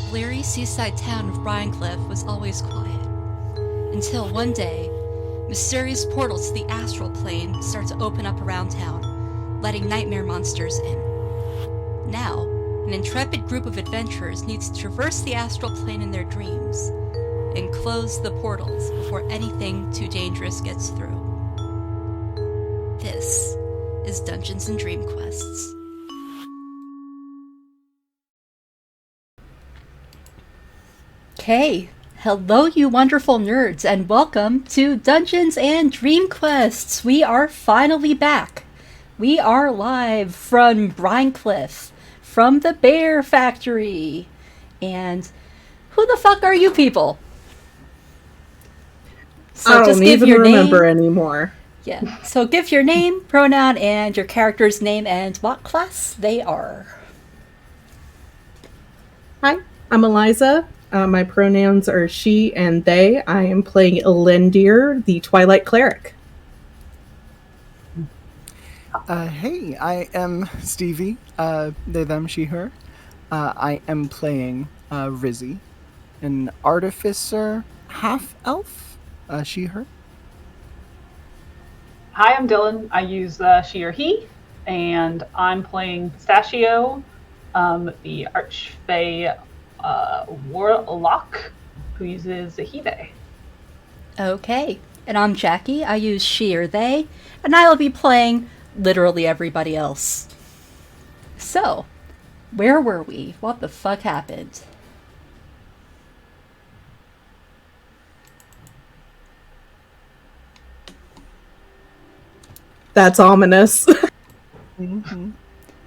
bleary seaside town of Brinecliffe was always quiet. Until one day, mysterious portals to the astral plane start to open up around town, letting nightmare monsters in. Now, an intrepid group of adventurers needs to traverse the astral plane in their dreams and close the portals before anything too dangerous gets through. This is Dungeons and Dreamquests. Okay, hello you wonderful nerds, and welcome to Dungeons and Dreamquests. We are finally back. We are live from Brinecliffe, from the Bear Factory. And who the fuck are you people? So I don't even remember anymore. Yeah, so give your name, pronoun, and your character's name and what class they are. Hi, I'm Eliza. My pronouns are she and they. I am playing Elendir, the Twilight Cleric. Hey, I am Stevie, they, them, she, her. I am playing Rizzy, an artificer half-elf, she, her. Hi, I'm Dylan. I use she or he, and I'm playing Pistachio, the Archfey warlock who uses a he, they. Okay, and I'm Jackie. I use she or they, and I will be playing literally everybody else. So, where were we? What the fuck happened? That's ominous. Mm-hmm.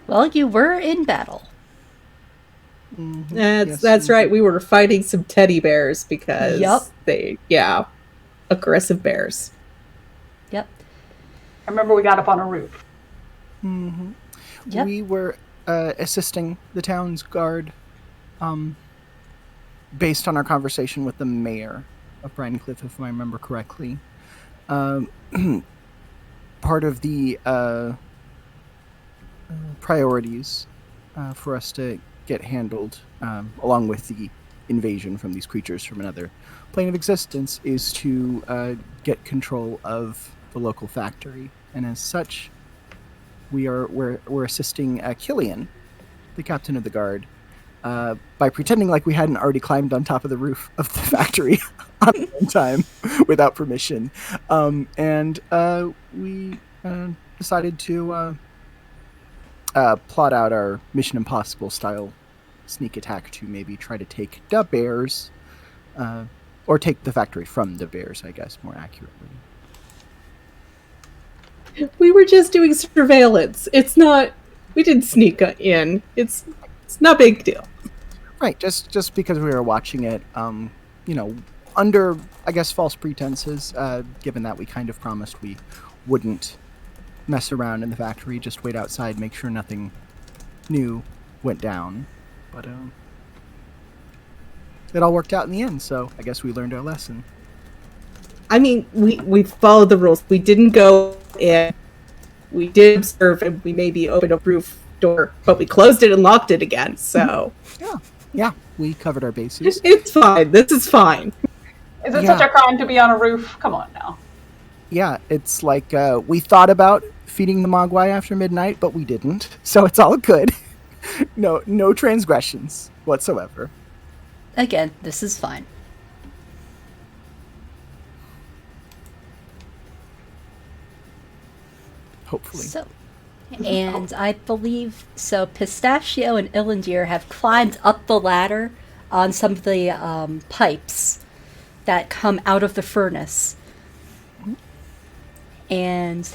Well, you were in battle. Mm-hmm. That's right. We were fighting some teddy bears because aggressive bears. Yep. I remember we got up on a roof. Mm-hmm. Yep. We were assisting the town's guard, based on our conversation with the mayor of Brinecliffe, if I remember correctly. Part of the priorities for us to get handled, along with the invasion from these creatures from another plane of existence, is to get control of the local factory. And as such, we're assisting Killian, the captain of the guard, by pretending like we hadn't already climbed on top of the roof of the factory on one time without permission. We decided to plot out our Mission Impossible style sneak attack to maybe try to take the bears, or take the factory from the bears, I guess, more accurately. We were just doing surveillance. We didn't sneak in. It's not a big deal. Right, just because we were watching it, under, I guess, false pretenses, given that we kind of promised we wouldn't mess around in the factory, just wait outside, make sure nothing new went down. But it all worked out in the end, so I guess we learned our lesson. I mean, we followed the rules. We didn't go in. We did observe, and we maybe opened a roof door, but we closed it and locked it again, so... Yeah, we covered our bases. It's fine. This is fine. Is it such a crime to be on a roof? Come on now. Yeah, it's like we thought about feeding the Mogwai after midnight, but we didn't, so it's all good. No transgressions whatsoever. Again, this is fine. Hopefully. So, and I believe, so Pistachio and Elendir have climbed up the ladder on some of the pipes that come out of the furnace. And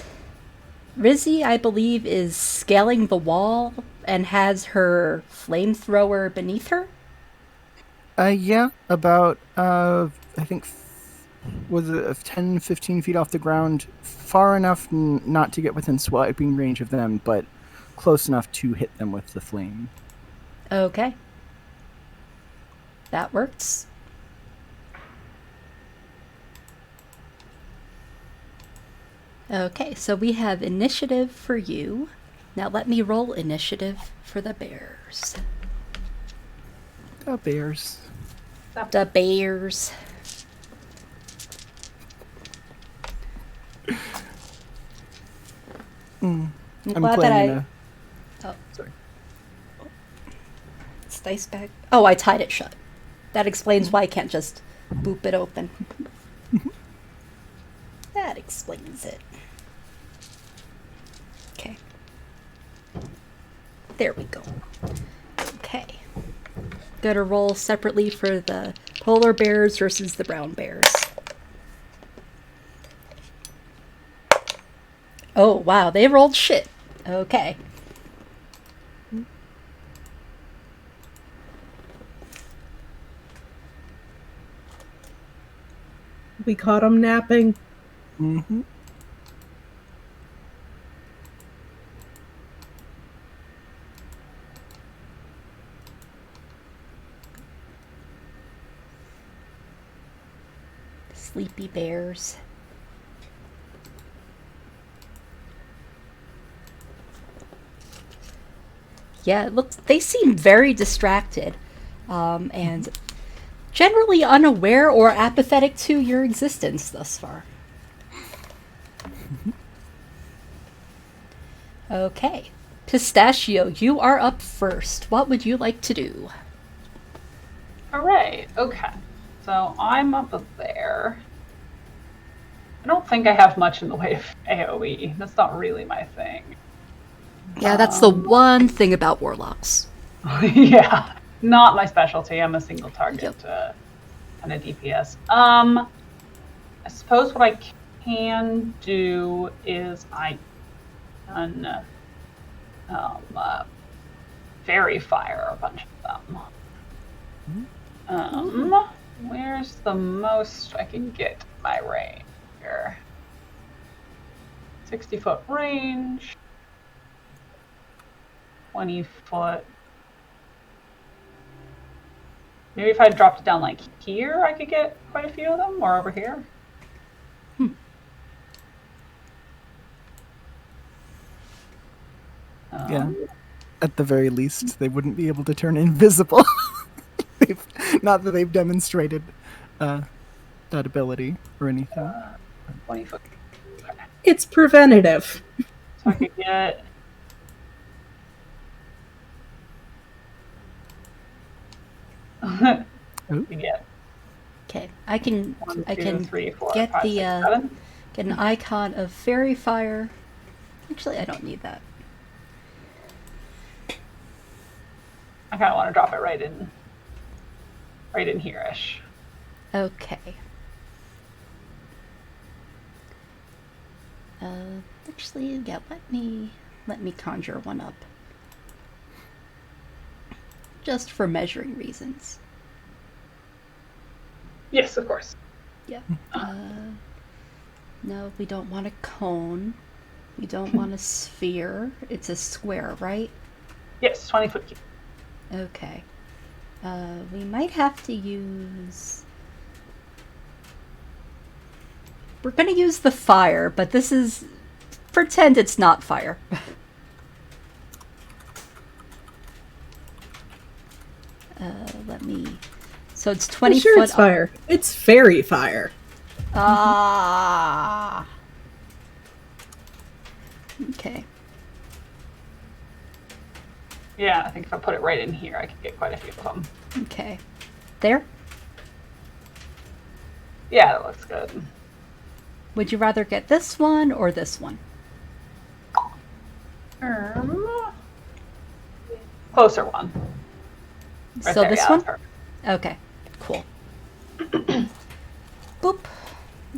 Rizzy, I believe, is scaling the wall and has her flamethrower beneath her. Yeah, about, I think, was it 10, 15 feet off the ground, far enough not to get within swiping range of them, but close enough to hit them with the flame. Okay. That works. Okay, so we have initiative for you. Now let me roll initiative for the bears. The bears. The bears. I'm glad that playing I- a... Oh, Sorry. it's dice bag. Oh, I tied it shut. That explains why I can't just boop it open. That explains it. Okay. There we go. Okay. Gotta roll separately for the polar bears versus the brown bears. Oh, wow, they rolled shit. Okay. We caught him napping. Mm-hmm. Sleepy bears. Yeah, it looks. They seem very distracted, and generally unaware or apathetic to your existence thus far. Okay, Pistachio, you are up first. What would you like to do? Alright, okay. So I'm up there. I don't think I have much in the way of AoE. That's not really my thing. Yeah, that's the one thing about warlocks. Yeah, not my specialty. I'm a single target Yep. kind of DPS. I suppose what I can do is I can fairy fire a bunch of them. Where's the most I can get my range here? 60-foot range. 20-foot. Maybe if I dropped it down like here, I could get quite a few of them, or over here. Yeah. At the very least, they wouldn't be able to turn invisible. Not that they've demonstrated that ability or anything. 20-foot. It's preventative. So I could get. Yeah. Okay, I can 1, I 2, can 3, 4, get 5, the 6, 7. get an icon of fairy fire. Actually, I don't need that. I kind of want to drop it right in here-ish. Okay. Actually, yeah. Let me conjure one up, just for measuring reasons. Yes, of course. Yeah. No, we don't want a cone. We don't want a sphere. It's a square, right? Yes, 20-foot cube. Okay. We might have to use... We're gonna use the fire, but this is... Pretend it's not fire. Let me... So it's 20 Well, sure, foot it's fire. It's fairy fire. Ah. Okay. Yeah, I think if I put it right in here, I could get quite a few of them. Okay. There? Yeah, that looks good. Would you rather get this one or this one? Closer one. Right So there, this yeah, one? that's perfect. Okay. Cool. Boop.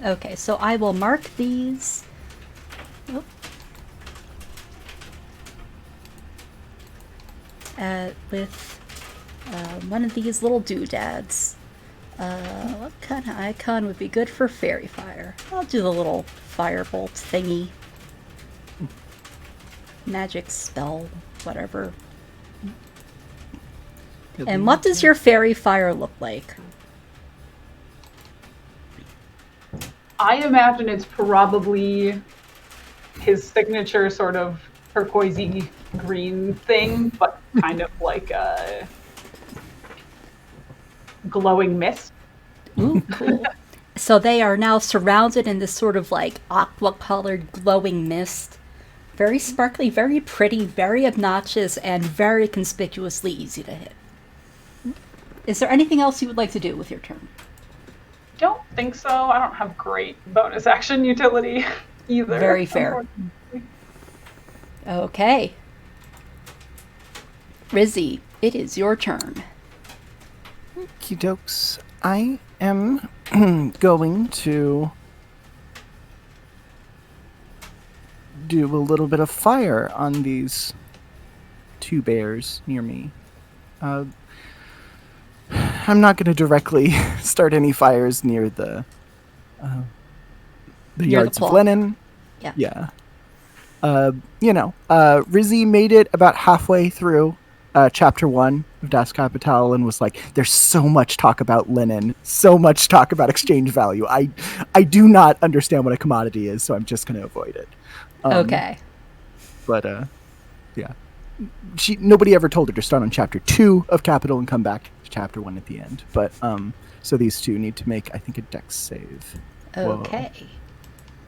Okay, so I will mark these. Oh. With one of these little doodads. What kind of icon would be good for fairy fire? I'll do the little firebolt thingy. Magic spell, whatever. And what does your fairy fire look like? I imagine it's probably his signature sort of turquoisey green thing, but kind of like a glowing mist. Ooh, cool. So they are now surrounded in this sort of like aqua-colored glowing mist. Very sparkly, very pretty, very obnoxious, and very conspicuously easy to hit. Is there anything else you would like to do with your turn? Don't think so. I don't have great bonus action utility either. Very fair. Okay. Rizzy, it is your turn. Okie dokes. I am going to do a little bit of fire on these two bears near me. I'm not going to directly start any fires near the yards of linen. Yeah. Yeah. Rizzy made it about halfway through chapter 1 of Das Kapital and was like, there's so much talk about linen, so much talk about exchange value. I do not understand what a commodity is, so I'm just going to avoid it. Okay. But, yeah. Nobody ever told her to start on chapter 2 of Capital and come back to chapter 1 at the end. But, so these two need to make, I think, a dex save. Okay. Whoa.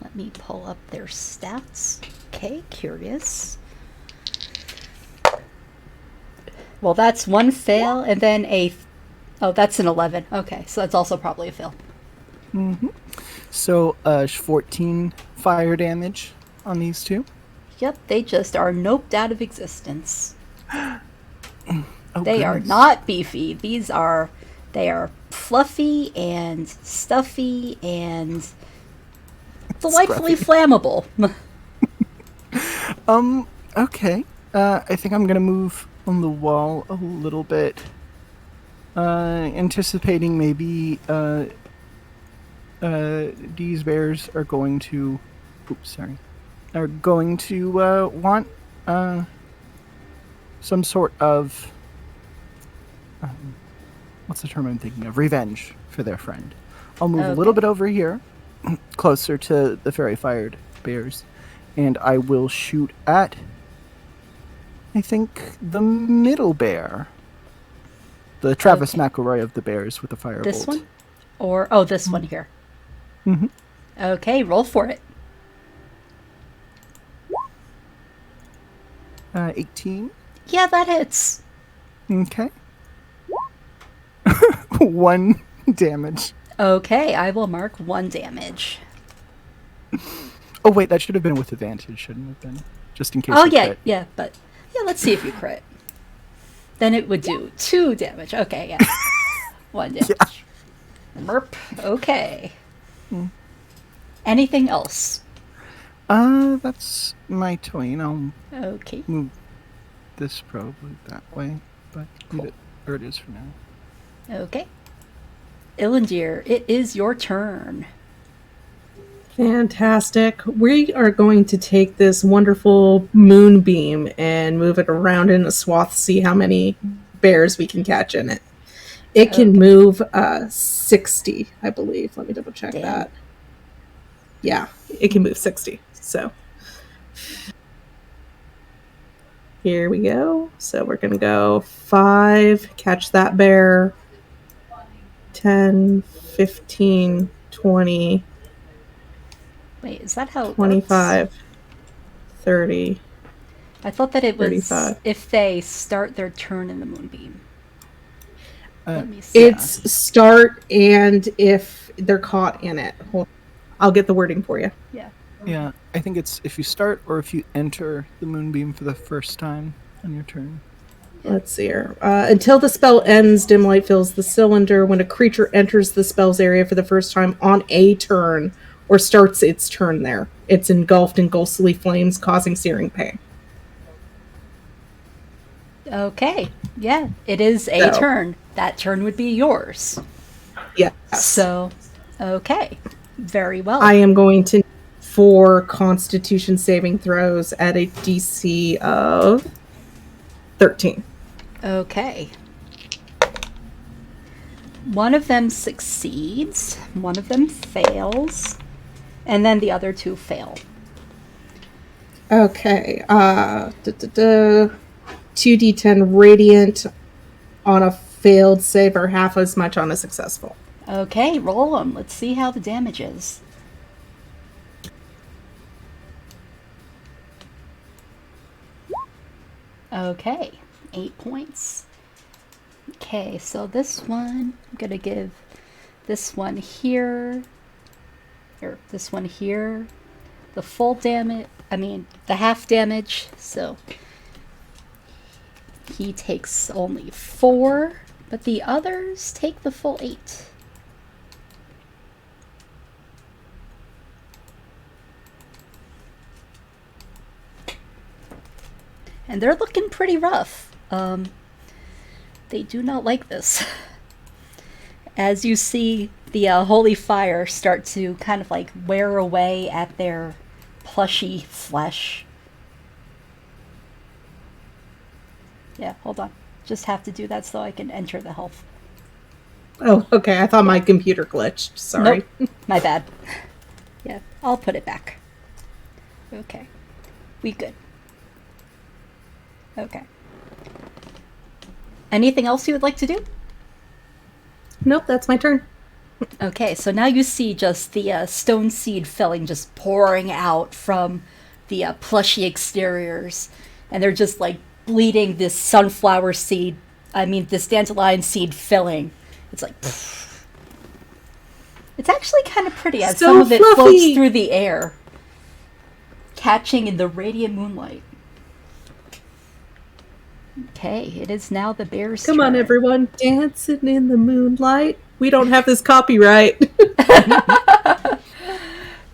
Let me pull up their stats. Okay, curious. Well, that's one fail, and then oh, that's an 11. Okay, so that's also probably a fail. Mm-hmm. So, 14 fire damage on these two. Yep, they just are noped out of existence. They are goodness. not beefy. They are fluffy and stuffy and delightfully flammable. Okay. I think I'm gonna move on the wall a little bit. Anticipating maybe these bears are going to want some sort of what's the term I'm thinking of? Revenge for their friend. I'll move a little bit over here, closer to the fairy fired bears, and I will shoot at, I think, the middle bear. The Travis McElroy of the bears with the firebolt. This one? This one here. Mm-hmm. Okay, roll for it. 18. Yeah, that hits. Okay. 1 damage. Okay, I will mark 1 damage. Oh, wait, that should have been with advantage, shouldn't it have been? Just in case. Oh, you yeah, crit. yeah, but yeah, let's see if you crit. Then it would do 2 damage. Okay, yeah. 1 damage. Yeah. Merp. Okay. Anything else? That's my toy. I'll Okay. move this probably that way, but leave it where it is for now. Okay. Illandir, it is your turn. Fantastic. We are going to take this wonderful moonbeam and move it around in a swath, see how many bears we can catch in it. It can move 60, I believe. Let me double check that. Yeah, it can move 60. So here we go. So we're going to go 5, catch that bear, 10, 15, 20. Wait, is that how it 25, works? 30. I thought that it was 35. if they start their turn in the moonbeam. Let me see. It's start and if they're caught in it. I'll get the wording for you. Yeah. Yeah, I think it's if you start or if you enter the moonbeam for the first time on your turn. Let's see here. Until the spell ends, dim light fills the cylinder. When a creature enters the spell's area for the first time on a turn or starts its turn there, it's engulfed in ghostly flames, causing searing pain. Okay. Yeah, it is a turn. That turn would be yours. Yes. So, okay. Very well. I am going to 4 Constitution saving throws at a DC of 13. Okay. One of them succeeds, one of them fails, and then the other 2 fail. Okay. 2d10 radiant on a failed save are half as much on a successful. Okay, roll them. Let's see how the damage is. Okay, 8 points. Okay, so this one, I'm gonna give this one here, or this one here, the full damage, the half damage, so he takes only 4, but the others take the full 8. And they're looking pretty rough. They do not like this. As you see the holy fire start to kind of like wear away at their plushy flesh. Yeah, hold on. Just have to do that so I can enter the health. Oh, okay. I thought my computer glitched. Sorry. Nope. My bad. Yeah, I'll put it back. Okay. We good. Okay. Anything else you would like to do? Nope, that's my turn. Okay, so now you see just the stone seed filling just pouring out from the plushy exteriors. And they're just like bleeding this sunflower seed, this dandelion seed filling. It's like, pfft. It's actually kind of pretty as So some of it fluffy. floats through the air, catching in the radiant moonlight. Okay, it is now the bear's Come turn. on, everyone. Dancing in the moonlight. We don't have this copyright.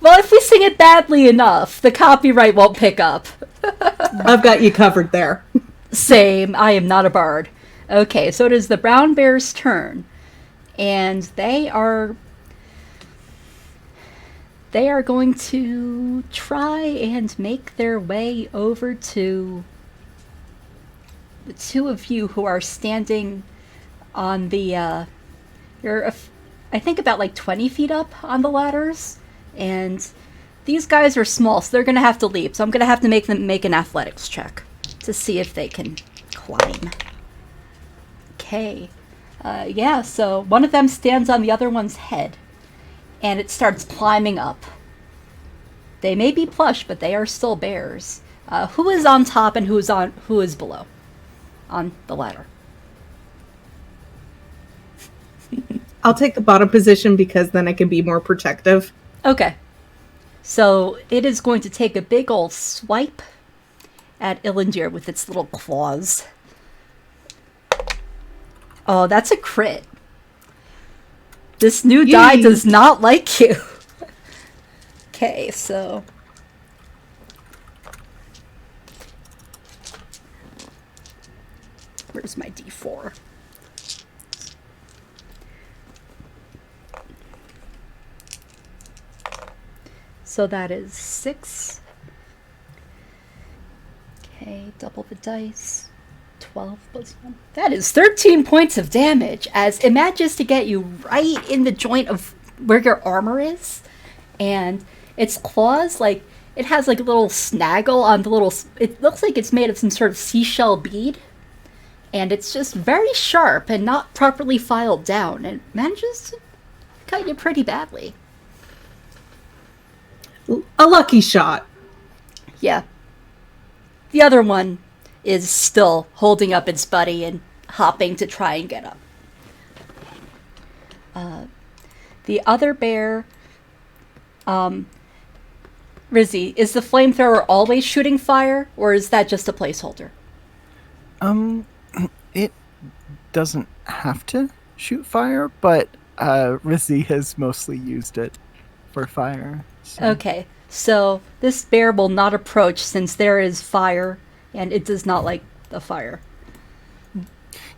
Well, if we sing it badly enough, the copyright won't pick up. I've got you covered there. Same, I am not a bard. Okay, so it is the brown bear's turn. And they are going to try and make their way over to the two of you who are standing on the, you're, I think about like 20 feet up on the ladders, and these guys are small, so they're going to have to leap, so I'm going to have to make them make an athletics check to see if they can climb. Okay. Yeah, so one of them stands on the other one's head, and it starts climbing up. They may be plush, but they are still bears. Who is on top and who is below on the ladder? I'll take the bottom position because then I can be more protective. Okay. So it is going to take a big old swipe at Illindir with its little claws. Oh, that's a crit. This new die Yay. does not like you. Okay, so... Where's my d4? So that is 6. Okay, double the dice. 12 plus 1. That is 13 points of damage as it manages to get you right in the joint of where your armor is. And its claws, like, it has like a little snaggle on the little... It looks like it's made of some sort of seashell bead. And it's just very sharp and not properly filed down. And it manages to cut you pretty badly. A lucky shot. Yeah. The other one is still holding up its buddy and hopping to try and get up. The other bear, Rizzy, is the flamethrower always shooting fire, or is that just a placeholder? It doesn't have to shoot fire, but Rizzy has mostly used it for fire. So. Okay, so this bear will not approach since there is fire, and it does not like the fire.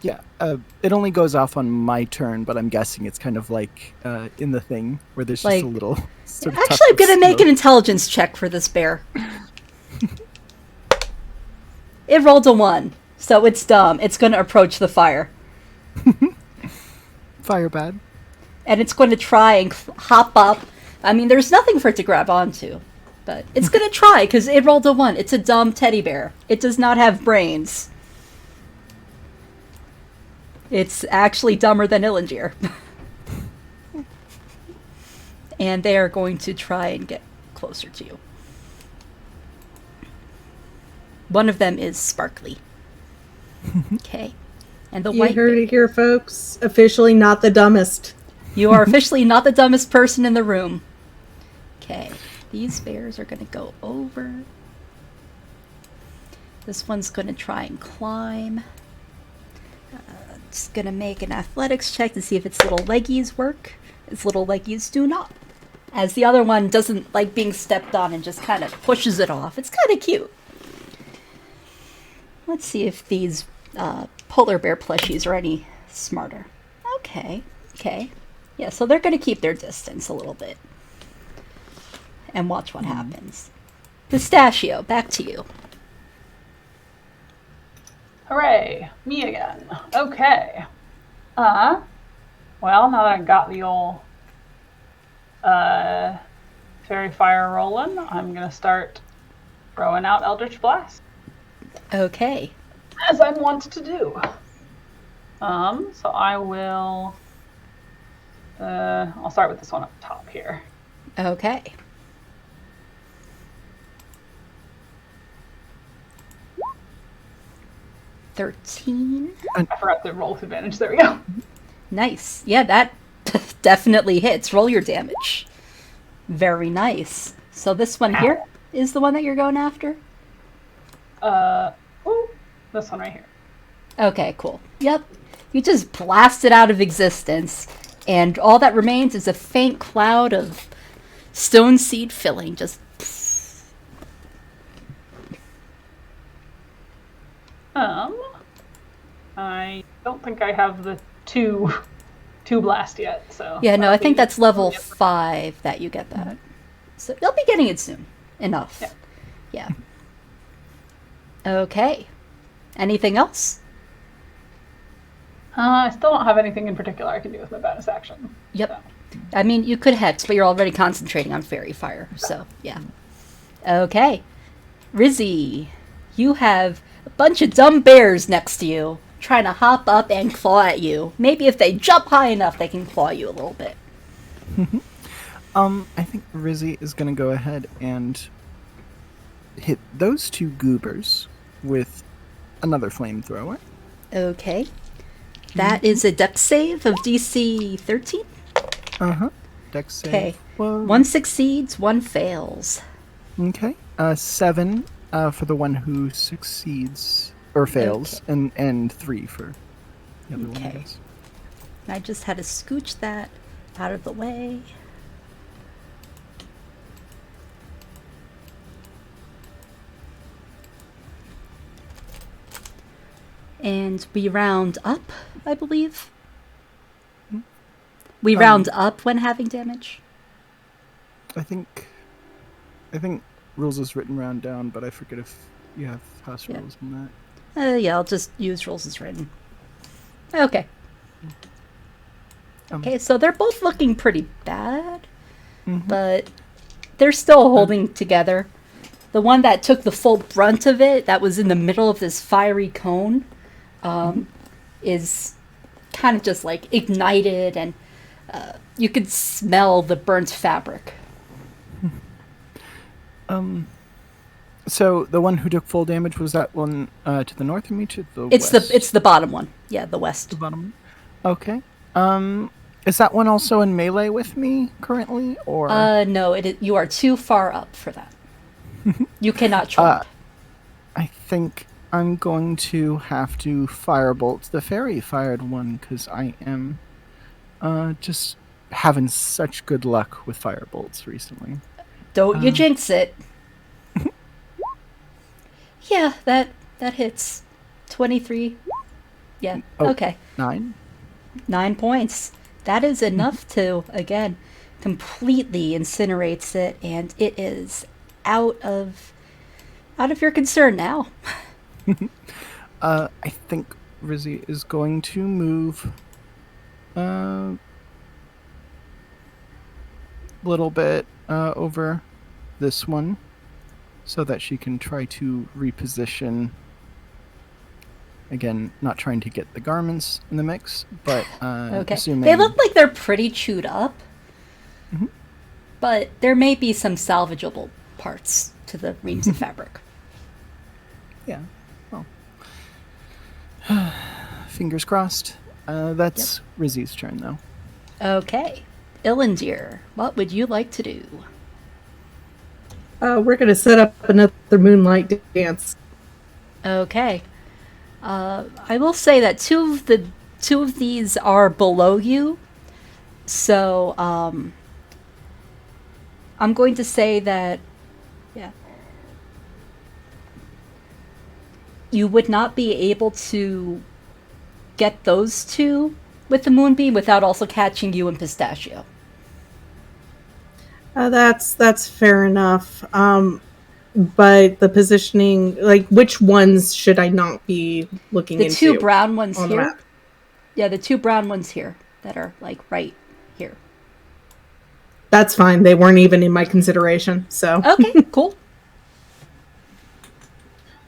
Yeah, it only goes off on my turn, but I'm guessing it's kind of like in the thing where there's just a little sort of Actually, tuft I'm going of to make smoke. an intelligence check for this bear. It rolled a 1, so it's dumb. It's going to approach the fire. Fire bad. And it's going to try and hop up. I mean, there's nothing for it to grab onto. But it's going to try, because it rolled a 1. It's a dumb teddy bear. It does not have brains. It's actually dumber than Illinger. And they are going to try and get closer to you. One of them is Sparkly. Okay. And the You white heard bear. it here, folks. Officially not the dumbest. You are officially not the dumbest person in the room. Okay. These bears are going to go over. This one's going to try and climb. It's going to make an athletics check to see if its little leggies work. Its little leggies do not. As the other one doesn't like being stepped on and just kind of pushes it off. It's kind of cute. Let's see if these polar bear plushies are any smarter. Okay. Yeah, so they're going to keep their distance a little bit. And watch what happens. Pistachio, back to you. Hooray! Me again. Okay. Well, now that I got the old fairy fire rolling, I'm gonna start throwing out Eldritch Blast. Okay. As I'm wont to do. So I will I'll start with this one up top here. Okay. $13. I forgot to roll with advantage. There we go. Nice. Yeah, that definitely hits. Roll your damage. Very nice. So this one here is the one that you're going after? This one right here. Okay, cool. Yep. You just blast it out of existence, and all that remains is a faint cloud of stone seed filling. Just. I don't think I have the two blast yet, so. Yeah, no, I think that's level 5 that you get that. So you'll be getting it soon. Enough. Yeah. Okay. Anything else? I still don't have anything in particular I can do with my bonus action. Yep. So. I mean, you could hex, but you're already concentrating on fairy fire, so yeah. Okay. Rizzy, you have a bunch of dumb bears next to you, trying to hop up and claw at you. Maybe if they jump high enough, they can claw you a little bit. I think Rizzy is going to go ahead and hit those two goobers with another flamethrower. Okay. That is a dex save of DC 13. Dex save. Okay. Whoa. 1 succeeds, 1 fails. Okay. 7 for the one who succeeds or fails, and 3 for the other one. I Okay. guess. I just had to scooch that out of the way. And we round up, I believe. We round up when having damage. I think rules is written round down, but I forget if you have house rules on that. Yeah, I'll just use rules as written. Okay. Okay, so they're both looking pretty bad, but they're still holding together. The one that took the full brunt of it, that was in the middle of this fiery cone, is kind of just like ignited, and you could smell the burnt fabric. So the one who took full damage, was that one to the north of me, to the west? It's the bottom one. Yeah, the west. The bottom. Okay. Is that one also in melee with me currently, or? No, you are too far up for that. You cannot trump. I think I'm going to have to firebolt the fairy fired one, because I am just having such good luck with firebolts recently. Don't you jinx it. Yeah, that hits. 23. Yeah, okay. 9? 9 points. That is enough to, again, completely incinerates it, and it is out of your concern now. I think Rizzy is going to move a little bit over this one, so that she can try to reposition Again, not trying to get the garments in the mix, but Okay. assuming... They look like they're pretty chewed up. Mhm. But there may be some salvageable parts to the reams of fabric. Yeah. Well, fingers crossed. That's Rizzy's turn, though. Okay. Illandir, what would you like to do? We're going to set up another moonlight dance. Okay. I will say that two of these are below you. So, I'm going to say that, yeah, you would not be able to get those two with the moonbeam without also catching you and Pistachio. That's fair enough. But the positioning, like, which ones should I not be looking The into? two brown ones on the here. map? Yeah, the two brown ones here that are, like, right here. That's fine. They weren't even in my consideration. So Okay, cool.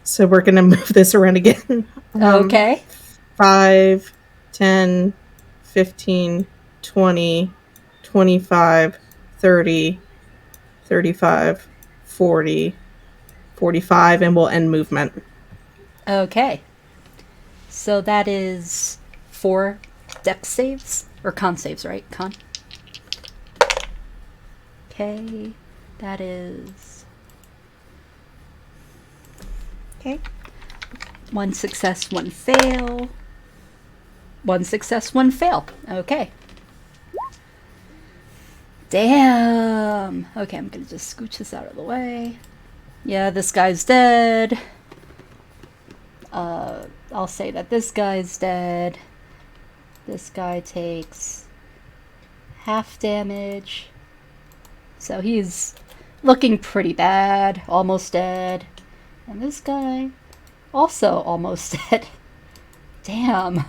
so we're going to move this around again. Okay. 5, 10, 15, 20, 25, 30, 35, 40, 45, and we'll end movement. Okay. So that is 4 dex saves, or con saves, right? Con? Okay. That is... Okay. 1 success, 1 fail. 1 success, 1 fail. Okay. Damn. Okay, I'm gonna just scooch this out of the way. Yeah, this guy's dead. I'll say that this guy's dead. This guy takes half damage. So he's looking pretty bad. Almost dead. And this guy also almost dead. Damn.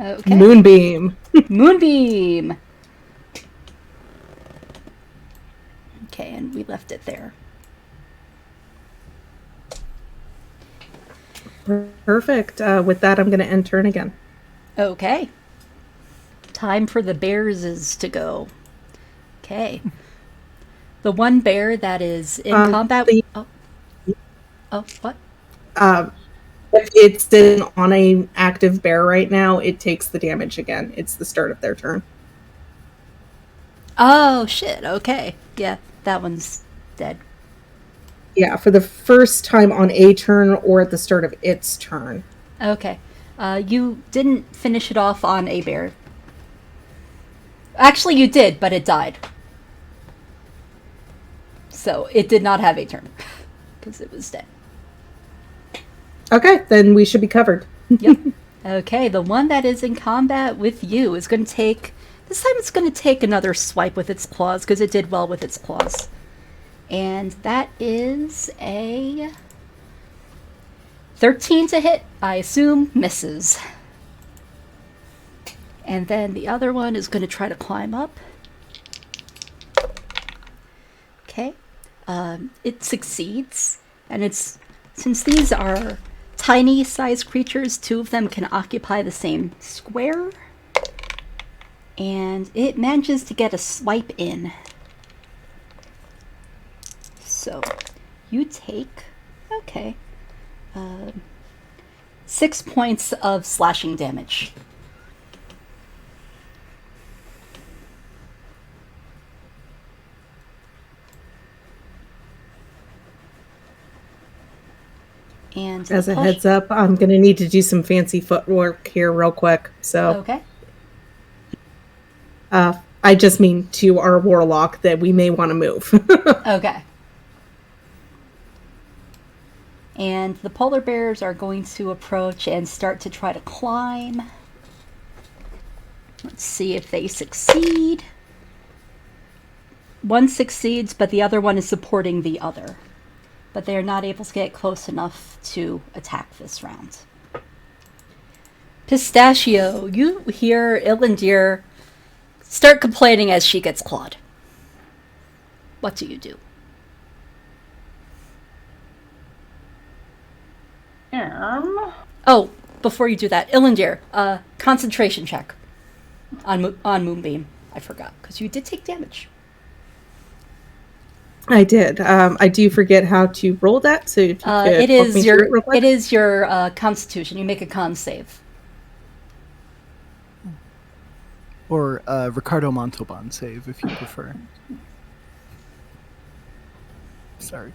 Okay. Moonbeam. Moonbeam! Okay, and we left it there. Perfect. With that, I'm going to end turn again. Okay. Time for the bears to go. Okay. The one bear that is in combat... Oh, what? If it's on an active bear right now, it takes the damage again. It's the start of their turn. Oh, shit. Okay. Yeah, that one's dead. Yeah, for the first time on a turn or at the start of its turn. Okay. You didn't finish it off on a bear. Actually, you did, but it died. So it did not have a turn. Because it was dead. Okay, then we should be covered. Yep. Okay, the one that is in combat with you is going to take... This time it's going to take another swipe with its claws, because it did well with its claws. And that is a 13 to hit. I assume misses. And then the other one is going to try to climb up. Okay. It succeeds. And it's... Since these are tiny sized creatures, 2 of them can occupy the same square. And it manages to get a swipe in. So, you take, okay, 6 points of slashing damage. And As a heads up, I'm going to need to do some fancy footwork here real quick. So, okay. I just mean to our warlock that we may want to move. Okay. And the polar bears are going to approach and start to try to climb. Let's see if they succeed. One succeeds, but the other one is supporting the other. But they are not able to get close enough to attack this round. Pistachio, you hear Illandir start complaining as she gets clawed. What do you do? Oh, before you do that, Ilandir, concentration check on Moonbeam. I forgot, because you did take damage. I did. I do forget how to roll that, so if you could walk me through it real quick. It is your Constitution. You make a con save. Or Ricardo Montalban save, if you prefer. Sorry.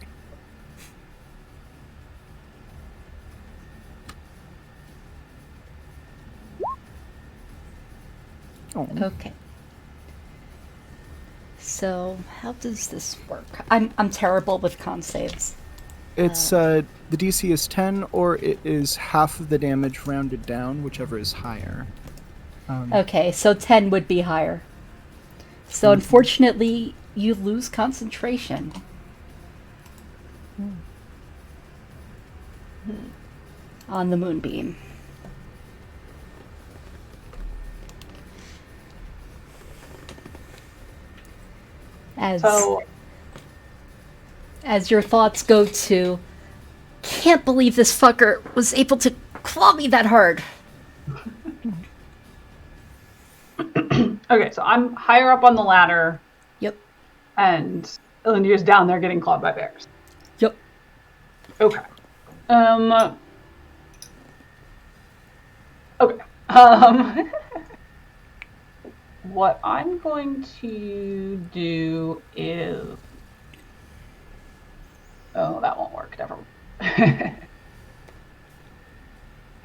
Oh. Okay. So, how does this work? I'm terrible with con saves. It's the DC is 10, or it is half of the damage rounded down, whichever is higher. Okay, so 10 would be higher. So unfortunately, you lose concentration. On the Moonbeam. As your thoughts go to, can't believe this fucker was able to claw me that hard. Okay, so I'm higher up on the ladder. Yep. And Ilandir's down there getting clawed by bears. Yep. Okay. Okay. What I'm going to do is... Oh, that won't work. Never mind. I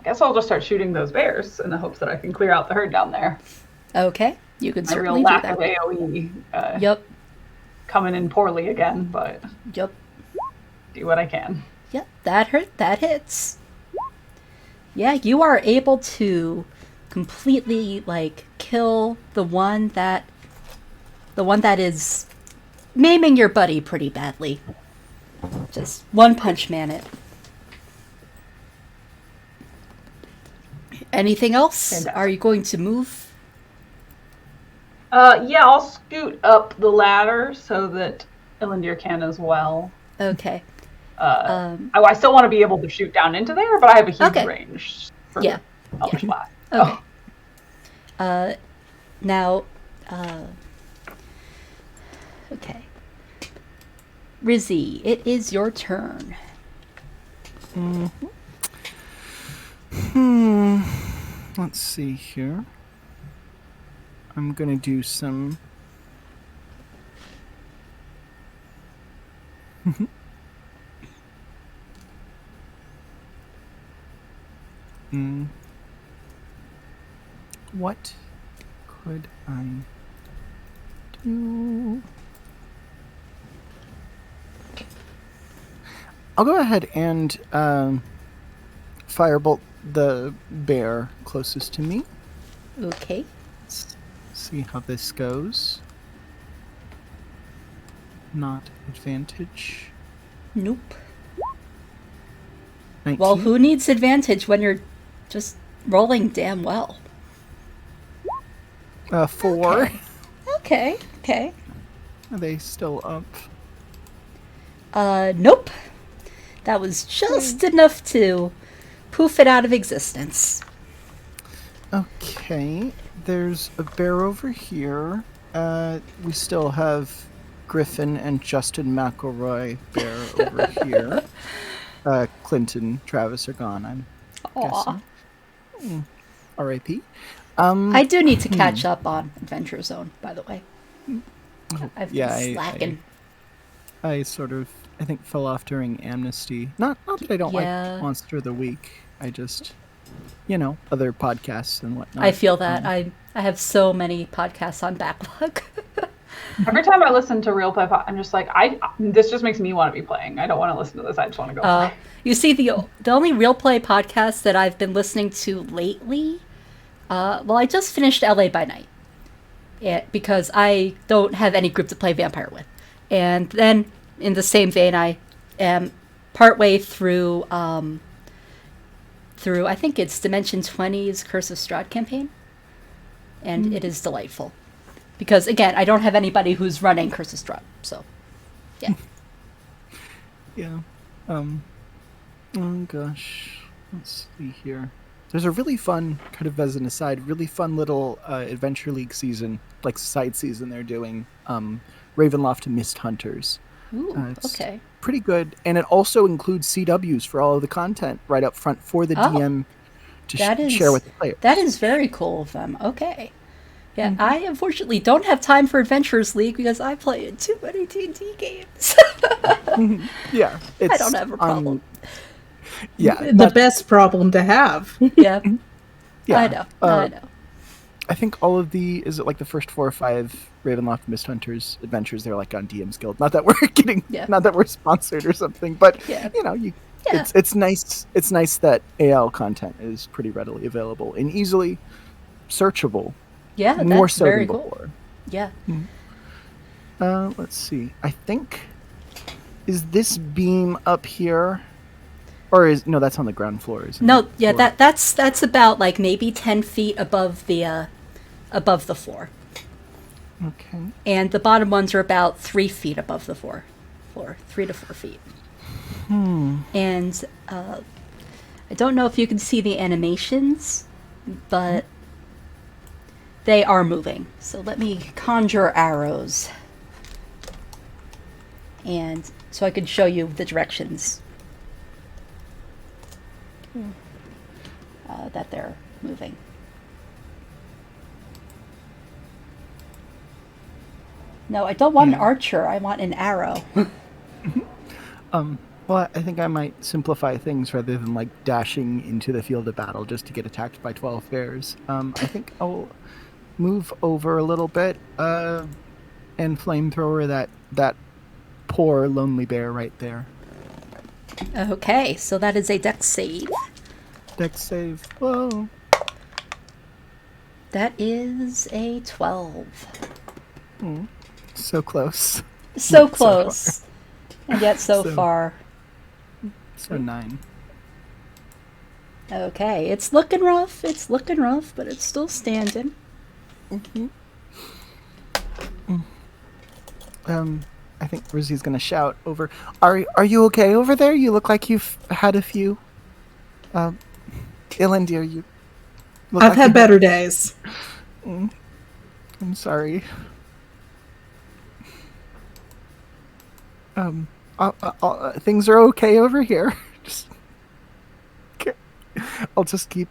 guess I'll just start shooting those bears in the hopes that I can clear out the herd down there. Okay, you can My real certainly do lack that. of AoE Yep. coming in poorly again, but Yep. do what I can. Yep, that hits. Yeah, you are able to completely, like, kill the one that is maiming your buddy pretty badly. Just one punch man it. Anything else? Fantastic. Are you going to move? Yeah, I'll scoot up the ladder so that Ilandir can as well. Okay. I still want to be able to shoot down into there, but I have a huge range for Yeah. Eldritch Blast. Okay. Now, okay. Rizzy, it is your turn. Let's see here. I'm gonna do some... What could I do? I'll go ahead and firebolt the bear closest to me. Okay. Let's see how this goes. Not advantage. Nope. 19. Well, who needs advantage when you're just rolling damn well? 4. Okay. Are they still up? Nope. That was just enough to poof it out of existence. Okay, there's a bear over here. We still have Griffin and Justin McElroy bear over here. Clinton, Travis are gone, I'm guessing. R.I.P. I do need to catch up on Adventure Zone, by the way. I've been yeah, slacking. I sort of, I think, fell off during Amnesty. Not that I don't like Monster of the Week. I just, other podcasts and whatnot. I feel that. I have so many podcasts on backlog. Every time I listen to Real Play, I'm just like, this just makes me want to be playing. I don't want to listen to this. I just want to go play. You see, the only Real Play podcast that I've been listening to lately, I just finished LA by Night. Because I don't have any group to play Vampire with. And then, in the same vein, I am partway through, I think it's Dimension 20's Curse of Strahd campaign. And it is delightful. Because, again, I don't have anybody who's running Curse of Strahd, so, yeah. Yeah. Oh, gosh. Let's see here. There's a really fun, kind of as an aside, really fun little Adventure League season, like side season they're doing, Ravenloft Mist Hunters. Ooh, It's okay. pretty good, and it also includes CWs for all of the content right up front for the DM to share with the players. That is very cool of them. Okay. Yeah, I unfortunately don't have time for Adventurers League because I play in too many D&D games. Yeah, I don't have a problem. Yeah, The best problem to have. Yeah. yeah. I know. I know. I think all of the the first 4 or 5 Ravenloft Mist Hunters adventures they're like on DM's Guild. Not that we're not that we're sponsored or something, but it's nice. It's nice that AL content is pretty readily available and easily searchable. Yeah, that's more so very than cool. before. Yeah. Let's see. I think is this beam up here, or that's on the ground floor? Isn't No, it? yeah, Or- that's about like maybe 10 feet above the floor, okay. and the bottom ones are about 3 feet above the floor, 3 to 4 feet. And I don't know if you can see the animations, but they are moving. So let me conjure arrows, and so I can show you the directions that they're moving. No, I don't want an archer. I want an arrow. Well, I think I might simplify things rather than like dashing into the field of battle just to get attacked by 12 bears. I think I'll move over a little bit and flamethrower that poor lonely bear right there. Okay, so that is a dex save. Dex save. Whoa. That is a 12. So close. So Yet so close. And yet so So- far. So 9. Okay, it's looking rough, but it's still standing. I think Rizzy's gonna shout over. Are you okay over there? You look like you've had a few. Ilandir, you. Look I've like had you- better days. I'm sorry. Things are okay over here. I'll just keep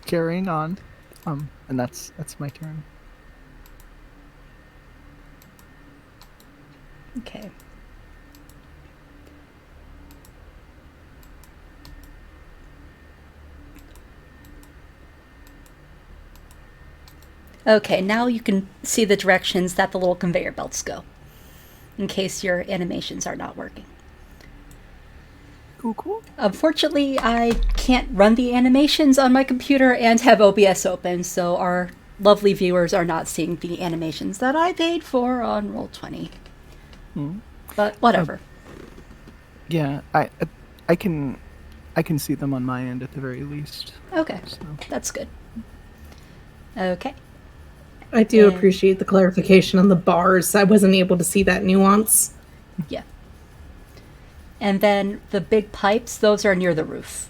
carrying on. And that's my turn. Okay. Okay, now you can see the directions that the little conveyor belts go, in case your animations are not working. Cool. Unfortunately, I can't run the animations on my computer and have OBS open, so our lovely viewers are not seeing the animations that I paid for on Roll20. But whatever. Yeah, I can see them on my end at the very least. Okay, So. that's good. Okay. I do And- appreciate the clarification on the bars. I wasn't able to see that nuance. Yeah. And then the big pipes, those are near the roof.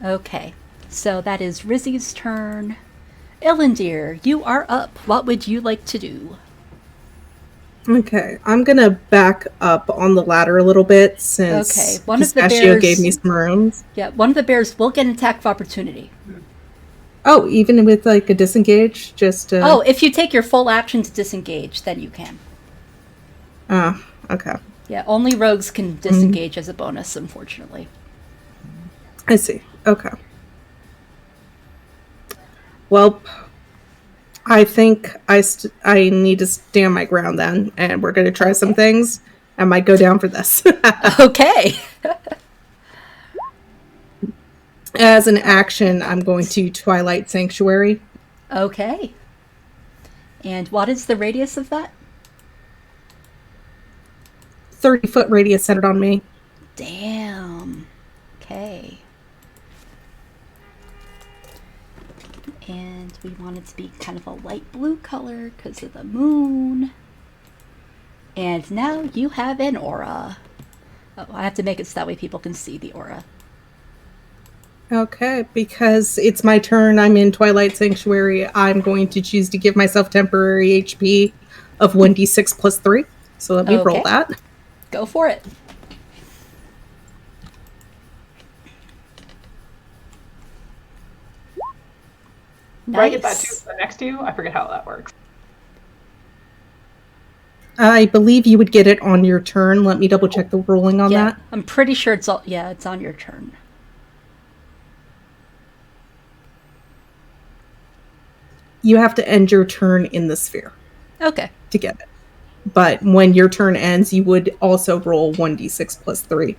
Okay, so that is Rizzy's turn. Ilandir, you are up. What would you like to do? Okay, I'm gonna back up on the ladder a little bit since Okay, one of the Pistachio bears- gave me some rooms. Yeah, one of the bears will get an attack of opportunity. Oh, even with like a disengage, just Oh, if you take your full action to disengage, then you can. Okay, Yeah, only rogues can disengage as a bonus, unfortunately. I see. Okay. Well, I think I need to stand my ground then, and we're gonna try some things. I might go down for this. Okay. As an action, I'm going to Twilight Sanctuary. Okay. And what is the radius of that? 30-foot radius centered on me. Damn. Okay. And we want it to be kind of a light blue color because of the moon. And now you have an aura. Oh, I have to make it so that way people can see the aura. Okay, because it's my turn, I'm in Twilight Sanctuary, I'm going to choose to give myself temporary HP of 1d6 plus 3. So let me roll Okay. that. Go for it. Do I get that Nice. too next to you? I forget how that works. I believe you would get it on your turn. Let me double check the ruling on Yeah, that. I'm pretty sure it's all. Yeah, it's on your turn. You have to end your turn in the sphere Okay. to get it. But when your turn ends, you would also roll 1d6 plus 3.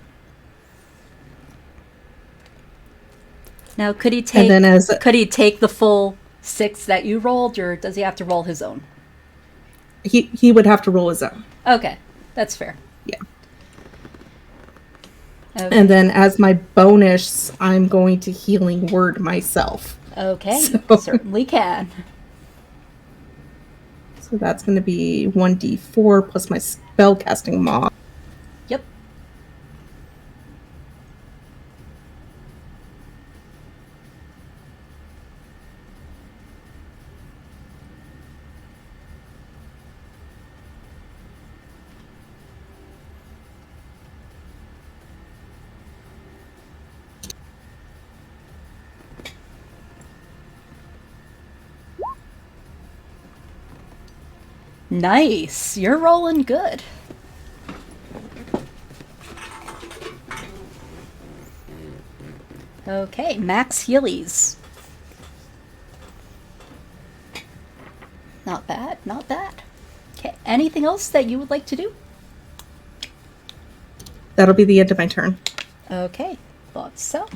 Now, could he And then take the full 6 that you rolled, or does he have to roll his own? he would have to roll his own. Okay, that's fair. Yeah. Okay. And then as my bonus, I'm going to healing word myself. Okay, So- you certainly can. So that's going to be 1d4 plus my spellcasting mod. Yep. Nice. You're rolling good. Okay, max healies. Not bad, not bad. Okay, anything else that you would like to do? That'll be the end of my turn. Okay, thought so.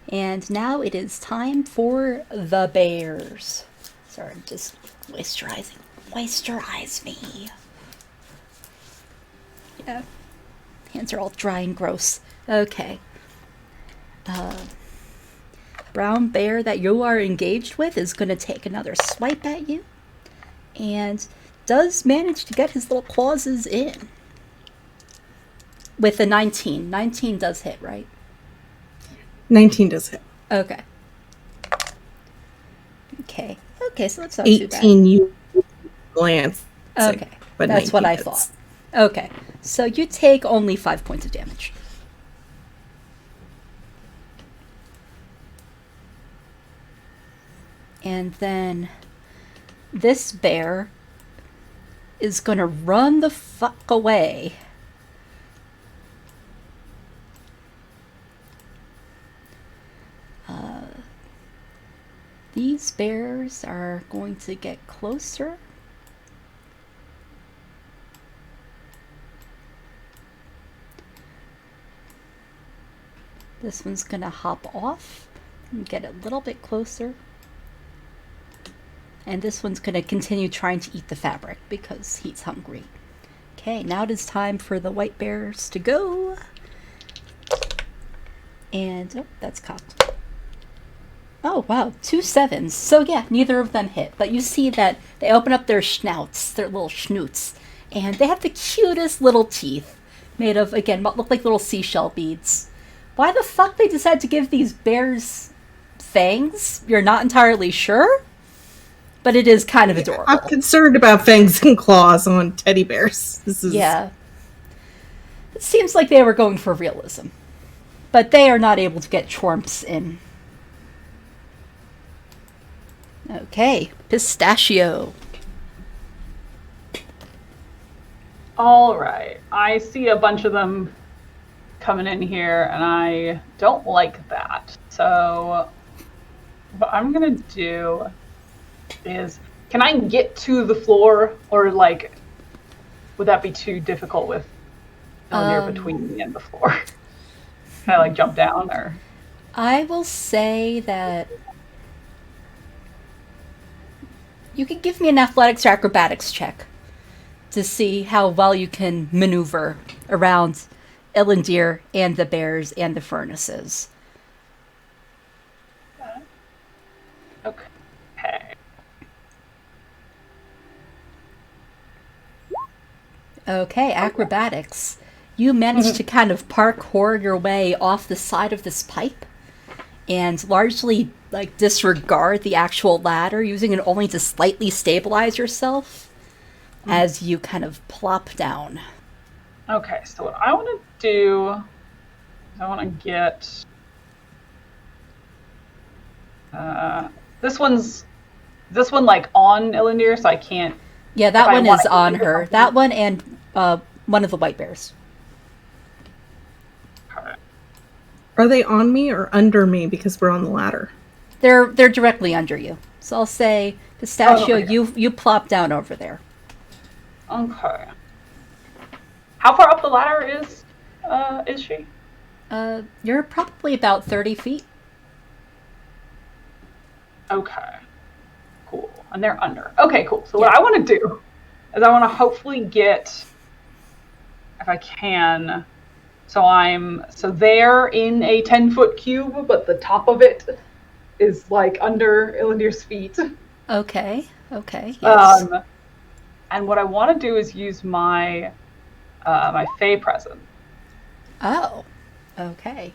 And now it is time for the bears. Sorry, I'm just moisturizing. Moisturize me. Yeah. Hands are all dry and gross. Okay. Brown bear that you are engaged with is going to take another swipe at you. And does manage to get his little clauses in. With a 19. 19 does hit, right? 19 does hit. Okay. Okay. Okay, so that's not too bad. 18 you glance. Okay, But that's what 19 I hits. thought. Okay, so you take only 5 points of damage. And then this bear is gonna run the fuck away. These bears are going to get closer. This one's gonna hop off and get a little bit closer. And this one's gonna continue trying to eat the fabric because he's hungry. Okay, now it is time for the white bears to go. And, oh, that's cocked. Oh, wow, 2 7s. So yeah, neither of them hit. But you see that they open up their snouts, their little schnoots. And they have the cutest little teeth made of, again, what look like little seashell beads. Why the fuck they decided to give these bears fangs? You're not entirely sure? But it is kind of adorable. I'm concerned about fangs and claws on teddy bears. This is Yeah. It seems like they were going for realism. But they are not able to get chormps in. Okay, pistachio. All right. I see a bunch of them coming in here, and I don't like that. So what I'm going to do is, can I get to the floor, or like, would that be too difficult with near between me and the floor? Can I like jump down, or? I will say that you can give me an athletics or acrobatics check to see how well you can maneuver around Illandir and the bears and the furnaces. Okay. Okay, acrobatics. you manage to kind of parkour your way off the side of this pipe and largely like disregard the actual ladder, using it only to slightly stabilize yourself as you kind of plop down. Okay, so what I want to do is I want to get this one like on Ilandir, so I can't. Yeah, that one is on hit her. something- That one and one of the white bears. Are they on me or under me because we're on the ladder? They're directly under you. So I'll say, Pistachio, okay. you plop down over there. Okay. How far up the ladder is she? You're probably about 30 feet. Okay. Cool. And they're under. Okay, cool. So what I want to do is I want to hopefully get, if I can, so they're in a 10-foot cube, but the top of it is like under Ilandir's feet. Okay, yes. And what I want to do is use my my Fey presence Oh, okay.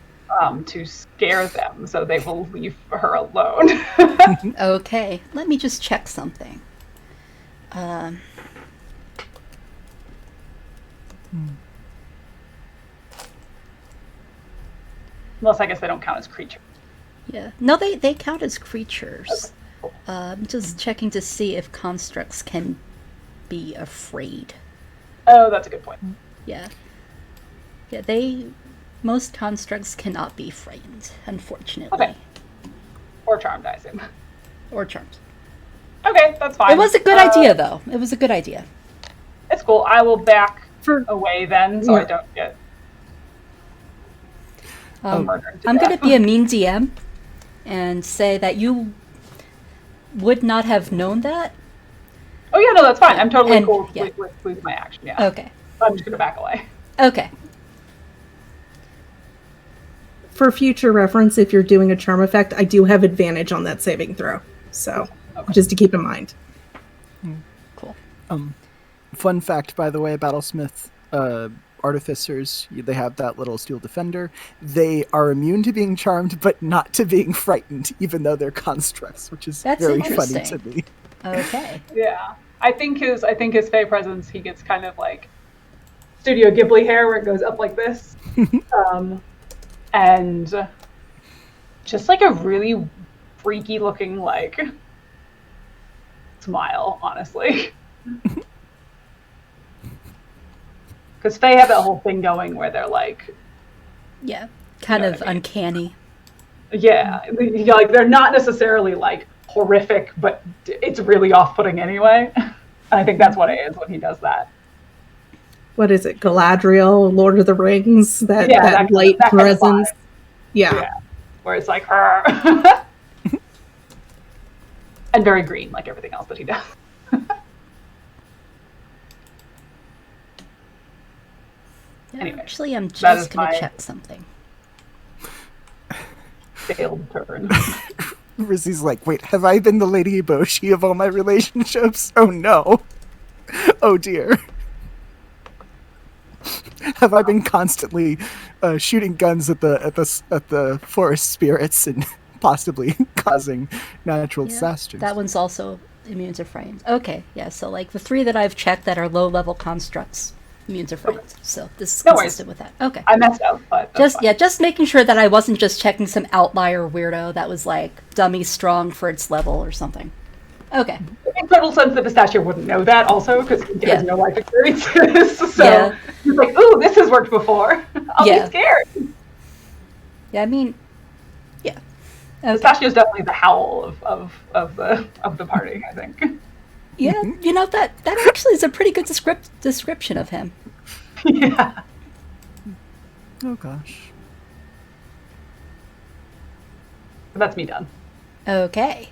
to scare them so they will leave her alone. Okay, let me just check something. Unless I guess they don't count as creatures. Yeah. No, they count as creatures. I'm just checking to see if constructs can be afraid. Oh, that's a good point. Yeah. Yeah, most constructs cannot be frightened, unfortunately. Okay. Or charmed, I assume. Or charmed. Okay, that's fine. It was a good idea, though. It was a good idea. It's cool. I will back For away then, so I don't get murdered to I'm going death. to be a mean DM and say that you would not have known that. Oh yeah, no, that's fine. I'm totally And- cool yeah. with my action. Yeah. Okay. I'm just gonna back away. Okay. For future reference, if you're doing a charm effect, I do have advantage on that saving throw. So, just to keep in mind. Cool. Fun fact, by the way, Battlesmith artificers, they have that little steel defender. They are immune to being charmed, but not to being frightened, even though they're constructs, which is That's very funny interesting. to me. Okay. Yeah. I think his Fey presence, he gets kind of like Studio Ghibli hair where it goes up like this. And just like a really freaky looking like smile, honestly. Because Fae have that whole thing going where they're like, Yeah. Kind know of what I mean? uncanny. yeah, like they're not necessarily like horrific, but it's really off-putting anyway. And I think that's what it is when he does that. What is it? Galadriel, Lord of the Rings? That light that kind of presence? vibe. Yeah. Yeah, where it's like her, and very green, like everything else that he does. Yeah, Anyway, actually, I'm that just is going my- to check something. Failed turn. Rizzy's like, wait, have I been the Lady Eboshi of all my relationships? Oh no. Oh dear. Have I been constantly shooting guns at the forest spirits and possibly causing natural Yeah, disasters? that one's also immune to frightened. Okay, yeah, so like the three that I've checked that are low-level constructs, immune to frightened. So this is No worries. consistent with that. Okay. I messed up, but that's fine. Just making sure that I wasn't just checking some outlier weirdo that was like dummy strong for its level or something. Okay. It makes total sense that Pistachio wouldn't know that also because he has Yeah. no life experiences. So Yeah. he's like, "Ooh, this has worked before. I'll Yeah. be scared." Yeah, I mean, yeah. Okay. Pistachio's definitely the howl of the party, I think. Yeah, you know, that actually is a pretty good description of him. Yeah. Oh gosh. But that's me done. Okay.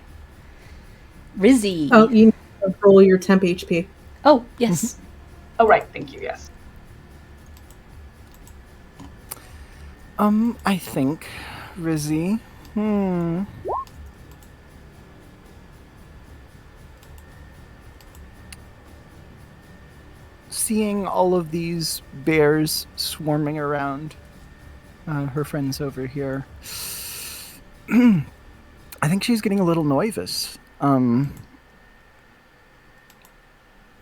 Rizzy. Oh, you need to roll your temp HP. Oh, yes. Oh right, thank you. Yes. I think, Rizzy. seeing all of these bears swarming around her friends over here, I think she's getting a little nervous.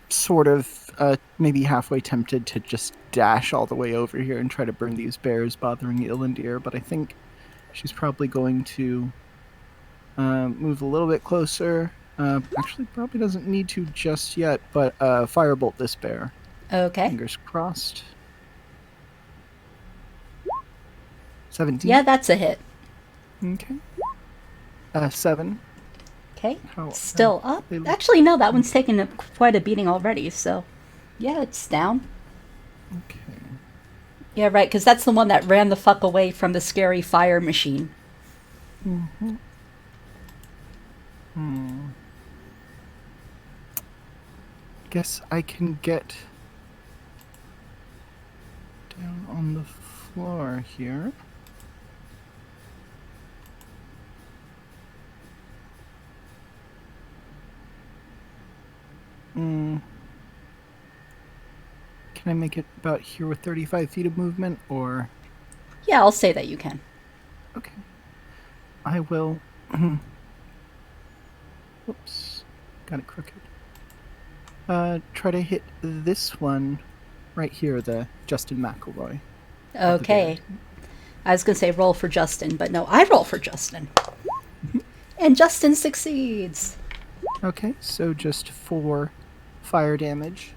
Sort of maybe halfway tempted to just dash all the way over here and try to burn these bears bothering Ilandir, but I think she's probably going to move a little bit closer. Actually, probably doesn't need to just yet, but firebolt this bear. Okay. Fingers crossed. 17. Yeah, that's a hit. Okay. 7. Okay. How- Still up. they look- Actually, no, that one's taken quite a beating already, so yeah, it's down. Okay. Yeah, right, because that's the one that ran the fuck away from the scary fire machine. Guess I can get down on the floor here. Can I make it about here with 35 feet of movement, or... Yeah, I'll say that you can. Okay. I will... Whoops. Got it crooked. Try to hit this one right here, the Justin McElroy. Okay. I was going to say roll for Justin, but no, I roll for Justin. And Justin succeeds. Okay, so just 4 fire damage.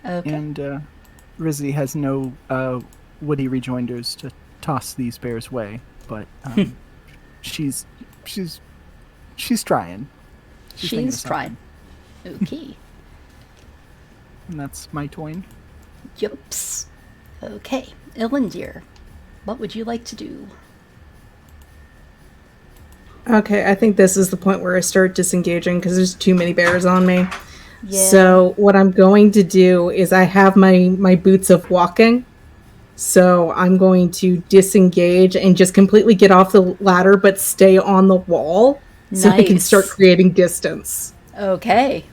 Okay. And Rizzy has no woody rejoinders to toss these bears' way, but she's trying. thinking of She's trying. Okay. And that's my turn. Yups. Okay. Ilandir, what would you like to do? Okay, I think this is the point where I start disengaging because there's too many bears on me. Yeah. So what I'm going to do is I have my boots of walking. So I'm going to disengage and just completely get off the ladder but stay on the wall so I can Nice. start creating distance. Okay.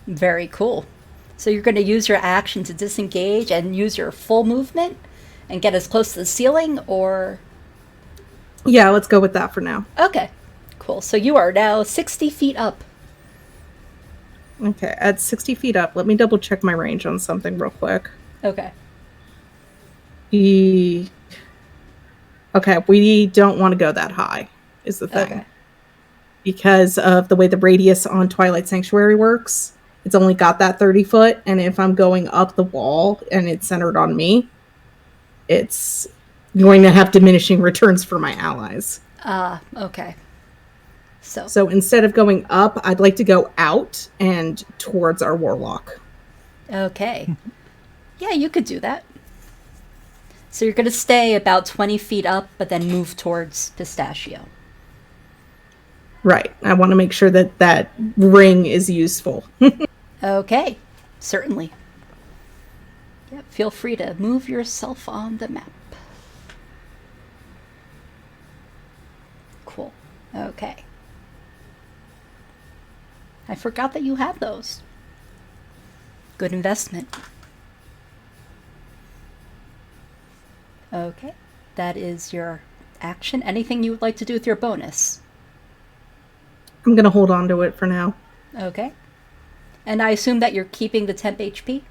Very cool. So you're going to use your action to disengage and use your full movement and get as close to the ceiling, or... Yeah, let's go with that for now. Okay. Cool. So you are now 60 feet up. Okay, at 60 feet up, let me double check my range on something real quick. Okay. Okay, we don't want to go that high, is the thing. Okay. Because of the way the radius on Twilight Sanctuary works. It's only got that 30 foot, and if I'm going up the wall and it's centered on me, it's going to have diminishing returns for my allies. Okay. So instead of going up, I'd like to go out and towards our warlock. Okay. Yeah, you could do that. So you're going to stay about 20 feet up, but then move towards Pistachio. Right. I want to make sure that that ring is useful. Okay. Certainly. Yeah, feel free to move yourself on the map. Cool. Okay. I forgot that you had those. Good investment. Okay. That is your action. Anything you would like to do with your bonus? I'm going to hold on to it for now. Okay. And I assume that you're keeping the temp HP?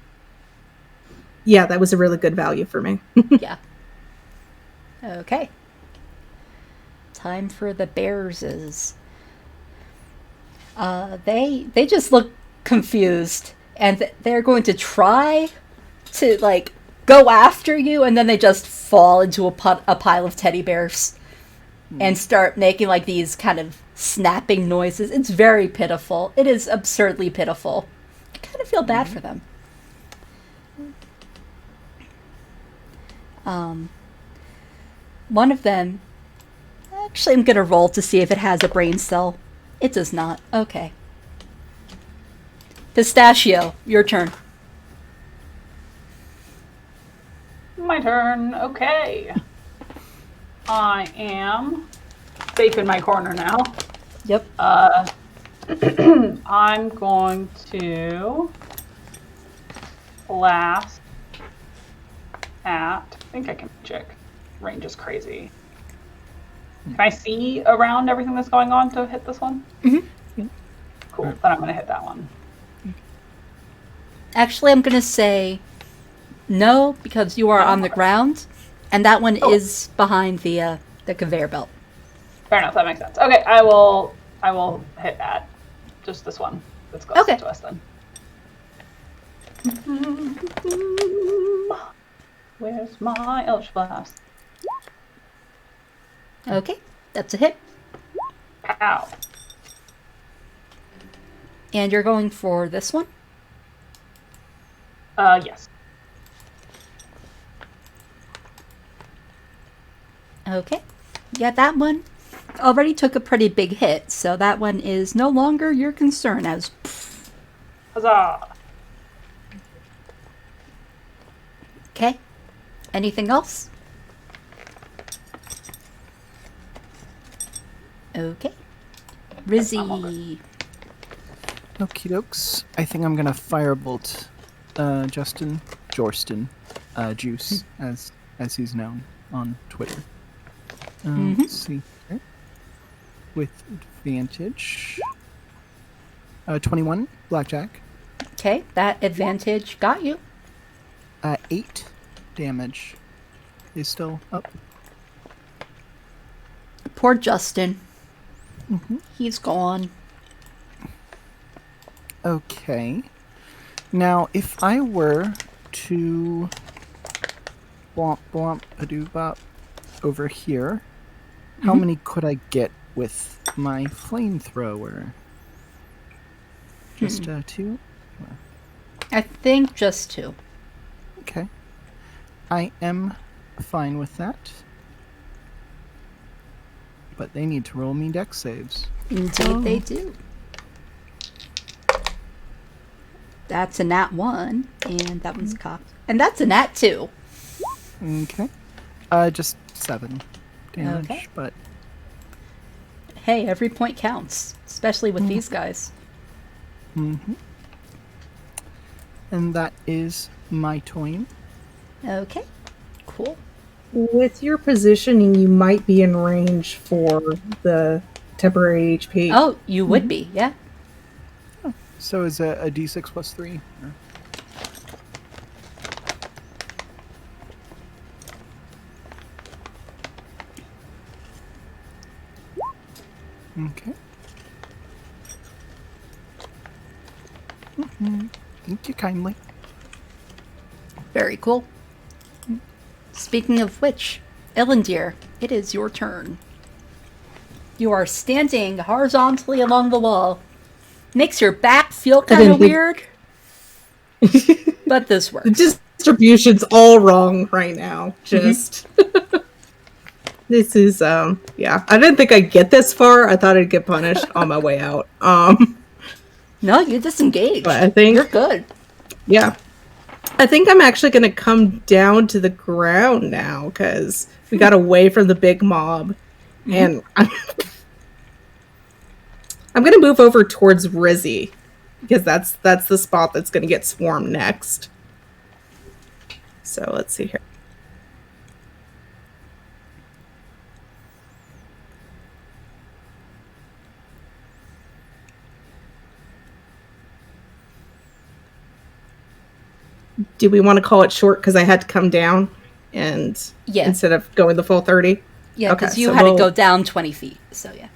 Yeah, that was a really good value for me. Yeah. Okay. Time for the bearses. They just look confused, and they're going to try to like go after you, and then they just fall into a pile of teddy bears and start making like these kind of snapping noises. It's very pitiful. It is absurdly pitiful. I kind of feel bad for them. One of them, actually I'm gonna roll to see if it has a brain cell. It does not. Okay. Pistachio, your turn. My turn. Okay. I am safe in my corner now. Yep. I'm going to blast at. I think I can check. Range is crazy. Can I see around everything that's going on to hit this one? Mm-hmm. Cool. Then I'm going to hit that one. Actually, I'm going to say no, because you are on the ground, and that one is behind the conveyor belt. Fair enough. That makes sense. Okay, I will hit at just this one that's closest to us then. Where's my Eldritch Blast? Okay, that's a hit. Pow. And you're going for this one? Yes. Okay. Yeah, that one already took a pretty big hit, so that one is no longer your concern as... Huzzah! Okay. Anything else? Okay. Rizzy. Okie dokes. I think I'm gonna firebolt Jorston Juice, as he's known on Twitter. Let's see here. With advantage. 21, blackjack. Okay, that advantage got you. 8 damage is still up. Poor Justin. He's gone. Okay. Now, if I were to blomp blomp padoo bop over here, how many could I get with my flamethrower? Just 2? I think just 2. Okay. I am fine with that. But they need to roll me dex saves. Indeed they do. That's a nat 1, and that one's cocked. And that's a nat 2. Okay. Just 7 damage, Okay. but... Hey, every point counts, especially with these guys. And that is my turn. Okay, cool. With your positioning, you might be in range for the temporary HP. Oh, you would be, yeah. So is a d6 plus 3? Okay. Thank you kindly. Very cool. Speaking of which, Ellendir, it is your turn. You are standing horizontally along the wall. Makes your back feel kind of weird. But this works. The distribution's all wrong right now. Just... This is, yeah. I didn't think I'd get this far. I thought I'd get punished on my way out. No, you disengaged. But I think... You're good. Yeah. I think I'm actually going to come down to the ground now, because we got away from the big mob. And I'm going to move over towards Rizzy, because that's the spot that's going to get swarmed next. So let's see here. Do we want to call it short because I had to come down and instead of going the full 30? Yeah, because you had to go down 20 feet, so yeah.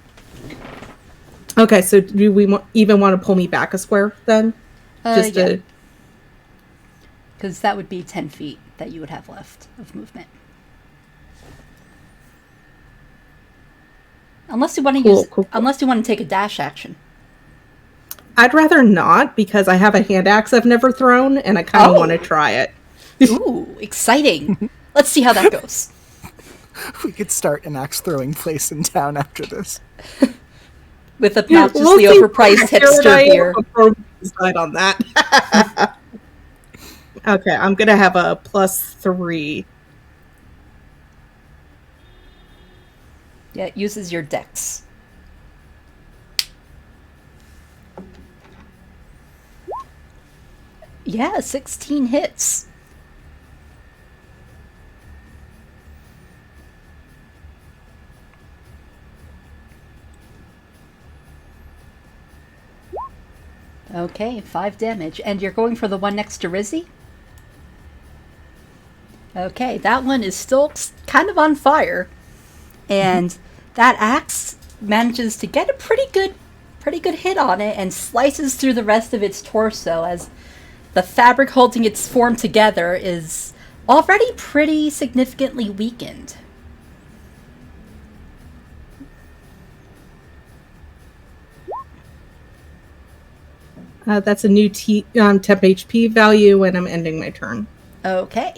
Okay, so do we even want to pull me back a square then? Because that would be 10 feet that you would have left of movement. Unless you want to unless you want to take a dash action. I'd rather not, because I have a hand axe I've never thrown, and I kind of want to try it. Ooh, exciting. Let's see how that goes. We could start an axe throwing place in town after this. With obnoxiously overpriced hipster beer. Decide on that. Okay, I'm going to have a +3. Yeah, it uses your dex. Yeah, 16 hits. Okay, 5 damage. And you're going for the one next to Rizzy? Okay, that one is still kind of on fire. And that axe manages to get a pretty good hit on it and slices through the rest of its torso as the fabric holding its form together is already pretty significantly weakened. That's a new temp HP value when I'm ending my turn. Okay,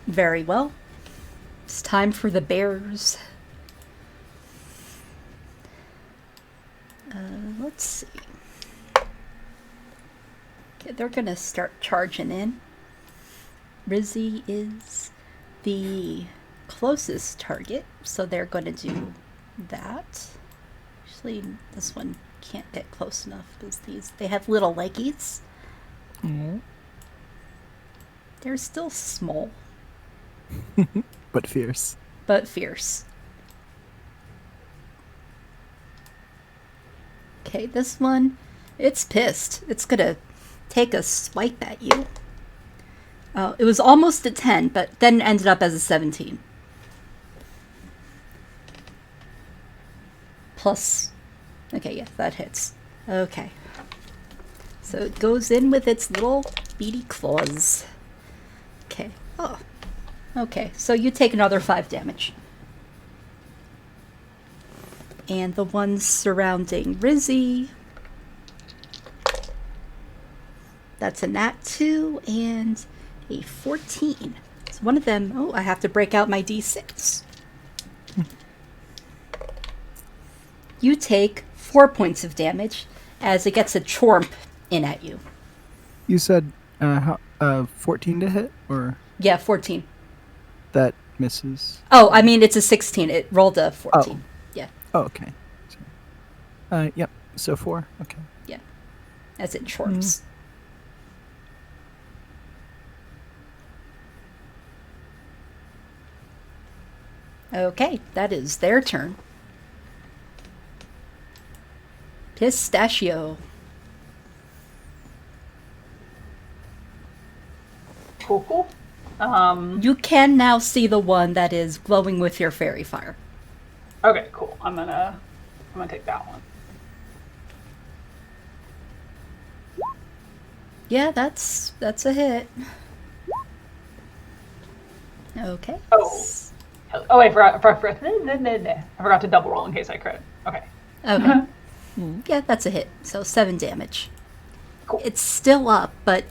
very well. It's time for the bears. Let's see. Okay, they're gonna start charging in. Rizzy is the closest target, so they're gonna do that. Actually, this one can't get close enough because they have little leggies. Mm. They're still small, But fierce. but fierce. Okay, this one, it's pissed. It's gonna take a swipe at you. It was almost a 10, but then ended up as a 17. Plus, okay, yeah, that hits. Okay. So it goes in with its little beady claws. Okay. Oh. Okay, so you take another 5 damage. And the ones surrounding Rizzy. That's a nat 2 and a 14. So one of them, oh, I have to break out my d6. You take 4 points of damage as it gets a chomp in at you. You said 14 to hit, or Yeah, 14. that misses? Oh, I mean, it's a 16. It rolled a 14. Yeah, Oh, okay. Yep. So 4. Okay. yeah. As it chorps. Okay, that is their turn. Pistachio. Cool. You can now see the one that is glowing with your fairy fire. Okay, cool. I'm gonna take that one. Yeah, that's a hit. Okay. Oh wait, I forgot to double roll in case I crit. Okay. Okay. Yeah, that's a hit. So 7 damage. Cool. It's still up, but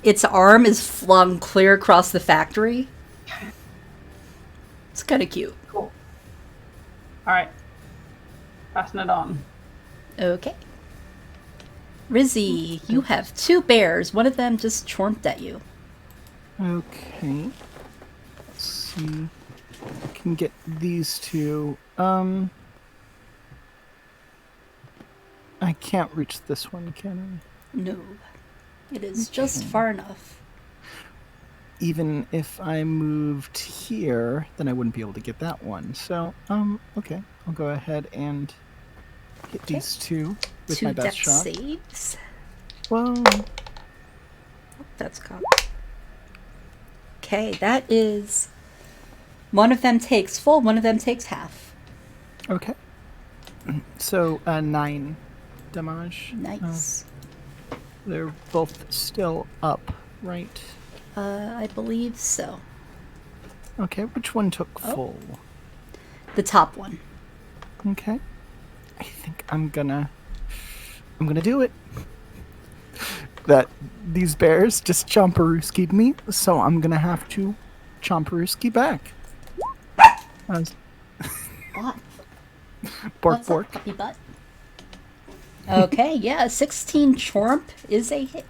its arm is flung clear across the factory. It's kind of cute. Cool. All right. Passing it on. Okay. Rizzy, you have 2 bears. One of them just chomped at you. Okay. Let's see. I can get these 2. I can't reach this one, can No. It is just far enough. I? Even if I moved here, then I wouldn't be able to get that one. So, okay. I'll go ahead and hit these 2 with 2 my best dex shot. saves. Whoa. That's cocked. Okay, that is... One of them takes full, one of them takes half. Okay. So, 9 damage. Nice. They're both still up, right? I believe so. Okay, which one took Oh. full? The top one. Okay. I think I'm gonna do it. These bears just chomperooskied me, so I'm gonna have to chomperooski back. What? Bork What's bork. up, puppy butt? Okay, yeah, 16 chomp is a hit.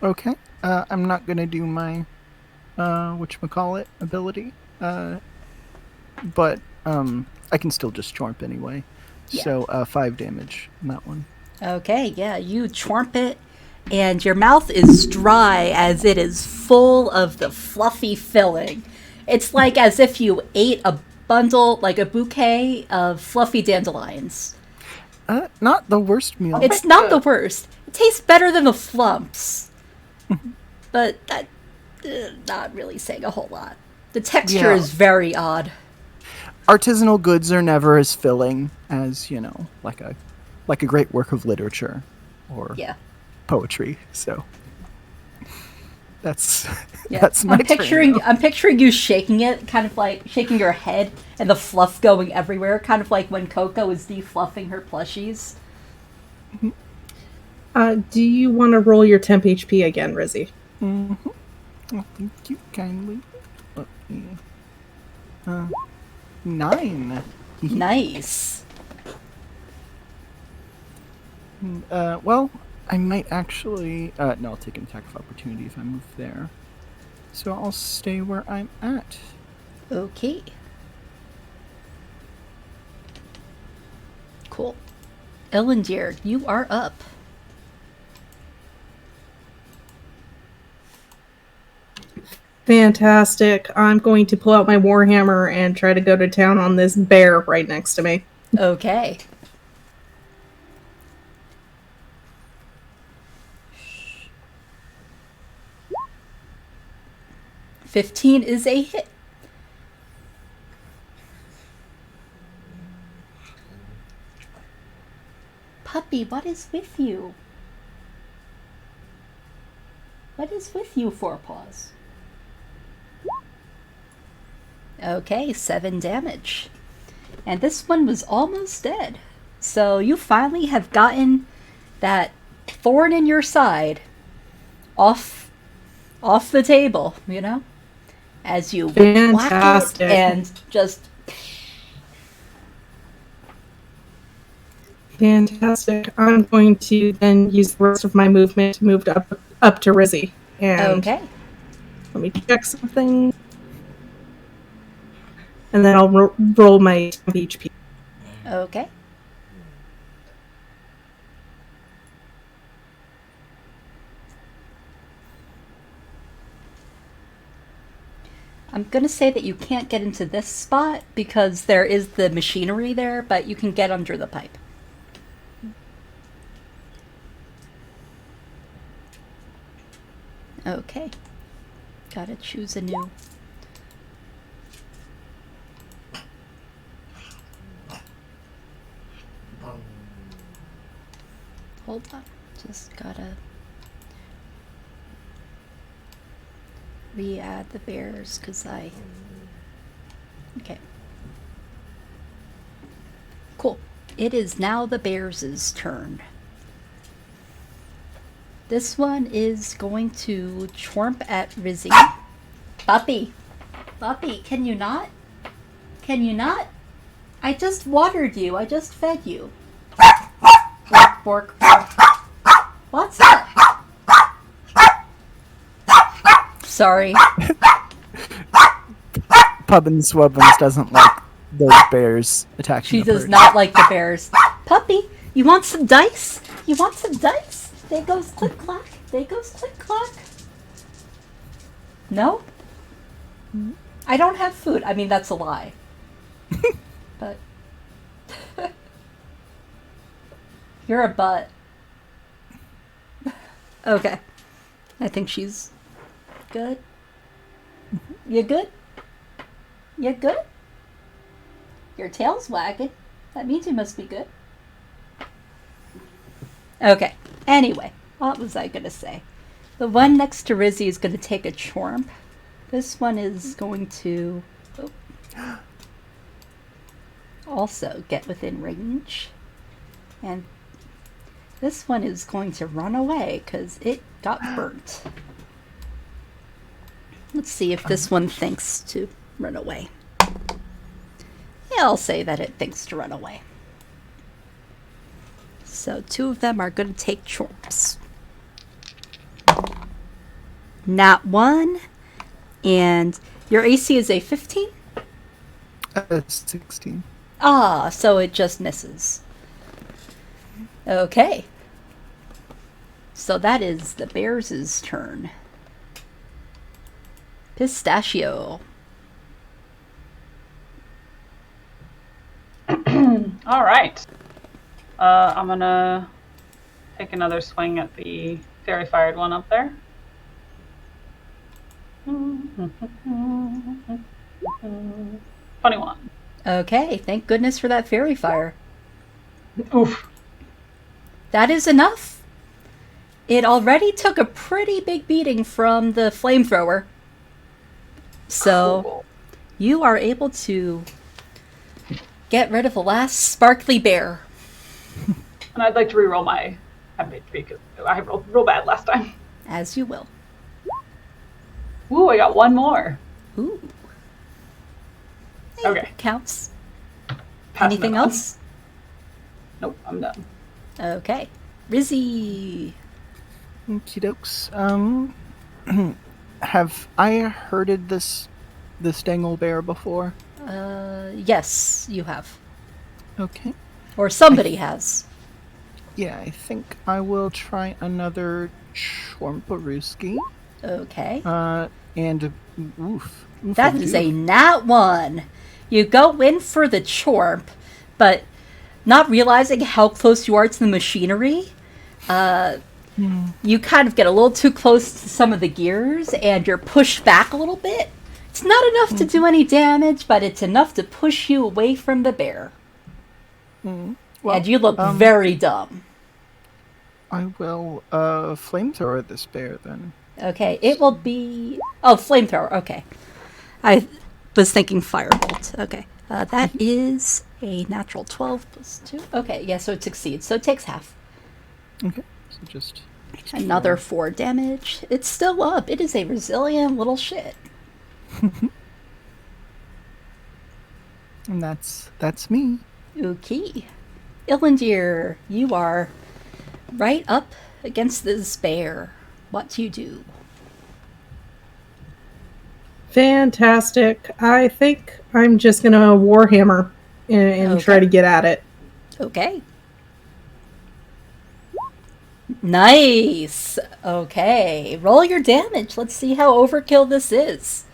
Okay. I'm not gonna do my whatchamacallit ability. But I can still just chomp anyway. Yeah. So 5 damage on that one. Okay, yeah, you chomp it, and your mouth is dry as it is full of the fluffy filling. It's like as if you ate a bundle, like a bouquet of fluffy dandelions. Not the worst meal. It's not the worst. It tastes better than the flumps. But that, not really saying a whole lot. The texture is very odd. Artisanal goods are never as filling as, like a great work of literature or poetry. So that's my I'm picturing you shaking it, kind of like shaking your head and the fluff going everywhere, kind of like when Coco is defluffing her plushies. Do you want to roll your temp HP again, Rizzy? Mm-hmm. Oh, thank you kindly. Let me... 9. Nice. Well, I might actually... no, I'll take an attack of opportunity if I move there. So I'll stay where I'm at. Okay. Cool. Ellendear, you are up. Fantastic. I'm going to pull out my warhammer and try to go to town on this bear right next to me. Okay. $15 is a hit. Puppy, what is with you? What is with you, Forepaws? Okay, 7 damage. And this one was almost dead. So you finally have gotten that thorn in your side off the table, as you whack it and just... Fantastic. I'm going to then use the rest of my movement to move up to Rizzy. And okay. Let me check something. And then I'll roll my HP. Okay. I'm going to say that you can't get into this spot because there is the machinery there, but you can get under the pipe. Okay. Gotta choose a new... Hold on. Just gotta... re-add the bears, because Okay. Cool. It is now the bears' turn. This one is going to chomp at Rizzy. Puppy, can you not? Can you not? I just watered you. I just fed you. Bork, bork, bork. What's up? Sorry. Pubbins Wubbins doesn't like those bears attacking She the does bird. not like the bears. Puppy, you want some dice? You want some dice? There goes click clack. There goes click clack. No? I don't have food. I mean, that's a lie. But you're a butt. Okay. I think she's good. You good? You good? Your tail's wagging. That means you must be good. Okay. Anyway, what was I going to say? The one next to Rizzy is going to take a chomp. This one is going to also get within range. And this one is going to run away because it got burnt. Let's see if this one thinks to run away. Yeah, I'll say that it thinks to run away. So 2 of them are going to take chomps. Nat 1. And your AC is a 15? 16. Ah, so it just misses. Okay. So that is the bears' turn. Pistachio. All right. I'm gonna take another swing at the fairy fired one up there. 21. Okay, thank goodness for that fairy fire. Oof. That is enough. It already took a pretty big beating from the flamethrower. So Cool. you are able to get rid of the last sparkly bear. And I'd like to reroll my HP because I rolled real bad last time. As you will. Ooh, I got one more. Ooh. Okay. Counts. Passing Anything it on. else? Nope, I'm done. Okay. Rizzy. Okie dokes. Have I herded this dangle bear before? Yes, you have. Okay. Or somebody has. Yeah, I think I will try another Chormparuski. Okay. And oof. That is a nat 1. You go in for the chorp, but not realizing how close you are to the machinery, you kind of get a little too close to some of the gears and you're pushed back a little bit. It's not enough to do any damage, but it's enough to push you away from the bear. Well, and you look very dumb. I will flamethrower this bear then. Okay, it will be... Oh, flamethrower, okay. I was thinking firebolt. Okay, that is a natural 12 plus 2. Okay, yeah, so it succeeds. So it takes half. Okay, so just Another 4 damage. It's still up. It is a resilient little shit. And that's me. Okay. Illandir, you are right up against this bear. What do you do? Fantastic. I think I'm just going to Warhammer and Okay. try to get at it. Okay. Nice. Okay. Roll your damage. Let's see how overkill this is.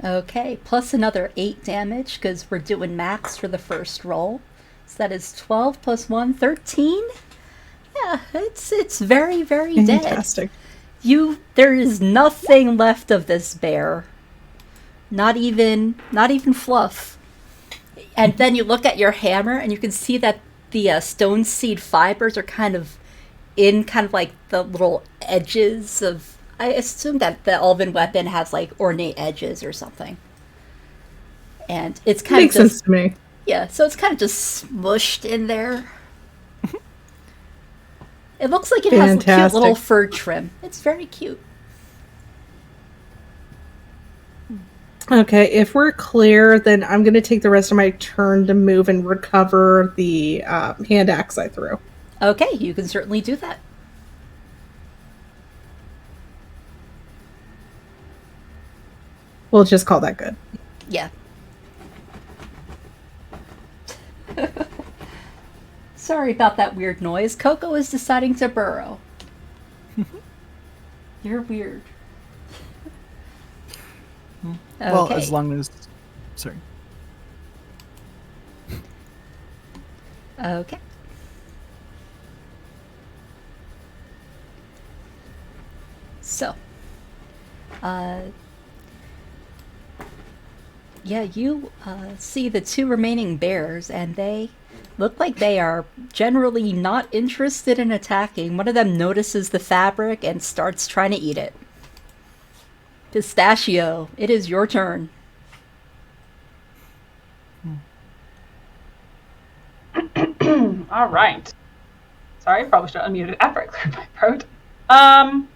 Okay, plus another 8 damage because we're doing max for the first roll. So that is 12 plus 1, 13. Yeah, it's very, very dead. Fantastic. There is nothing left of this bear. Not even fluff. And then you look at your hammer and you can see that the stone seed fibers are kind of like the little edges of... I assume that the elven weapon has like ornate edges or something. And it's kind Makes of just... sense to me. Yeah, so it's kind of just smushed in there. It looks like it has a cute Fantastic. little fur trim. It's very cute. Okay, if we're clear, then I'm going to take the rest of my turn to move and recover the hand axe I threw. Okay, you can certainly do that. We'll just call that good. Yeah. Sorry about that weird noise. Coco is deciding to burrow. You're weird. Well, Okay. as long as... Sorry. Okay. So, yeah, you see the 2 remaining bears, and they look like they are generally not interested in attacking. One of them notices the fabric and starts trying to eat it. Pistachio, it is your turn. All right. Sorry, probably should have unmuted after I cleared my throat. I'm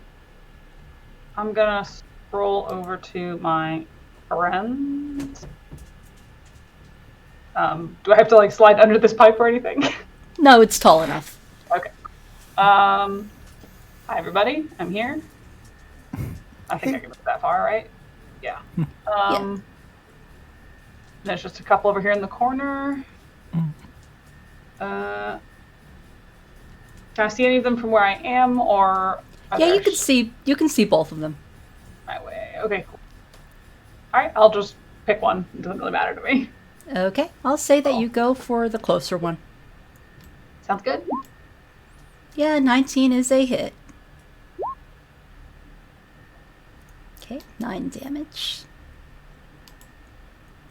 gonna scroll over to my friends. Do I have to like slide under this pipe or anything? No, it's tall enough. Okay. Hi everybody, I'm here. I think I can move that far, right? Yeah. There's just a couple over here in the corner. Can I see any of them from where I am, or Yeah, you can see both of them. my way? Okay, cool. All right, I'll just pick one. It doesn't really matter to me. Okay, I'll say that you go for the closer one. Sounds good. Yeah, 19 is a hit. Okay, 9 damage.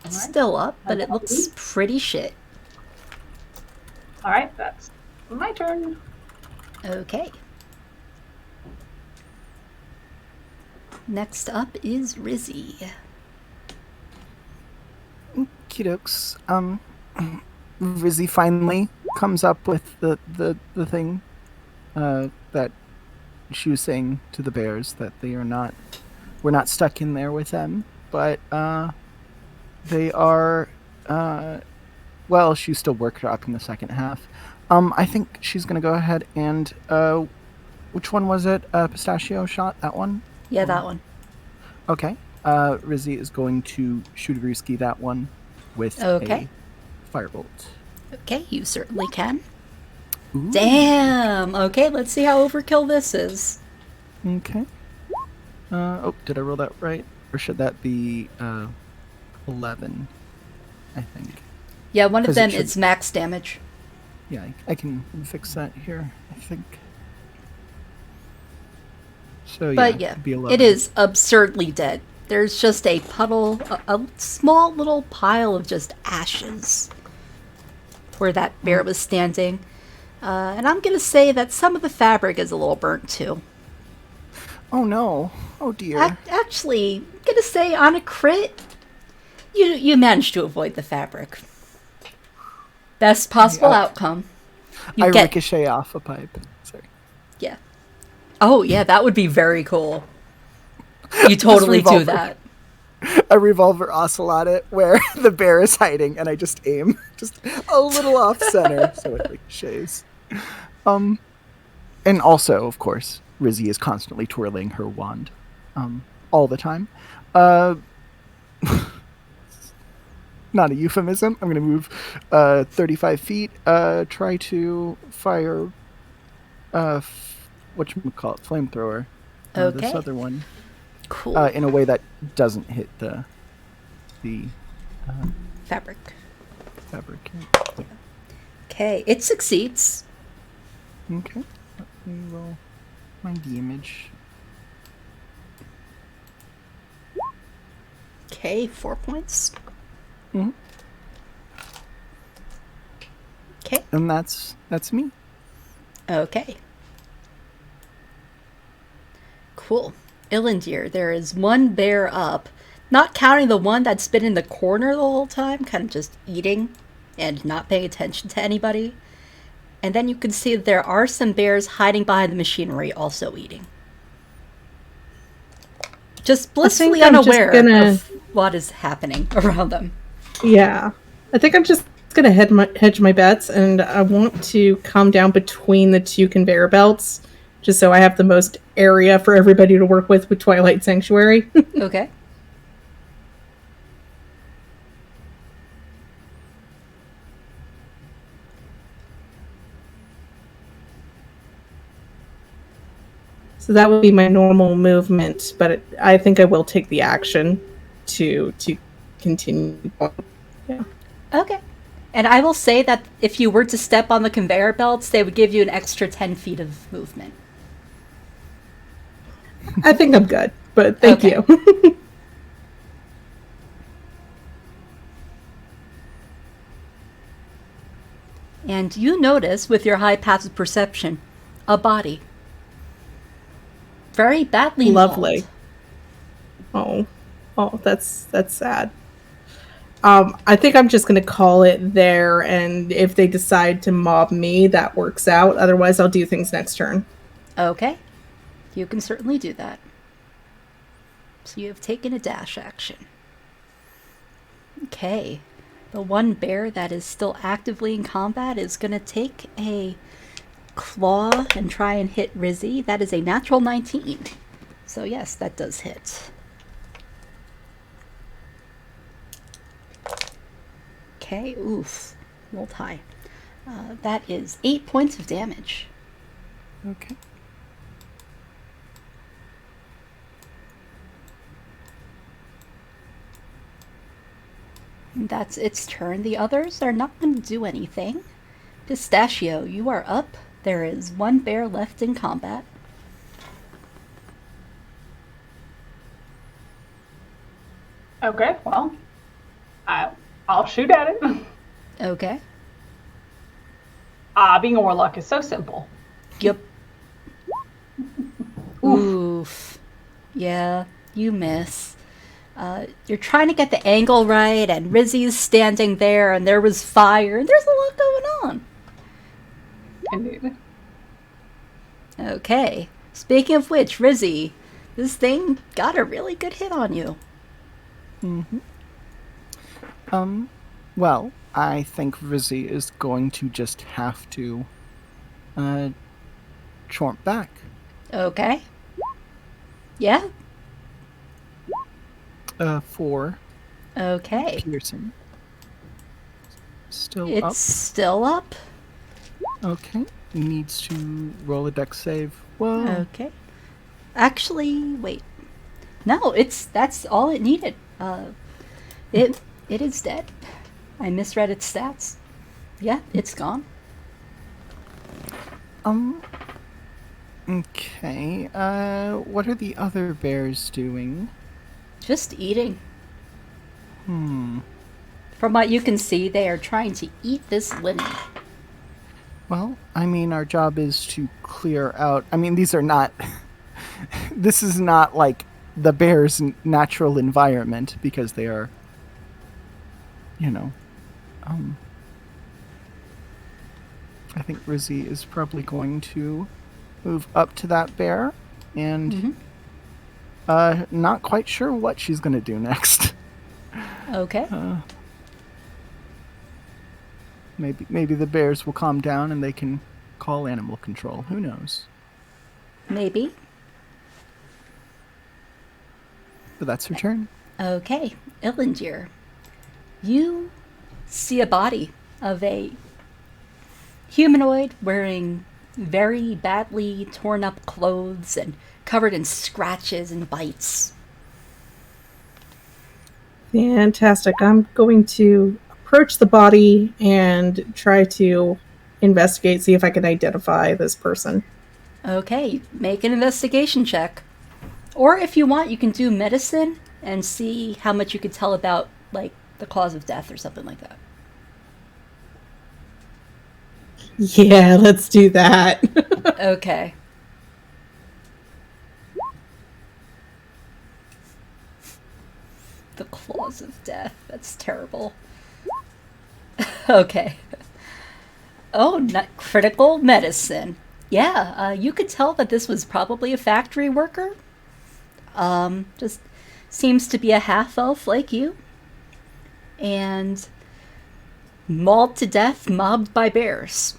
It's All right. still up, but it looks pretty shit. All right, that's my turn. Okay. Next up is Rizzy. Okey-dokes. Rizzy finally comes up with the thing that she was saying to the bears, that we're not stuck in there with them, but they are well, she's still workshopping the second half. I think she's gonna go ahead and which one was it? Pistachio shot, that one? Yeah, that one. Okay. Rizzy is going to shoot a brewski that one with Okay. a firebolt. Okay, you certainly can. Ooh. Damn! Okay, let's see how overkill this is. Okay. Oh, did I roll that right? Or should that be 11? I think. Yeah, one of 'Cause them it should- is max damage. Yeah, I can fix that here, I think. So But yeah, yeah, it'd be 11. it is absurdly dead. There's just a puddle, a small little pile of just ashes where that bear was standing. And I'm going to say that some of the fabric is a little burnt too. Oh no. Oh dear. Actually, I'm going to say on a crit, you managed to avoid the fabric. Best possible outcome. I ricochet off a pipe. Sorry. Yeah. Oh, yeah, that would be very cool. You totally do that. A revolver ocelot it where the bear is hiding, and I just aim just a little off center so it ricochets. And also, of course, Rizzy is constantly twirling her wand, all the time. Not a euphemism. I'm gonna move 35 feet. Try to fire whatchamacallit, flamethrower. Okay. This other one. Cool. In a way that doesn't hit the Fabric. fabric. Okay, it succeeds. Okay. Let me roll my damage. Okay, 4 points. Mhm. Okay. And that's me. Okay. Cool. Illindir, there is one bear up, not counting the one that's been in the corner the whole time, kind of just eating and not paying attention to anybody. And then you can see that there are some bears hiding behind the machinery also eating. Just blissfully I'm just unaware gonna- of what is happening around them. Yeah. I think I'm just going to hedge my bets, and I want to come down between the two conveyor belts, just so I have the most area for everybody to work with Twilight Sanctuary. Okay. So that would be my normal movement, but I think I will take the action to continue. Yeah. Okay. And I will say that if you were to step on the conveyor belts, they would give you an extra 10 feet of movement. I think I'm good, but thank Okay. you. And you notice, with your high passive perception, a body. Very badly Lovely. mauled. Oh, that's sad. I think I'm just gonna call it there, and if they decide to mob me, that works out. Otherwise, I'll do things next turn. Okay. You can certainly do that. So you have taken a dash action. Okay. The one bear that is still actively in combat is going to take a claw and try and hit Rizzy. That is a natural 19. So yes, that does hit. Okay, oof. Rolled high. That is 8 points of damage. Okay. That's its turn. The others are not going to do anything. Pistachio, you are up. There is one bear left in combat. Okay, well, I'll shoot at it. Okay. Being a warlock is so simple. Yep. Oof. Yeah, you miss. You're trying to get the angle right, and Rizzy's standing there, and there was fire, and there's a lot going on. Indeed. Okay. Speaking of which, Rizzy, this thing got a really good hit on you. Well, I think Rizzy is going to just have to chomp back. Okay. Yeah. 4 Okay. piercing. Still It's up. still up. Okay. Needs to roll a dex save. Whoa. Okay. Actually, wait. No, that's all it needed. It is dead. I misread its stats. Yeah, it's gone. Okay. What are the other bears doing? Just eating. Hmm. From what you can see, they are trying to eat this linen. Well, I mean, our job is to clear out. I mean, these are not. This is not like the bear's natural environment because they are, you know. I think Rizzy is probably going to move up to that bear and not quite sure what she's going to do next. Okay. Maybe the bears will calm down and they can call animal control. Who knows? Maybe. But that's her turn. Okay. Illindir, you see a body of a humanoid wearing very badly torn up clothes and covered in scratches and bites. Fantastic. I'm going to approach the body and try to investigate, see if I can identify this person. Okay, make an investigation check. Or if you want, you can do medicine and see how much you could tell about, like, the cause of death or something like that. Yeah, let's do that. Okay. The claws of death. That's terrible. Okay. Oh, not critical medicine. Yeah, you could tell that this was probably a factory worker. Just seems to be a half-elf like you. And mauled to death, mobbed by bears.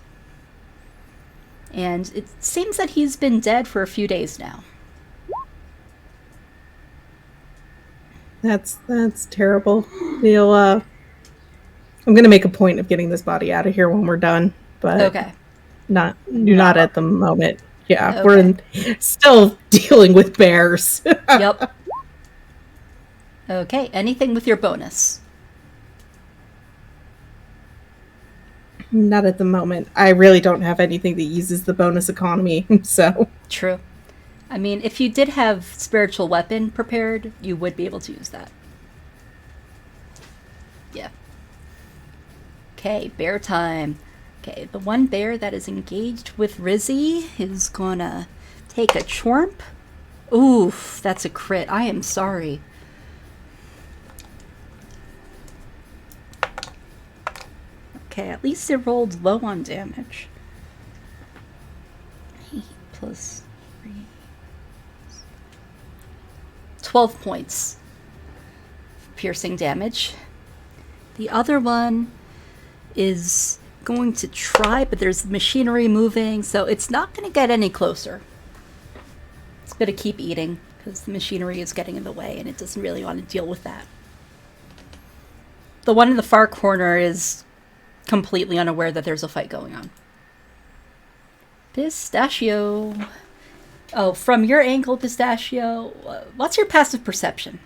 And it seems that he's been dead for a few days now. That's terrible. We'll, I'm going to make a point of getting this body out of here when we're done, but Okay. not at the moment. Yeah, Okay. we're still dealing with bears. Yep. Okay, anything with your bonus? Not at the moment. I really don't have anything that uses the bonus economy, so. True. I mean, if you did have spiritual weapon prepared, you would be able to use that. Yeah. Okay, bear time. Okay, the one bear that is engaged with Rizzy is gonna take a chomp. Oof, that's a crit. I am sorry. Okay, at least it rolled low on damage. 8 plus 3. 12 points piercing damage. The other one is going to try, but there's machinery moving, so it's not going to get any closer. It's going to keep eating because the machinery is getting in the way and it doesn't really want to deal with that. The one in the far corner is completely unaware that there's a fight going on. Pistachio. Oh, from your angle, Pistachio, what's your passive perception?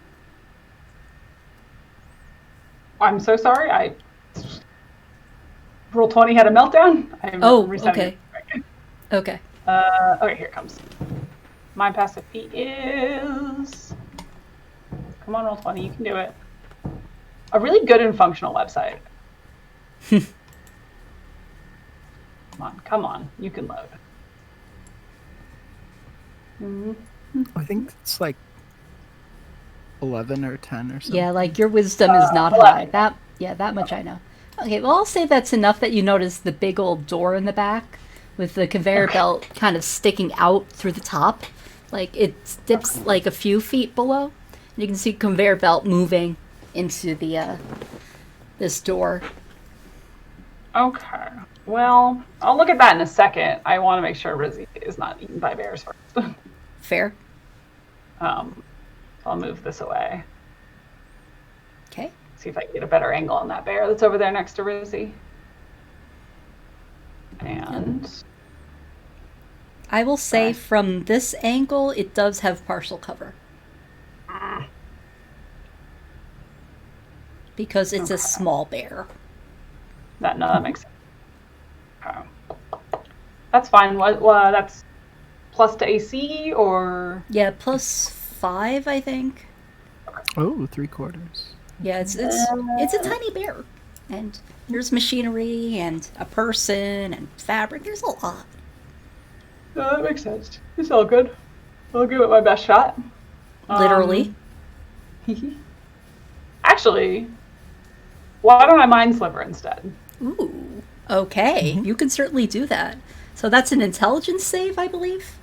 I'm so sorry. Roll 20 had a meltdown. Oh, okay. Okay. Okay, here it comes. My passive feat is... Come on, roll 20. You can do it. A really good and functional website. Come on. You can load. I think it's like 11 or 10 or something. Yeah, like your wisdom is not high. That much I know. Okay, well, I'll say that's enough that you notice the big old door in the back with the conveyor belt kind of sticking out through the top. Like, it dips like a few feet below. You can see conveyor belt moving into the this door. Okay. Well, I'll look at that in a second. I want to make sure Rizzy is not eaten by bears first. Fair. I'll move this away. Okay. See if I can get a better angle on that bear that's over there next to Rizzy. And I will say from this angle, it does have partial cover. Because it's a small bear. that makes sense. Okay. That's fine. What that's plus to AC or? Yeah, +5, I think. Oh, 3/4. Yeah, it's a tiny bear, and there's machinery and a person and fabric. There's a lot. No, that makes sense. It's all good. I'll give it my best shot. Literally. Actually, why don't I mind sliver instead? Ooh. Okay, you can certainly do that. So that's an intelligence save, I believe.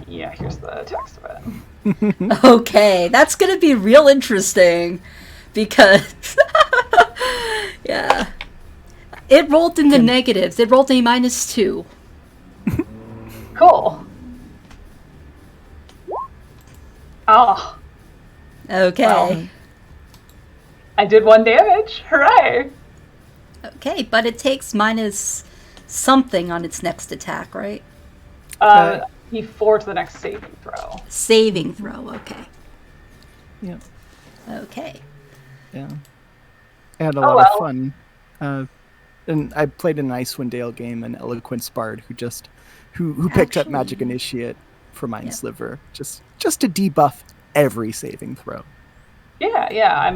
Yeah. Here's the text of it. Okay, that's gonna be real interesting, because yeah, it rolled in the negatives. It rolled a -2. Cool. Oh. Okay. Well, I did 1 damage. Hooray! Okay, but it takes minus something on its next attack, right? E4 to the next saving throw. Saving throw. Okay. Yeah. Okay. Yeah. I had a lot of fun. And I played an Icewind Dale game, an Eloquence Bard, who picked up Magic Initiate for Mind Sliver, just to debuff every saving throw. Yeah.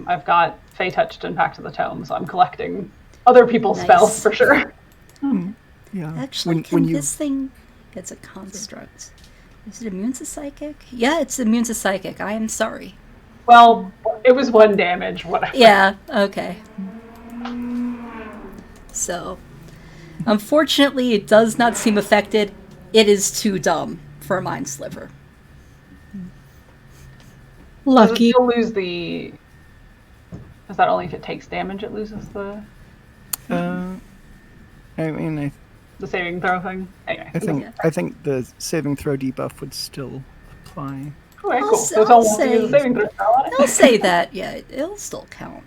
I've got Fey Touched and Pact of the Tome, so I'm collecting other people's spells for sure. Yeah. Actually, this thing gets a construct? Is it immune to psychic? Yeah, it's immune to psychic. I am sorry. Well, it was 1 damage, whatever. Yeah, okay. So, unfortunately, it does not seem affected. It is too dumb for a Mind Sliver. Does it Lucky. still lose the... Is that only if it takes damage it loses the the saving throw thing? Anyway. I think the saving throw debuff would still apply. Okay, cool. So it's almost the saving throw on it. I'll say that, yeah, it'll still count.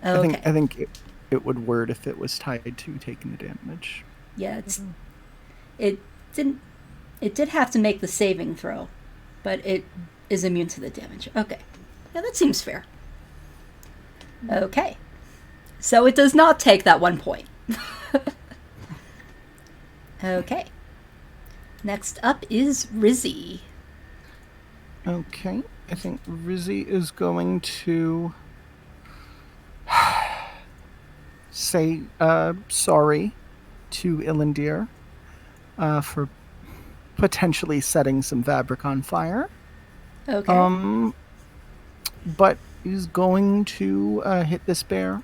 Okay. I think it would word if it was tied to taking the damage. Yeah, it did have to make the saving throw, but it is immune to the damage. Okay. Yeah, that seems fair. Okay. So it does not take that 1 point. Okay. Next up is Rizzy. Okay. I think Rizzy is going to say sorry to Ilandir for potentially setting some fabric on fire. Okay. But he's going to hit this bear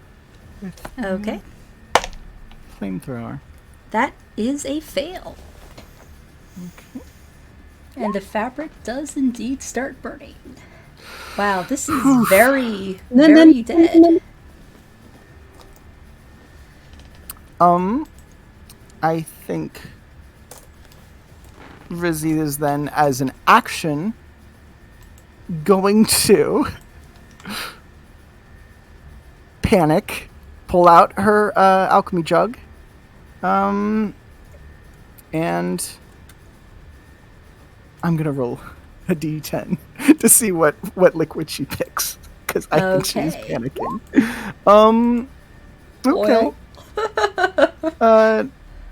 with Okay. flamethrower. That is a fail. Okay. And the fabric does indeed start burning. Wow, this is very, very dead. I think Rizzy is then, as an action, going to panic, pull out her alchemy jug, and I'm gonna roll a d10 to see what liquid she picks, because I think she's panicking. Okay.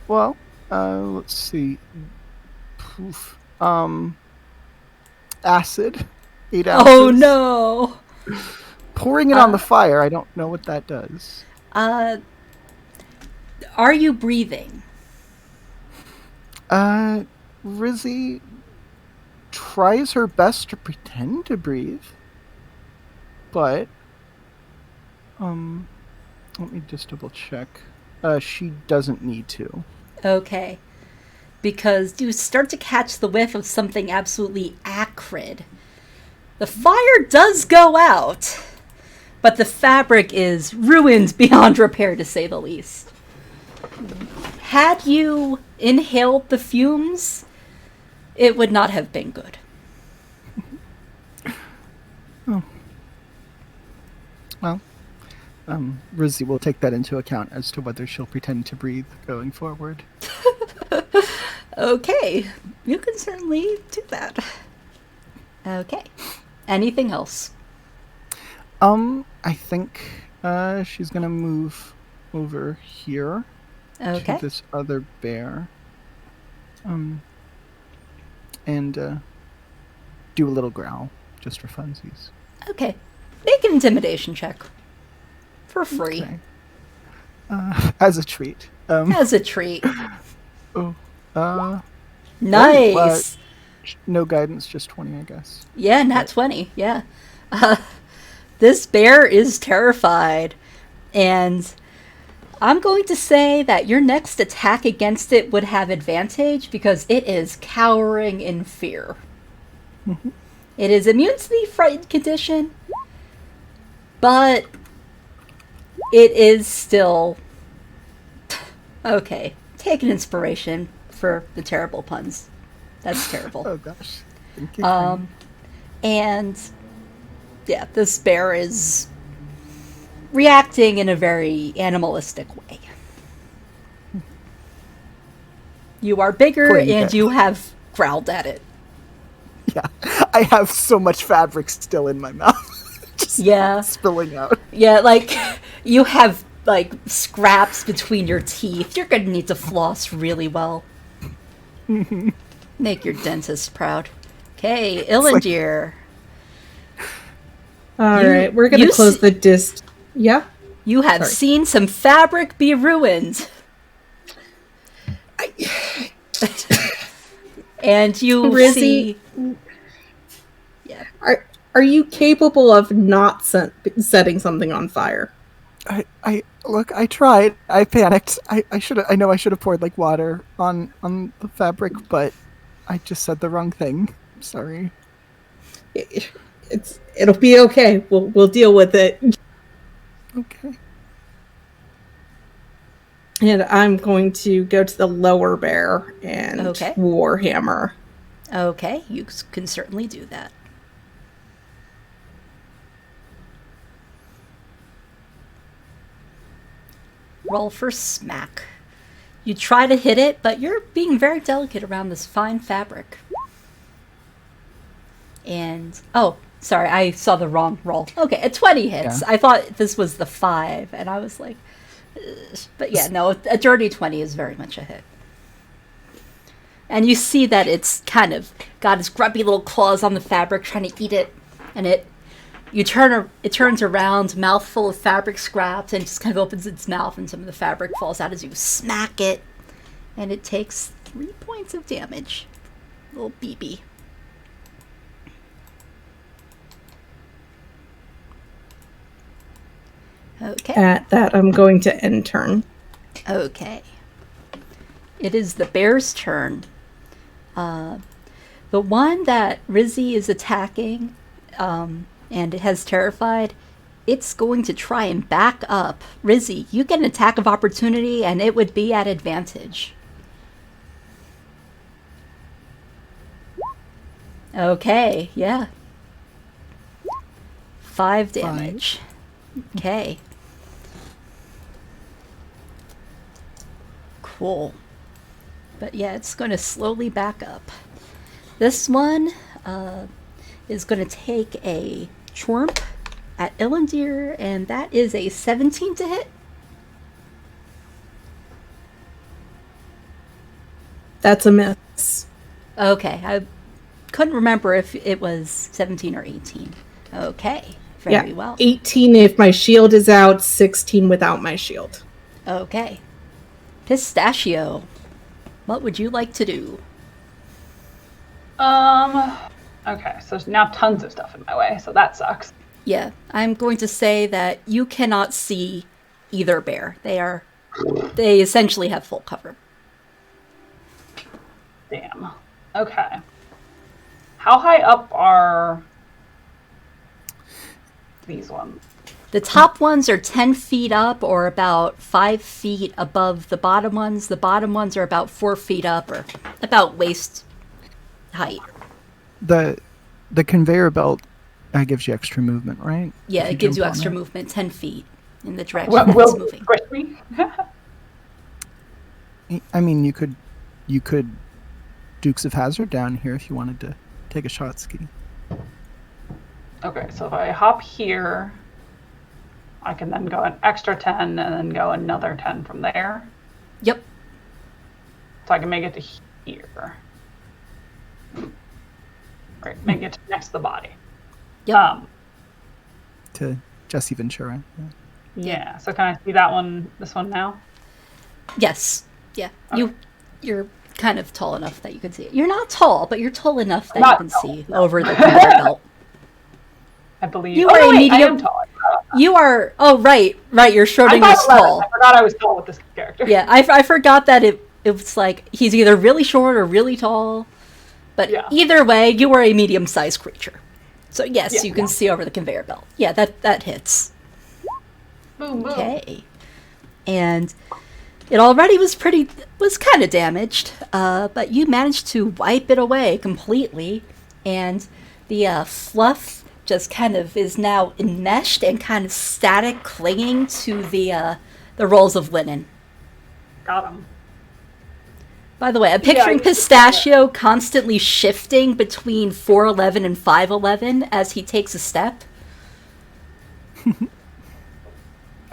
Well, let's see. Poof. Acid, 8 ounces. Oh no! Pouring it on the fire, I don't know what that does. Are you breathing? Rizzy tries her best to pretend to breathe, but let me just double check. She doesn't need to. Okay. Because you start to catch the whiff of something absolutely acrid. The fire does go out, but the fabric is ruined beyond repair, to say the least. Had you inhaled the fumes, it would not have been good. Oh. Well, Rizzy will take that into account as to whether she'll pretend to breathe going forward. Okay, you can certainly do that. Okay. Anything else? I think she's gonna move over here to this other bear. And do a little growl, just for funsies. Okay. Make an intimidation check. For free. Okay. As a treat. As a treat. Oh. Nice! No guidance, just 20, I guess. Yeah, nat 20, yeah. This bear is terrified, and I'm going to say that your next attack against it would have advantage because it is cowering in fear. Mm-hmm. It is immune to the frightened condition, but it is still... Okay, take an inspiration for the terrible puns. That's terrible. Oh gosh. Thank you. And yeah, this bear is reacting in a very animalistic way. You are bigger and you have growled at it. Yeah, I have so much fabric still in my mouth. Just spilling out. Yeah, like you have like scraps between your teeth. You're gonna need to floss really well. Make your dentist proud. Okay, Illinger. All right, we're gonna close the dist. Yeah. You have seen some fabric be ruined. And you see... Yeah. Are you capable of not setting something on fire? I tried. I panicked. I know I should have poured like water on the fabric, but I just said the wrong thing. I'm sorry. It'll be okay. We'll deal with it. Okay. And I'm going to go to the lower bear and Warhammer. Okay, you can certainly do that. Roll for smack. You try to hit it, but you're being very delicate around this fine fabric. And, oh, sorry, I saw the wrong roll. Okay, a 20 hits. Yeah. I thought this was the 5, and I was like... But yeah, no, a dirty 20 is very much a hit. And you see that it's kind of got its grubby little claws on the fabric trying to eat it. And it turns around, mouth full of fabric scraps, and just kind of opens its mouth, and some of the fabric falls out as you smack it. And it takes 3 points of damage. Little BB. Okay. At that, I'm going to end turn. Okay. It is the bear's turn. The one that Rizzy is attacking, and it has terrified, it's going to try and back up. Rizzy, you get an attack of opportunity, and it would be at advantage. Okay, yeah. 5 damage. Okay. Cool. But yeah, it's going to slowly back up. This one is going to take a chorp at Illandir, and that is a 17 to hit. That's a miss. Okay, I couldn't remember if it was 17 or 18. Okay, very well. 18 if my shield is out, 16 without my shield. Okay. Pistachio, what would you like to do? Okay, so there's now tons of stuff in my way, so that sucks. Yeah, I'm going to say that you cannot see either bear. They essentially have full cover. Damn. Okay. How high up are these ones? The top ones are 10 feet up or about 5 feet above the bottom ones. The bottom ones are about 4 feet up or about waist height. The conveyor belt gives you extra movement, right? Yeah, If it gives you jump on extra it. movement, 10 feet in the direction Well, that it's moving. squish me? I mean, you could Dukes of Hazzard down here if you wanted to take a shot ski. Okay, so if I hop here, I can then go an extra 10 and then go another 10 from there. Yep. So I can make it to here. Right, make it next to the body. Yep. To Jesse Ventura. Yeah. Yeah, so can I see that one, this one now? Yes. Yeah. Okay. You're kind of tall enough that you can see it. You're not tall, but you're tall enough that Not you can tall, see over the conveyor belt. I believe. You oh, are no, a wait, I medium- am tall. You are. Oh, right. You're I'm Schrodinger's 5'11". tall. I forgot I was tall with this character. Yeah, I forgot that it was like he's either really short or really tall. But Yeah. either way, you are a medium-sized creature. So yes, Yeah. you can see over the conveyor belt. Yeah, that hits. Boom, boom. Okay. And it already was kind of damaged, but you managed to wipe it away completely, and the fluff just kind of is now enmeshed and kind of static, clinging to the rolls of linen. Got him. By the way, I'm picturing Yeah, Pistachio constantly shifting between 4'11 and 5'11 as he takes a step.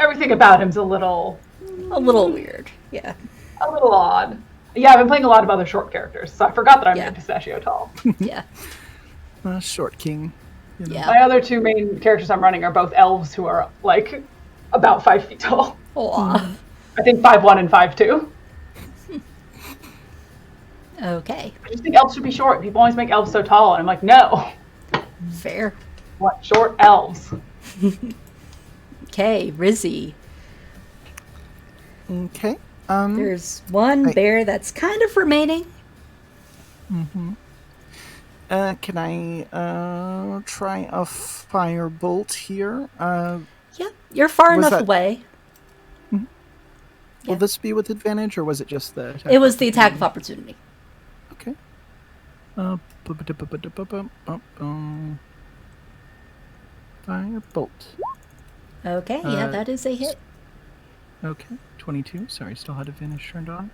Everything about him's a little Weird. Yeah. odd. Yeah, I've been playing a lot of other short characters, so I forgot that I Yeah. made Pistachio tall. Yeah. Short King. You know. Yeah. My other two main characters I'm running are both elves who are like about 5 feet tall. Aw. I think 5'1" and 5'2". Okay. I just think elves should be short. People always make elves so tall, and I'm like, no. Fair. What short elves? Okay, Rizzy. Okay. There's one bear that's kind of remaining. Can I try a firebolt here? Yep, you're far Was enough that- away. Will this be with advantage, or was it just the attack? It was the attack of opportunity. Okay. Firebolt. Okay, yeah, that is a hit. Okay. 22. Sorry, still had advantage turned on.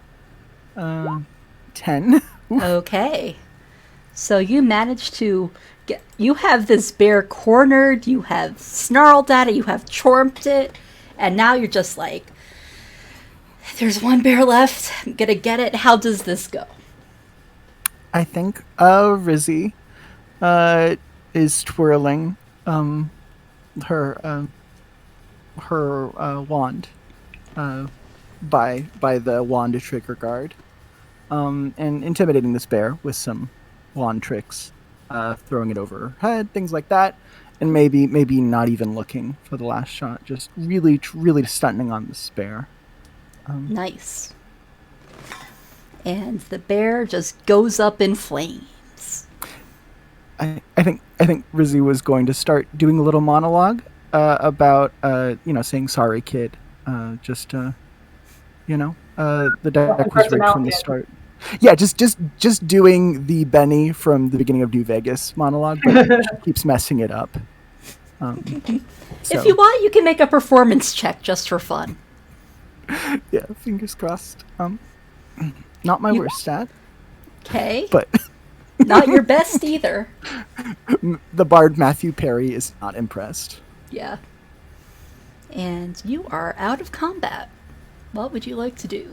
10. Okay. So you managed to get. You have this bear cornered, you have snarled at it, you have chorped it, and now you're just like, there's one bear left, I'm gonna get it. How does this go? I think Rizzy is twirling her wand by the wand trigger guard, and intimidating this bear with some wand tricks, throwing it over her head, things like that, and maybe not even looking for the last shot, just really stunning on this bear. Nice. And the bear just goes up in flames. I think Rizzy was going to start doing a little monologue about saying sorry, kid. The deck was rigged from the start. Yeah, just doing the Benny from the beginning of New Vegas monologue, but she keeps messing it up. If you want, you can make a performance check just for fun. Yeah, fingers crossed. Not my You- worst stat, Okay. but Not your best either. the bard Matthew Perry is not impressed. Yeah. And you are out of combat. What would you like to do?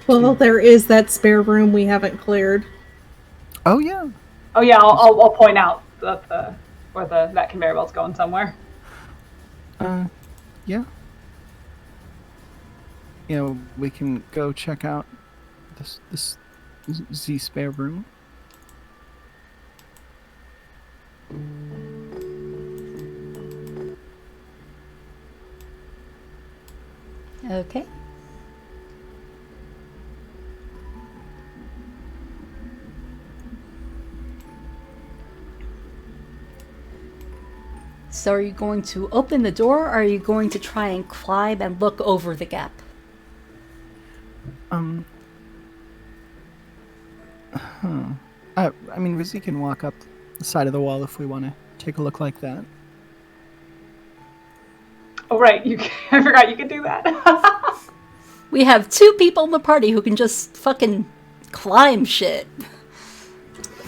Well, there is that spare room we haven't cleared. Oh yeah. Oh yeah, I'll point out that that conveyor belt's going somewhere. Yeah. You know, we can go check out this Z spare room. Okay. So are you going to open the door, or are you going to try and climb and look over the gap? I mean, Rizzy can walk up the side of the wall if we want to take a look like that. Oh right, I forgot you could do that. We have 2 people in the party who can just fucking climb shit.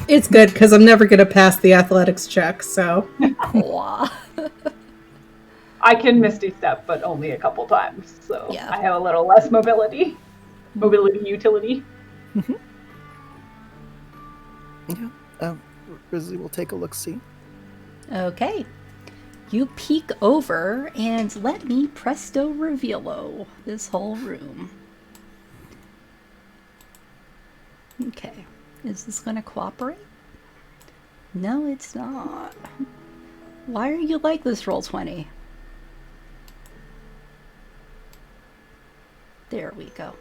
It's good because I'm never going to pass the athletics check, so. Wah. I can Misty Step, but only a couple times, so Yeah. I have a little less mobility utility. Yeah. Rizzy will take a look. See. Okay. You peek over and let me presto revealo this whole room. Okay. Is this going to cooperate? No, it's not. Why are you like this, Roll20? There we go.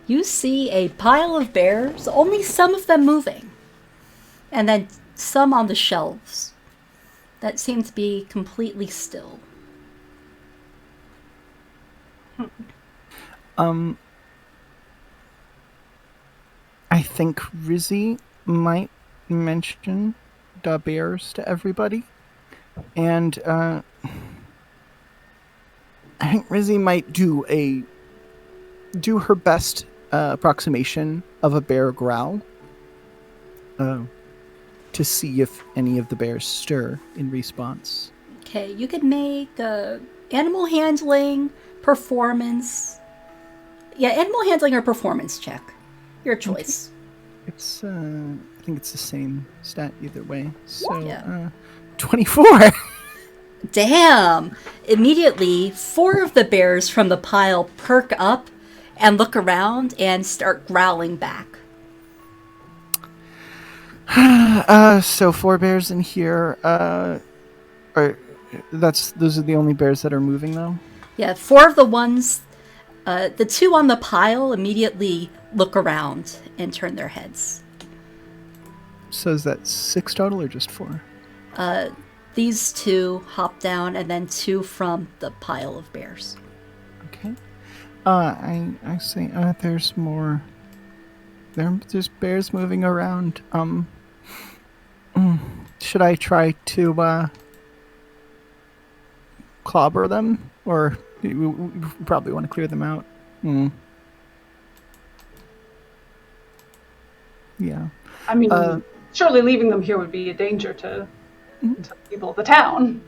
You see a pile of bears, only some of them moving. And then some on the shelves that seem to be completely still. I think Rizzy might mention the bears to everybody, and I think Rizzy might do her best approximation of a bear growl to see if any of the bears stir in response. Okay, you could make animal handling, performance. Yeah, animal handling or performance check. Your choice. It's I think it's the same stat either way. So Yeah. 24. Damn! Immediately, 4 of the bears from the pile perk up and look around and start growling back. So 4 bears in here. Those are the only bears that are moving though. Yeah, 4 of the ones, the 2 on the pile immediately look around and turn their heads. So is that 6 total or just 4? These 2 hop down, and then 2 from the pile of bears. Okay. I see. There's more. There's bears moving around. Should I try to clobber them, or we probably want to clear them out? Yeah. I mean, surely leaving them here would be a danger to the people of the town.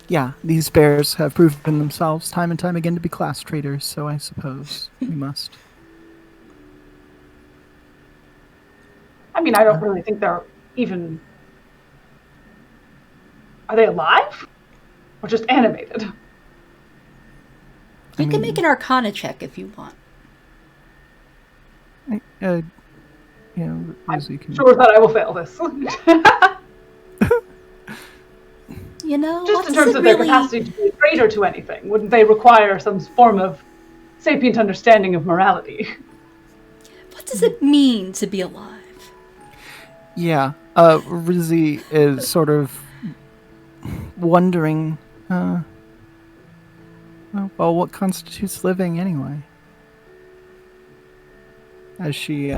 Yeah, these bears have proven themselves time and time again to be class traitors, so I suppose we must. I mean, I don't really think they're even... Are they alive? Or just animated? You can make an Arcana check if you want. Rizzy can. Sure that I will fail this. You know, Just in terms of their capacity to be a traitor to anything, wouldn't they require some form of sapient understanding of morality? What does it mean to be alive? Yeah, Rizzy is sort of wondering, well, what constitutes living anyway? As she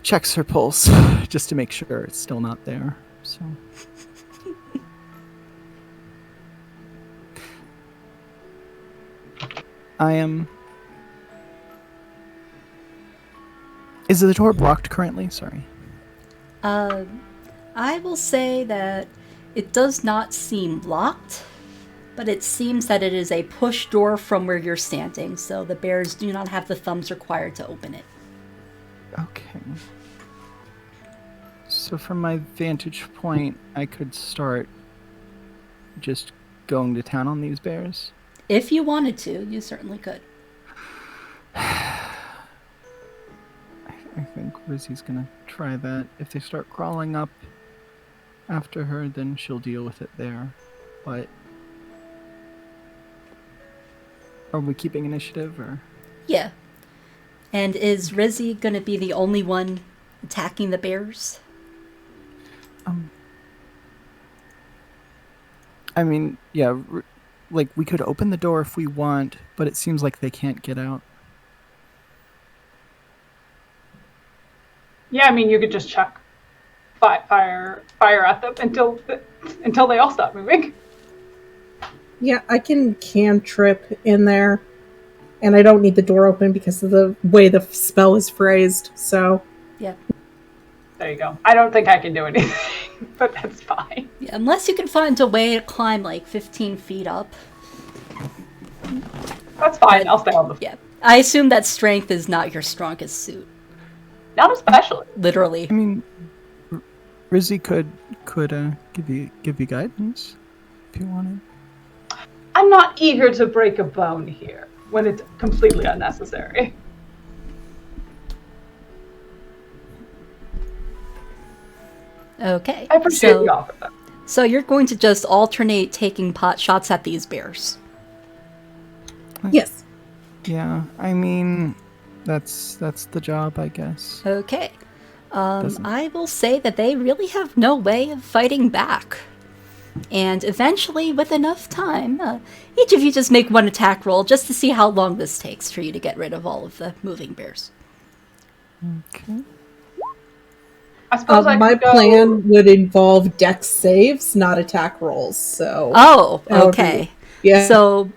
checks her pulse just to make sure it's still not there. So, I am. Is the door blocked currently? Sorry. I will say that it does not seem locked, but it seems that it is a push door from where you're standing, so the bears do not have the thumbs required to open it. Okay. So from my vantage point, I could start just going to town on these bears. If you wanted to, you certainly could. I think Rizzy's gonna try that. If they start crawling up after her, then she'll deal with it there. But are we keeping initiative or? Yeah. And is Rizzy gonna be the only one attacking the bears? I mean, yeah, like we could open the door if we want, but it seems like they can't get out. Yeah, I mean, you could just chuck fire at them until they all stop moving. Yeah, I can cantrip in there, and I don't need the door open because of the way the spell is phrased, so... Yeah. There you go. I don't think I can do anything, but that's fine. Yeah, unless you can find a way to climb like 15 feet up. That's fine. I'll stay on the... Yeah. I assume that strength is not your strongest suit. Not especially. Literally. I mean, Rizzy could give you guidance if you wanted. I'm not eager to break a bone here when it's completely unnecessary. Okay. I appreciate the offer, though. So you're going to just alternate taking pot shots at these bears. Yes. Yeah, I mean, that's the job, I guess. Okay. I will say that they really have no way of fighting back. And eventually, with enough time, each of you just make one attack roll just to see how long this takes for you to get rid of all of the moving bears. Okay. I suppose I My could go... plan would involve dex saves, not attack rolls, so... Oh, okay. Yeah. So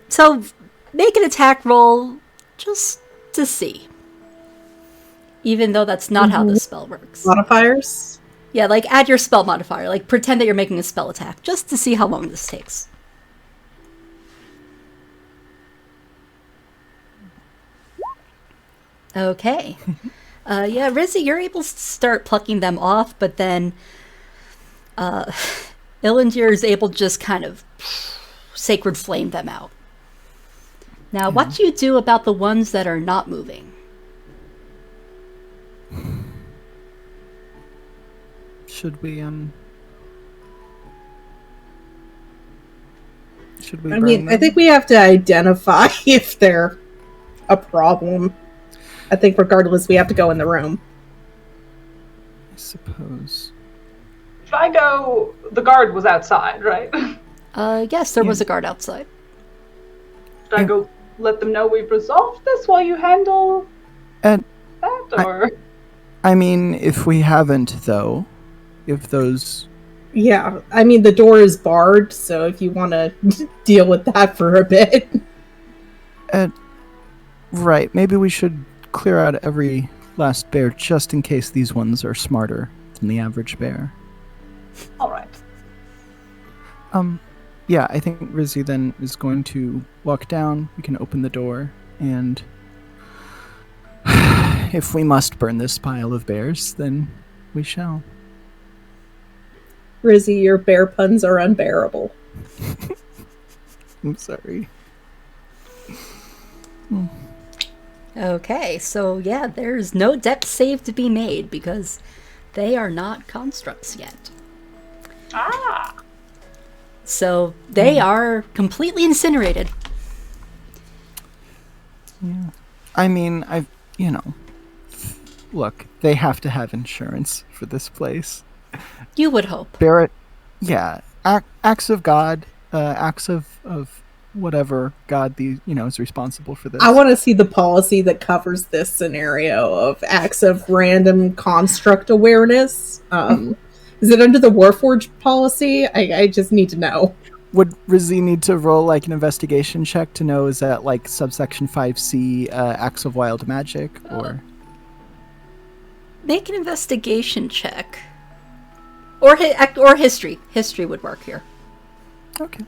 make an attack roll just to see. Even though that's not how the spell works. Modifiers? Yeah, like add your spell modifier. Like pretend that you're making a spell attack just to see how long this takes. Okay. Yeah, Rizzy, you're able to start plucking them off, but then Illandir is able to just kind of sacred flame them out. Now, what do you do about the ones that are not moving? Should we I burn mean, I them? think we have to identify if they're a problem. I think regardless, we have to go in the room. I suppose. Should I go... The guard was outside, right? Yes, there was a guard outside. Should I go let them know we've resolved this while you handle And that, or... I mean, if we haven't, though, if those... Yeah, I mean, the door is barred, so if you want to deal with that for a bit. Right, maybe we should clear out every last bear just in case these ones are smarter than the average bear. All right. Yeah, I think Rizzy then is going to walk down. We can open the door, and if we must burn this pile of bears, then we shall. Rizzy, your bear puns are unbearable. I'm sorry. Okay, so yeah, there's no dex save to be made because they are not constructs yet. Ah! So they are completely incinerated. Yeah. I mean, look, they have to have insurance for this place. You would hope. Barrett, yeah, acts of God, acts of whatever God is responsible for this. I want to see the policy that covers this scenario of acts of random construct awareness. Is it under the Warforged policy? I just need to know. Would Rizzy need to roll like an investigation check to know is that like subsection 5C acts of wild magic or? Make an investigation check. Or history. History would work here. Okay.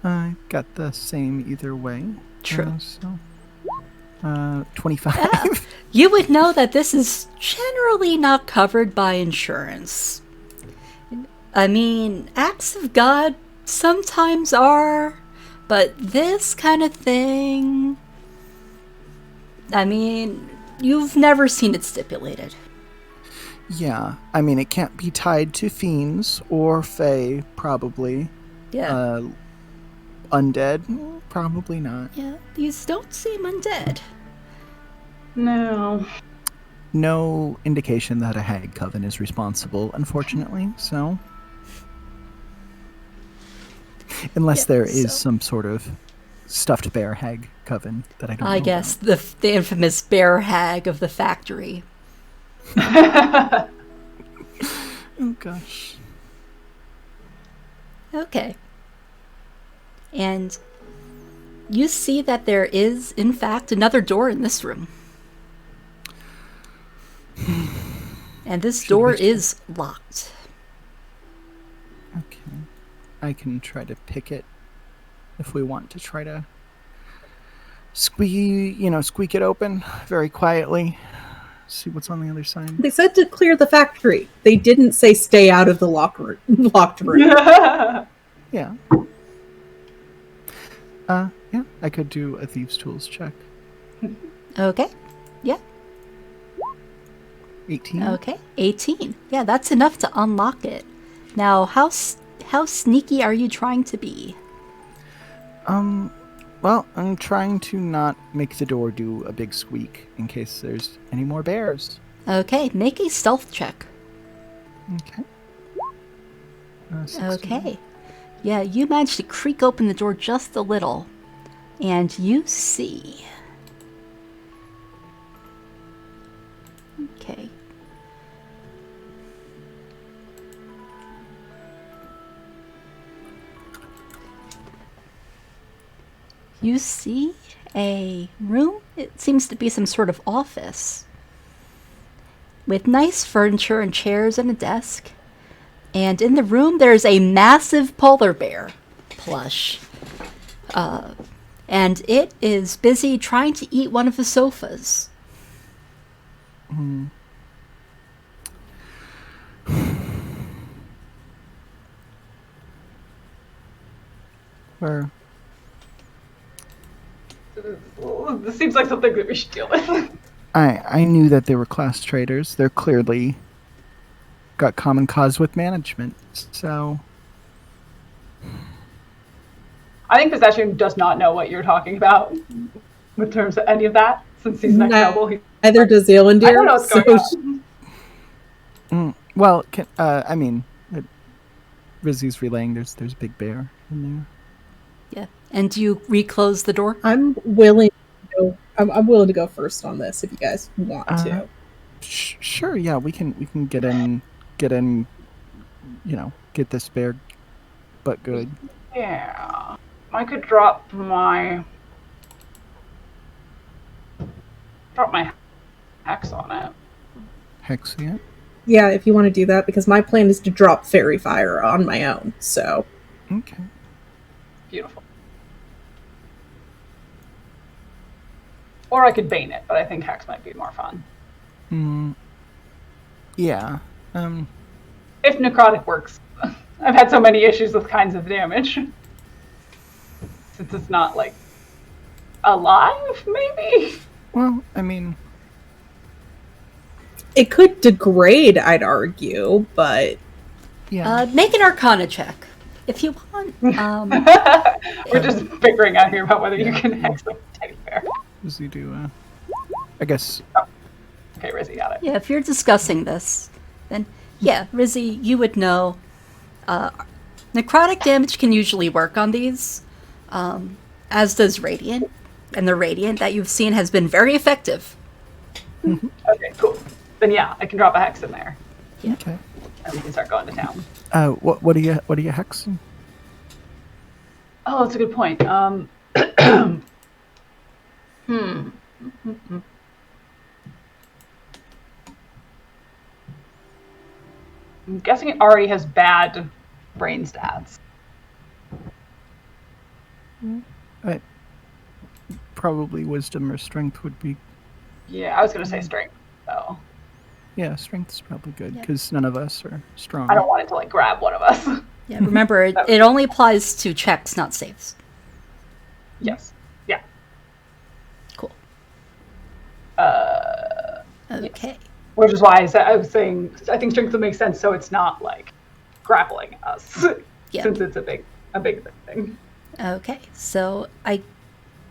I got the same either way. True. 25. Yeah. You would know that this is generally not covered by insurance. I mean, acts of God sometimes are, but this kind of thing... I mean, you've never seen it stipulated. Yeah, I mean, it can't be tied to fiends or fae, probably. Yeah. Undead? Probably not. Yeah, these don't seem undead. No. No indication that a hag coven is responsible, unfortunately, so... Unless there is some sort of stuffed bear hag coven that I don't know I guess the infamous bear hag of the factory. Oh, gosh. Okay. And you see that there is, in fact, another door in this room. And this door is locked. Okay. I can try to pick it if we want to try to squeak it open very quietly. See what's on the other side. They said to clear the factory. They didn't say stay out of the locked room. Yeah. Yeah, I could do a thieves' tools check. Okay. Yeah. 18. Okay. 18. Yeah, that's enough to unlock it. Now, how sneaky are you trying to be? Well, I'm trying to not make the door do a big squeak in case there's any more bears. Okay, make a stealth check. Okay. 16. Okay. Yeah, you managed to creak open the door just a little. And you see... Okay. You see a room? It seems to be some sort of office. With nice furniture and chairs and a desk. And in the room there's a massive polar bear plush. And it is busy trying to eat one of the sofas. Where? This seems like something that we should deal with. I knew that they were class traders. They're clearly got common cause with management, so... I think Possession does not know what you're talking about in terms of any of that, since he's next noble. Neither does Zealandir. I don't know what's going on. Well, I mean, Rizzy's relaying there's a big bear in there. Yeah. And do you reclose the door? I'm willing to go first on this if you guys want to. Sure, yeah, we can get in, get this bear butt good. Yeah. I could drop my hex on it. Hex, yeah? Yeah, if you want to do that, because my plan is to drop fairy fire on my own, so... Okay. Beautiful. Or I could bane it, but I think hex might be more fun. Yeah. If necrotic works. I've had so many issues with kinds of damage. Since it's not, like, alive, maybe? Well, I mean... It could degrade, I'd argue, but... Yeah. Make an Arcana check. If you want. We're just figuring out here about whether you can hex a teddy bear. Rizzy do, I guess... Oh. Okay, Rizzy got it. Yeah, if you're discussing this, then yeah, Rizzy, you would know. Necrotic damage can usually work on these, as does Radiant. And the Radiant that you've seen has been very effective. Okay, cool. Then yeah, I can drop a hex in there. Yeah. Okay. And we can start going to town. What are you hexing? Oh, that's a good point. Hmm. I'm guessing it already has bad brain stats. Probably wisdom or strength would be. Yeah, I was gonna say strength, though. Yeah, strength's probably good Yep. because none of us are strong. I don't want it to like grab one of us. Yeah, remember, it only applies to checks, not saves. Yes. Yeah. Cool. Okay. Which is why I was saying I think strength would make sense, so it's not like grappling us, Yeah. since it's a big thing. Okay. So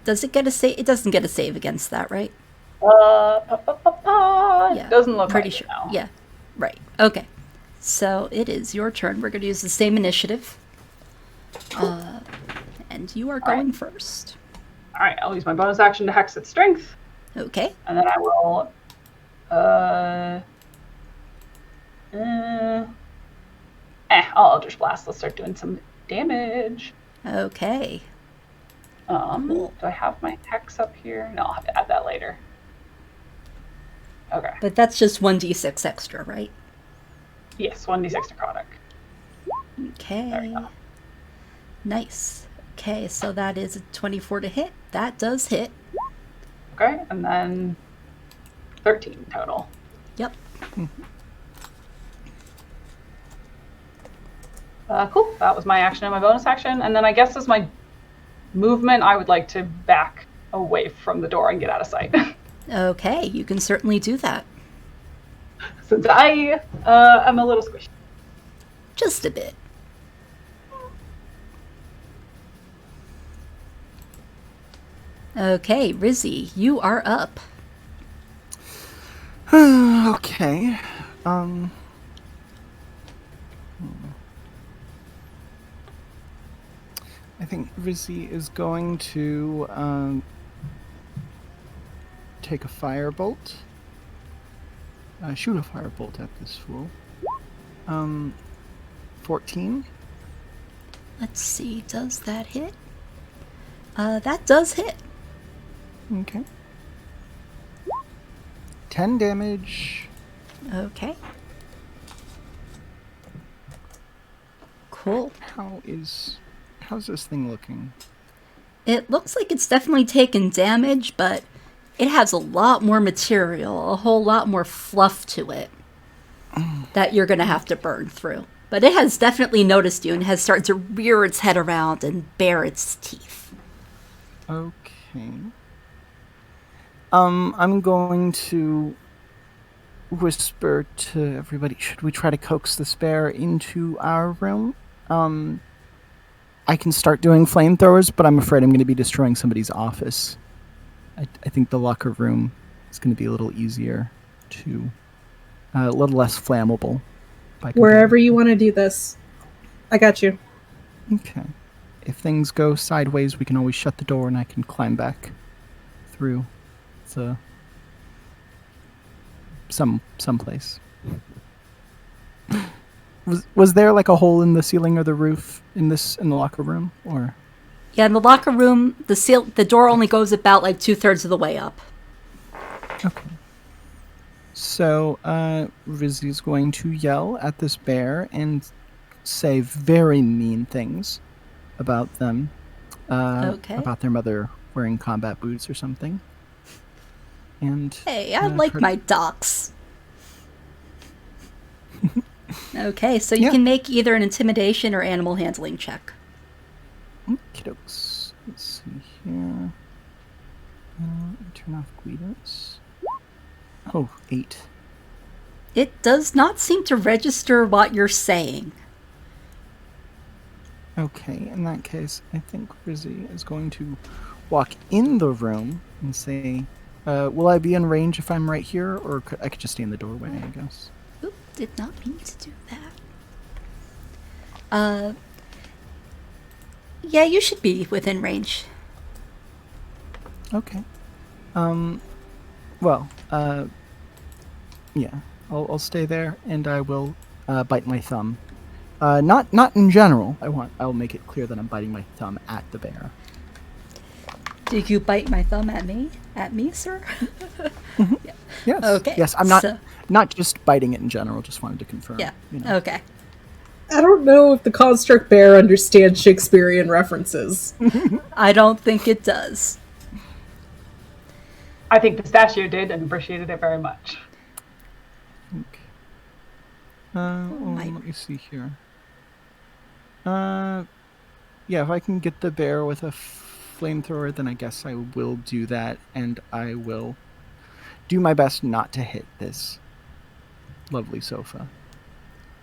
does it get a save? It doesn't get a save against that, right? Yeah. Doesn't look Pretty like sure. it now. Yeah. Right. Okay. So it is your turn. We're going to use the same initiative. And you are going first. All right, I'll use my bonus action to hex its strength, Okay. and then I will. I'll Eldritch Blast. Let's start doing some damage. Okay. Do I have my hex up here? No, I'll have to add that later. Okay. But that's just 1d6 extra, right? Yes, 1d6 necrotic. There we Okay. go. Nice. Okay, so that is a 24 to hit. That does hit. Okay, and then 13 total. Yep. Cool. That was my action and my bonus action. And then I guess as my movement, I would like to back away from the door and get out of sight. Okay, you can certainly do that. Since I am a little squishy. Just a bit. Okay, Rizzy, you are up. Okay. I think Rizzy is going to take a firebolt. Shoot a firebolt at this fool. 14. Let's see, does that hit? That does hit. Okay. 10 damage. Okay. Cool. How's this thing looking? It looks like it's definitely taken damage, but it has a lot more material, a whole lot more fluff to it that you're going to have to burn through. But it has definitely noticed you and has started to rear its head around and bare its teeth. Okay. I'm going to whisper to everybody, should we try to coax this bear into our room? I can start doing flamethrowers, but I'm afraid I'm going to be destroying somebody's office. I think the locker room is going to be a little easier to, a little less flammable. Wherever you want to do this, I got you. Okay. If things go sideways, we can always shut the door and I can climb back through the someplace. Was there like a hole in the ceiling or the roof in the locker room, or? Yeah, in the locker room, the door only goes about like 2/3 of the way up. Okay. So, Rizzy's going to yell at this bear and say very mean things about them. Okay. About their mother wearing combat boots or something. And Hey, I like my docs. Okay, so you can make either an intimidation or animal handling check. Okey-dokes. Let's see here. Turn off Guidos. Oh, 8. It does not seem to register what you're saying. Okay, in that case, I think Rizzy is going to walk in the room and say, will I be in range if I'm right here, or I could just stay in the doorway, I guess? Oop, did not mean to do that. Yeah, you should be within range. Okay. Yeah, I'll stay there, and I will bite my thumb Not in general. I'll make it clear that I'm biting my thumb at the bear. Did you bite my thumb at me? At me, sir? Yeah. Yes. Okay. Yes, I'm not just biting it in general. Just wanted to confirm. Yeah. You know. Okay. I don't know if the construct bear understands Shakespearean references. I don't think it does. I think Pistachio did and appreciated it very much. Okay. my- Let me see here. Yeah, if I can get the bear with a flamethrower, then I guess I will do that, and I will do my best not to hit this lovely sofa.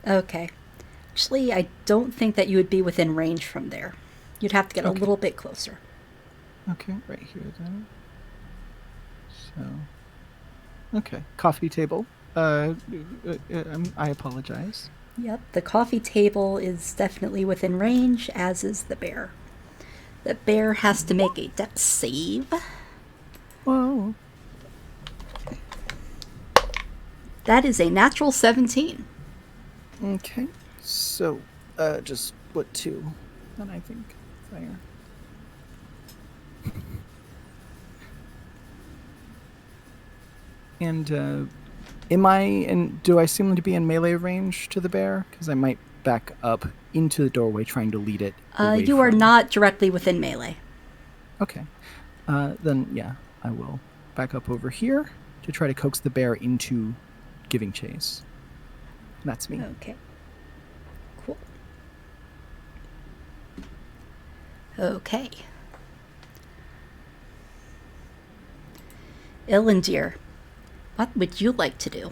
Okay. Actually, I don't think that you would be within range from there. You'd have to get a little bit closer. Okay, right here then. So, okay, coffee table. I apologize. Yep, the coffee table is definitely within range, as is the bear. The bear has to make a dex save. Whoa. That is a natural 17. Okay, so just what, 2? Then I think fire. And do I seem to be in melee range to the bear? Because I might back up into the doorway trying to lead it away You are from- not directly within melee. Okay. Then, yeah, I will back up over here to try to coax the bear into giving chase. That's me. Okay. Cool. Okay. Illandir, what would you like to do?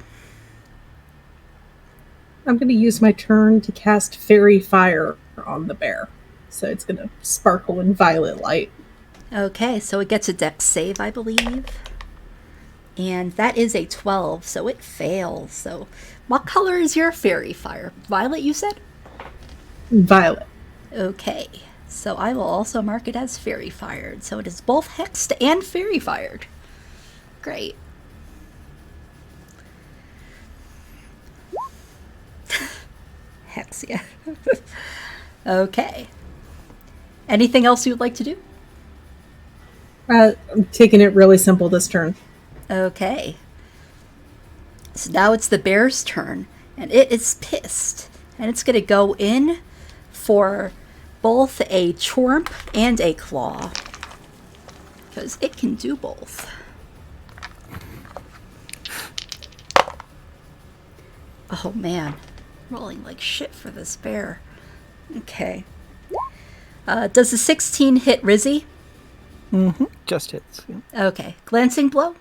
I'm going to use my turn to cast Fairy Fire on the bear. So it's going to sparkle in violet light. Okay, so it gets a dex save, I believe. And that is a 12, so it fails. So what color is your fairy fire? Violet, you said? Violet. Okay, so I will also mark it as fairy fired. So it is both hexed and fairy fired. Great. Hex, yeah. Okay. Anything else you'd like to do? I'm taking it really simple this turn. Okay. So now it's the bear's turn, and it is pissed. And it's going to go in for both a chorp and a claw. Because it can do both. Oh man. Rolling like shit for this bear. Okay. Does the 16 hit Rizzy? Mm-hmm. Just hits. Yeah. Okay. Glancing blow?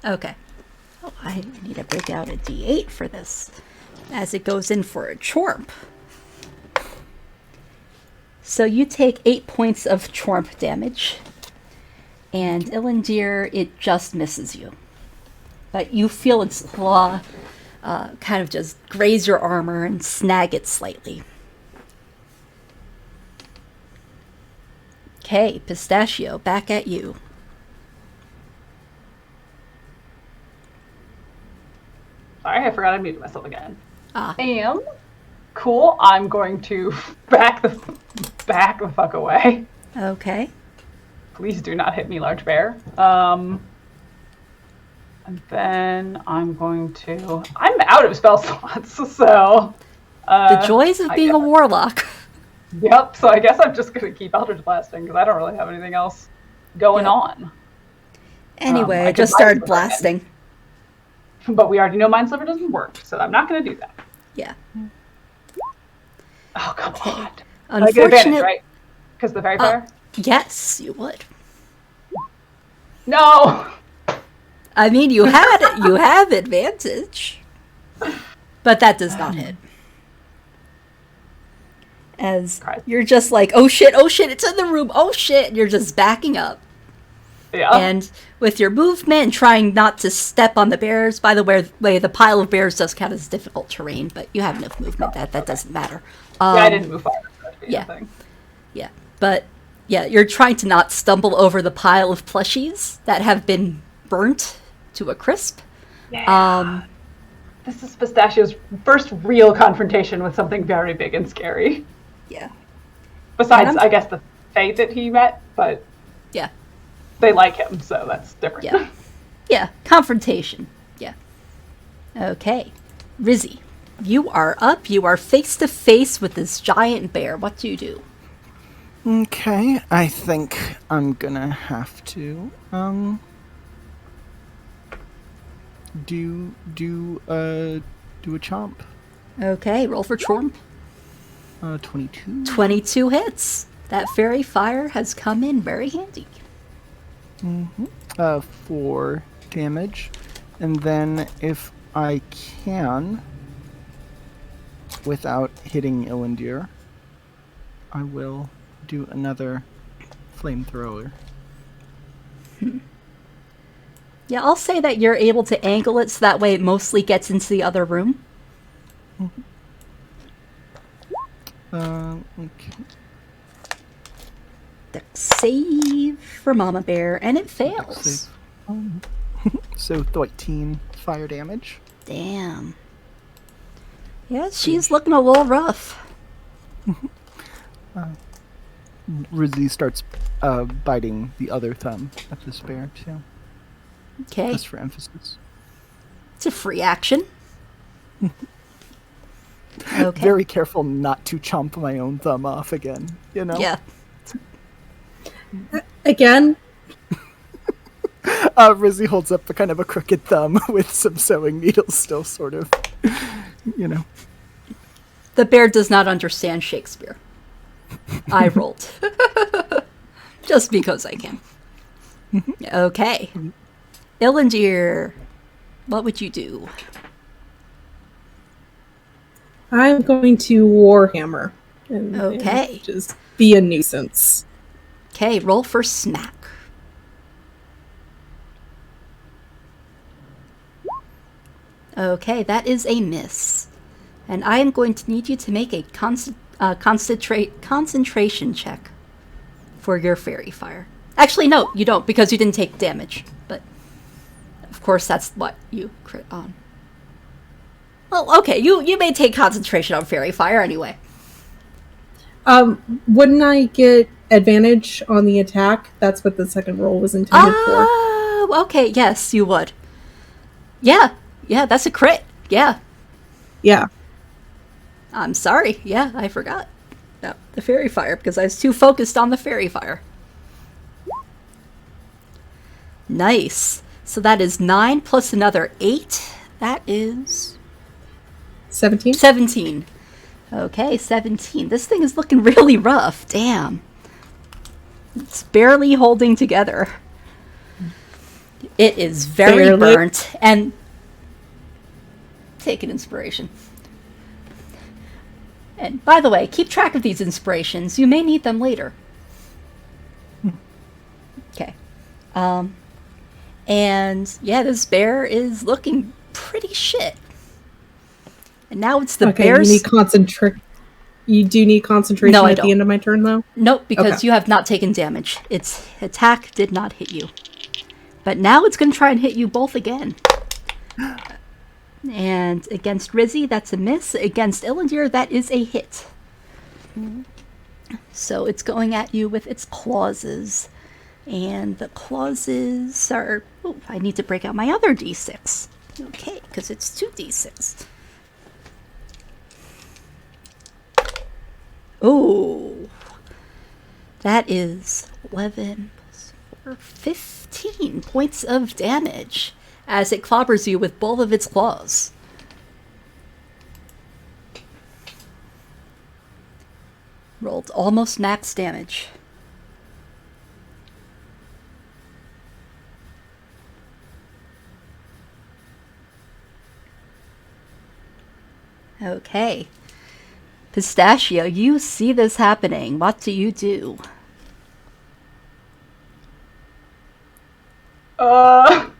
Okay. Oh, I need to break out a d8 for this, as it goes in for a chorp. So you take 8 points of chorp damage, and Illandir, it just misses you. But you feel its claw kind of just graze your armor and snag it slightly. Okay, Pistachio, back at you. Sorry, I forgot I muted myself again. Ah. Cool. I'm going to back the fuck away. Okay. Please do not hit me, large bear. And then I'm out of spell slots, so. The joys of being a warlock. Yep. So I guess I'm just gonna keep Eldritch Blasting because I don't really have anything else going on. Anyway, I I could just Mind started Sliver blasting. But we already know Mind Sliver doesn't work, so I'm not gonna do that. Yeah. Oh come on! I get Unfortunately, advantage, right? Because the fairy fire. Yes, you would. No. I mean, you have advantage, but that does not hit. As you're just like, oh shit, it's in the room, oh shit, and you're just backing up. Yeah. And with your movement and trying not to step on the bears, by the way, the pile of bears does count as difficult terrain, but you have enough movement that doesn't matter. Yeah, I didn't move far. Yeah. Yeah. But yeah, you're trying to not stumble over the pile of plushies that have been burnt to a crisp. Yeah. This is Pistachio's first real confrontation with something very big and scary. Yeah. Besides, I guess, the Fae that he met, but Yeah. they like him, so that's different. Yeah. Yeah. Confrontation. Yeah. Okay. Rizzy, you are up. You are face to face with this giant bear. What do you do? Okay, I think I'm gonna have to do a chomp. Okay, roll for Chorm. 22. 22 hits. That fairy fire has come in very handy. 4 damage, and then if I can, without hitting Ilandir, I will do another flamethrower. Yeah, I'll say that you're able to angle it so that way it mostly gets into the other room. Okay. Dex save for Mama Bear, and it fails. So 13 fire damage. Damn. Yeah, she's looking a little rough. Rizzy starts biting the other thumb at this bear too, Okay, just for emphasis. it's a free action. Okay. Very careful not to chomp my own thumb off again, you know? Yeah. Again, Rizzy holds up a kind of a crooked thumb with some sewing needles still sort of, you know. The bear does not understand Shakespeare. I rolled. Just because I can. Okay. Ilandir, what would you do? I'm going to Warhammer. And Okay. just be a nuisance. Okay, roll for smack. Okay, that is a miss. And I am going to need you to make a concentration check for your fairy fire. Actually, no, you don't, because you didn't take damage. But, of course, that's what you crit on. Well, okay, you may take concentration on fairy fire anyway. Wouldn't I get advantage on the attack? That's what the second roll was intended for. Oh, okay, yes, you would. Yeah, that's a crit. Yeah. Yeah. I'm sorry. Yeah, I forgot about the fairy fire because I was too focused on the fairy fire. Nice. So that is 9 plus another 8. That is 17? 17. Okay, 17. This thing is looking really rough. Damn. It's barely holding together. It is very Barely. burnt. And take an inspiration. And by the way, keep track of these inspirations. You may need them later. Okay. And yeah, this bear is looking pretty shit. And now it's the bear's... You do need concentration No, I at don't. the end of my turn, though? Nope, because Okay. you have not taken damage. Its attack did not hit you. But now it's going to try and hit you both again. And against Rizzy, that's a miss. Against Ilandir, that is a hit. So it's going at you with its clauses. And the clauses are... Oh, I need to break out my other d6. Okay, because it's 2d6. Oh, that is 11 plus 4, 15 points of damage as it clobbers you with both of its claws. Rolled almost max damage. Okay. Pistachio, you see this happening. What do you do? I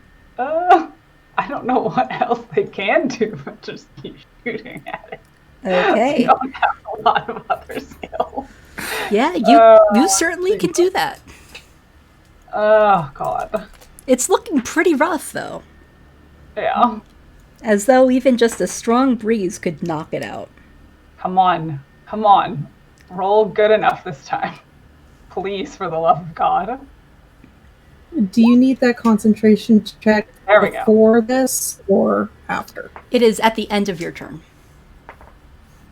don't know what else they can do, but just keep shooting at it. Okay. They don't have a lot of other skills. Yeah, you certainly can do that. Oh, God. It's looking pretty rough, though. Yeah. As though even just a strong breeze could knock it out. Come on. Come on. Roll good enough this time. Please, for the love of God. Do you need that concentration check There we go. before this or after? It is at the end of your turn.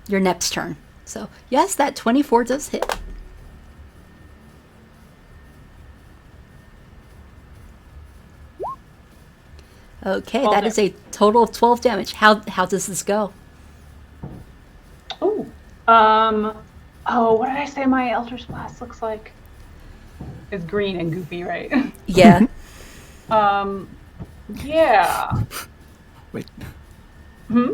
Your next turn. So, yes, that 24 does hit. Okay, that is a total of 12 damage. How does this go? Ooh. What did I say my Eldritch Blast looks like? It's green and goofy, right? Yeah. Yeah. Wait. Hmm?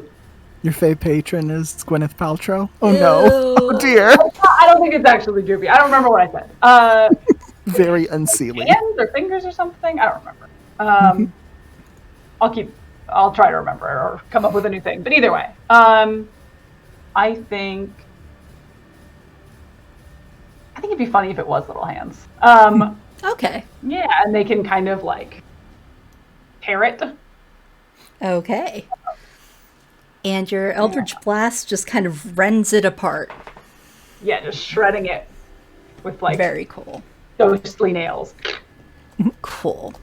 Your fave patron is Gwyneth Paltrow? Oh no. Ew. Oh dear. I don't think it's actually goofy. I don't remember what I said. Very unseelie. Hands or fingers or something? I don't remember. I'll try to remember or come up with a new thing. But either way, I think it'd be funny if it was little hands. Okay. Yeah, and they can kind of like tear it. Okay. And your Eldritch Blast just kind of rends it apart. Yeah, just shredding it with like Very cool. ghostly nails. Cool.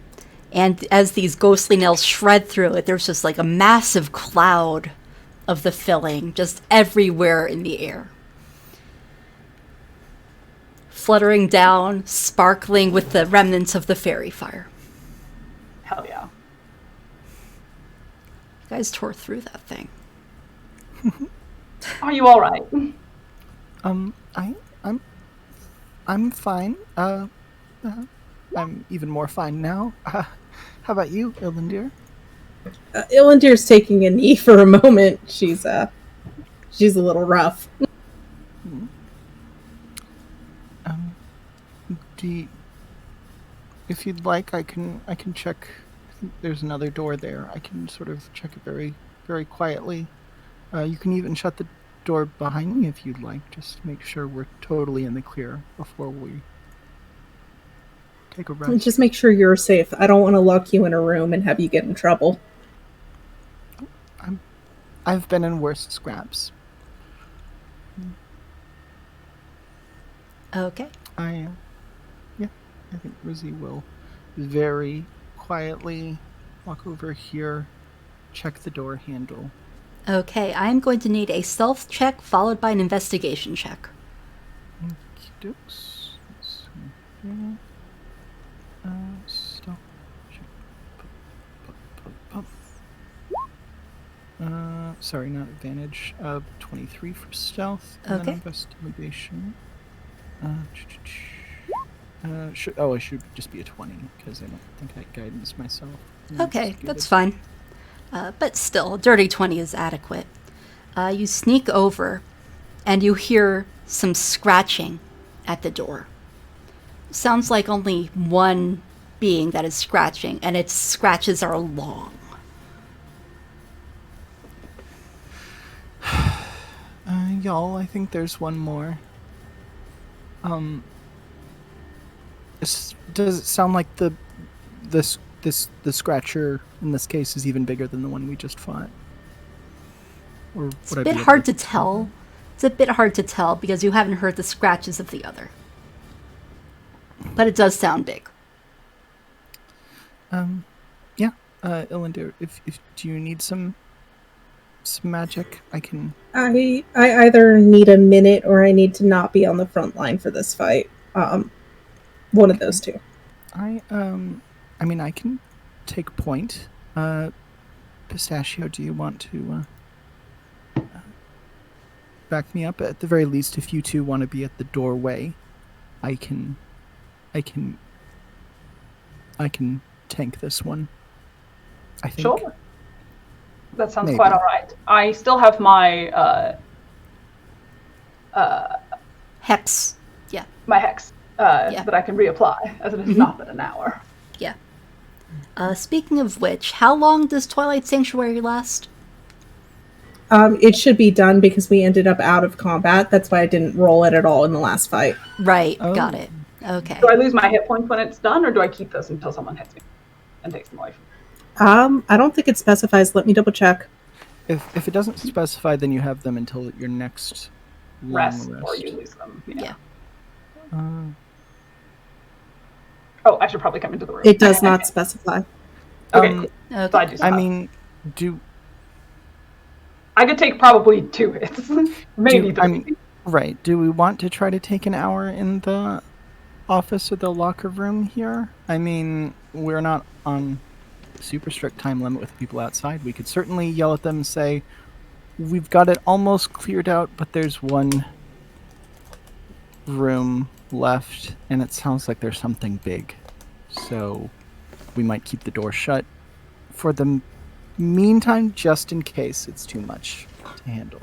And as these ghostly nails shred through it, there's just like a massive cloud of the filling just everywhere in the air. Fluttering down, sparkling with the remnants of the fairy fire. Hell yeah. You guys tore through that thing. Are you all right? I'm fine. I'm even more fine now. How about you, Ilandir? Ilandir's taking a knee for a moment. She's a little rough. If you'd like, I can check. I think there's another door there. I can sort of check it very, very quietly. You can even shut the door behind me if you'd like. Just make sure we're totally in the clear before we take a rest. Just make sure you're safe. I don't want to lock you in a room and have you get in trouble. I've been in worse scraps. Okay. I think Rizzy will very quietly walk over here, check the door handle. Okay, I'm going to need a stealth check followed by an investigation check. Okey-dokes. Let's see here. Stealth check. Sorry, not advantage. 23 for stealth. And Okay. then investigation. It should just be a 20 because I don't think I guidance myself. Okay, that's fine. But still, a dirty 20 is adequate. You sneak over, and you hear some scratching at the door. Sounds like only one being that is scratching, and its scratches are long. Y'all, I think there's one more. Does it sound like the scratcher in this case is even bigger than the one we just fought? Or It's a bit hard to tell. It's a bit hard to tell because you haven't heard the scratches of the other. But it does sound big. Ilandir, if do you need some magic? I can. I either need a minute or I need to not be on the front line for this fight. One of those two. I mean, I can take point. Pistachio, do you want to back me up? At the very least, if you two want to be at the doorway, I can tank this one. I think. Sure. That sounds Maybe. quite all right. I still have my Hex. Yeah. my hex Yeah. that I can reapply, as it has not been an hour. Yeah. Speaking of which, how long does Twilight Sanctuary last? It should be done because we ended up out of combat. That's why I didn't roll it at all in the last fight. Right, Oh. got it. Okay. Do I lose my hit points when it's done, or do I keep those until someone hits me and takes them away from me? I don't think it specifies. Let me double check. If it doesn't specify, then you have them until your next long Rest, rest. or you lose them. Yeah. Oh, I should probably come into the room. It does not specify. Okay, Um, cool. So I do I stop. mean, do I could take probably 2 hits, maybe do, 3. I'm, right. Do we want to try to take an hour in the office or the locker room here? I mean, we're not on super strict time limit with people outside. We could certainly yell at them and say, we've got it almost cleared out, but there's one room left, and it sounds like there's something big. So we might keep the door shut for the meantime, just in case it's too much to handle.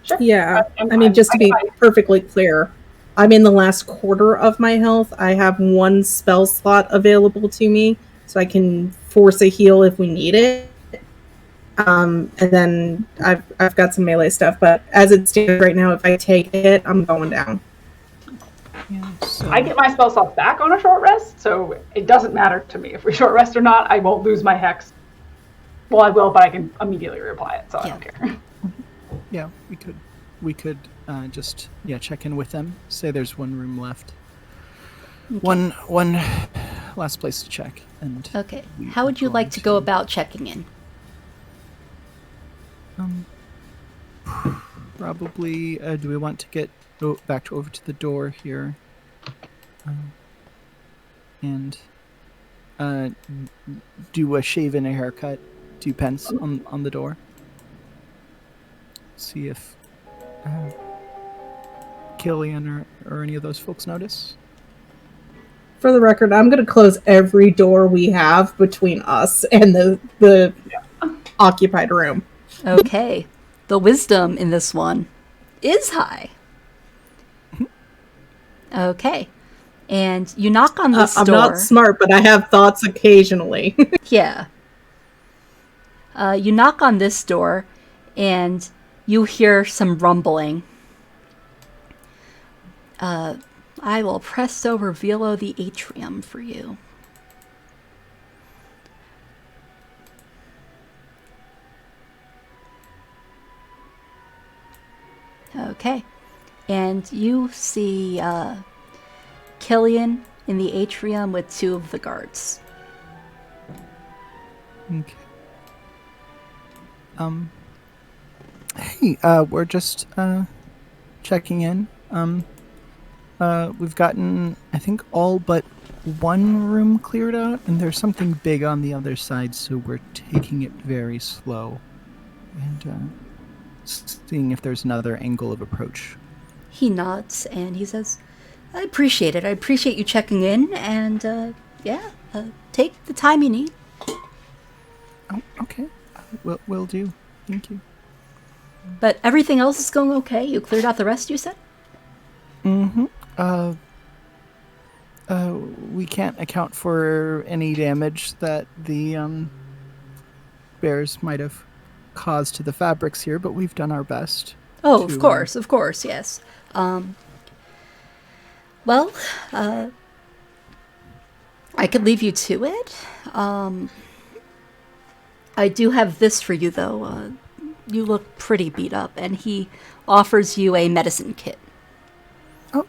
Sure. Yeah, I'm I mean, fine. just to be I- perfectly clear, I'm in the last quarter of my health. I have 1 spell slot available to me, so I can force a heal if we need it. And then I've got some melee stuff, but as it stands right now, if I take it, I'm going down. Yeah, so I get my spell slots back on a short rest, so it doesn't matter to me if we short rest or not. I won't lose my hex. Well, I will, but I can immediately reapply it, so I don't care. yeah, we could just check in with them. Say there's one room left. One last place to check. And Okay. we How would you go like on to go about checking in? Probably. Do we want to get back over to the door here, and do a shave and a haircut, 2 pence on the door? See if Killian or any of those folks notice. For the record, I'm going to close every door we have between us and the occupied room. Okay. The wisdom in this one is high. Okay. And you knock on this I'm door. not smart, but I have thoughts occasionally. Yeah. You knock on this door, and you hear some rumbling. I will presto revealo the atrium for you. Okay. And you see Killian in the atrium with 2 of the guards. Okay. Hey, we're just checking in. We've gotten, I think, all but 1 room cleared out, and there's something big on the other side, so we're taking it very slow and seeing if there's another angle of approach. He nods and he says, I appreciate it. I appreciate you checking in, and take the time you need. Oh, okay. Will do. Thank you. But everything else is going okay? You cleared out the rest, you said? Mm-hmm. We can't account for any damage that the bears might have caused to the fabrics here, but we've done our best. Oh, of course, yes. Well, I could leave you to it. I do have this for you, though. You look pretty beat up, and he offers you a medicine kit. Oh,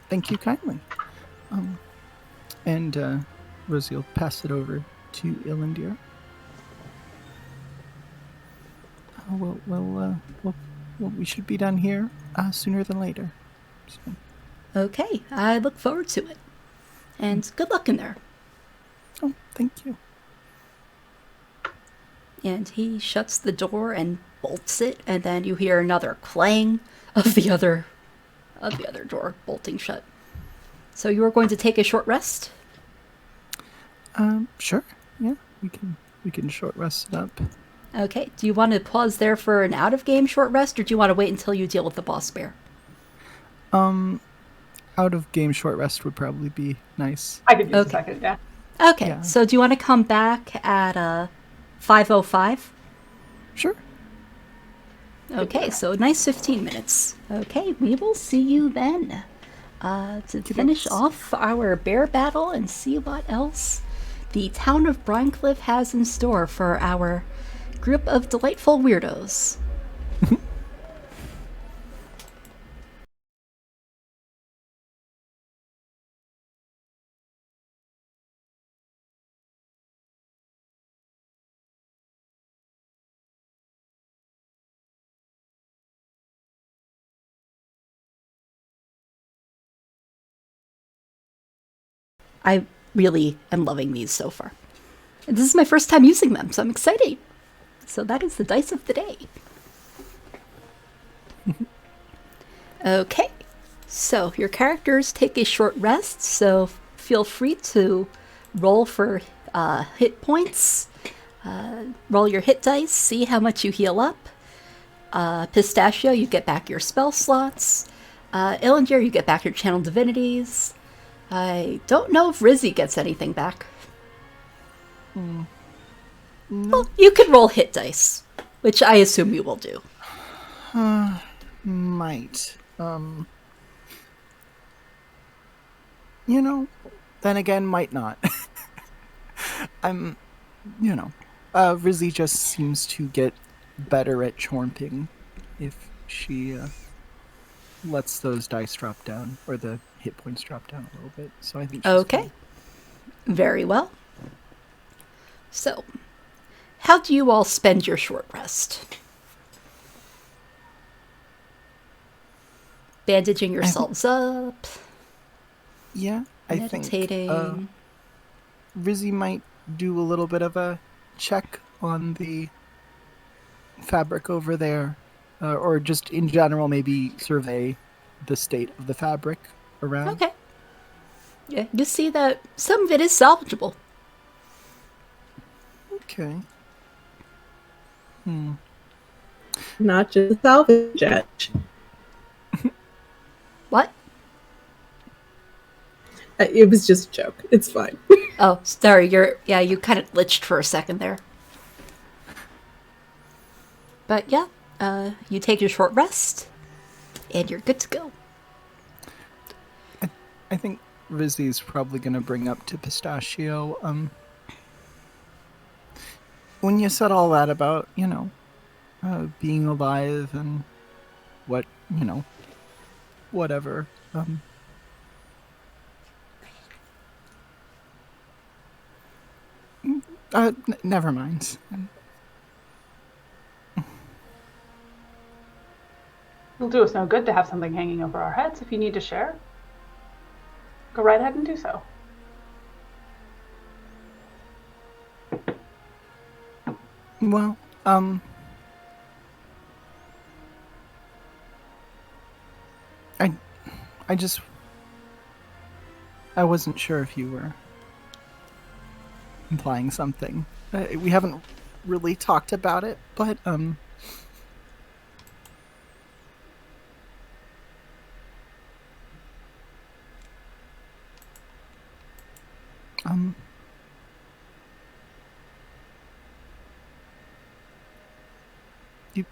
thank you kindly. And Rosie will pass it over to Ilandir. Well, we should be done here sooner than later. So. Okay, I look forward to it. And good luck in there. Oh, thank you. And he shuts the door and bolts it, and then you hear another clang of the other door bolting shut. So you are going to take a short rest? Sure. Yeah, we can short rest it up. Okay. Do you want to pause there for an out-of-game short rest, or do you want to wait until you deal with the boss bear? Out-of-game short rest would probably be nice. I could use a second, yeah. Okay. Yeah. So do you want to come back at 5:05? Sure. Okay, so a nice 15 minutes. Okay, we will see you then. To finish off our bear battle and see what else the town of Brinecliffe has in store for our group of delightful weirdos. I really am loving these so far. And this is my first time using them, so I'm excited. So that is the dice of the day. Okay, so your characters take a short rest, so feel free to roll for hit points. Roll your hit dice, see how much you heal up. Pistachio, you get back your spell slots. Illinger, you get back your channel divinities. I don't know if Rizzy gets anything back. No. Well, you can roll hit dice, which I assume you will do. Might. You know, then again, might not. Rizzy just seems to get better at chomping if she lets those dice drop down, or the hit points drop down a little bit. So I think she's Okay. fine. Very well. So, how do you all spend your short rest? Bandaging yourselves up, Yeah, I think meditating. Rizzy might do a little bit of a check on the fabric over there, or just in general, maybe survey the state of the fabric around. Okay. Yeah, you see that some of it is salvageable. Okay. Not just salvage it. What? It was just a joke. It's fine. Oh, sorry, you kind of glitched for a second there. But yeah, you take your short rest, and you're good to go. I think Rizzy's probably going to bring up to Pistachio, when you said all that about, being alive and whatever, never mind. It'll do us no good to have something hanging over our heads. If you need to share, go right ahead and do so. Well, I wasn't sure if you were implying something. We haven't really talked about it, but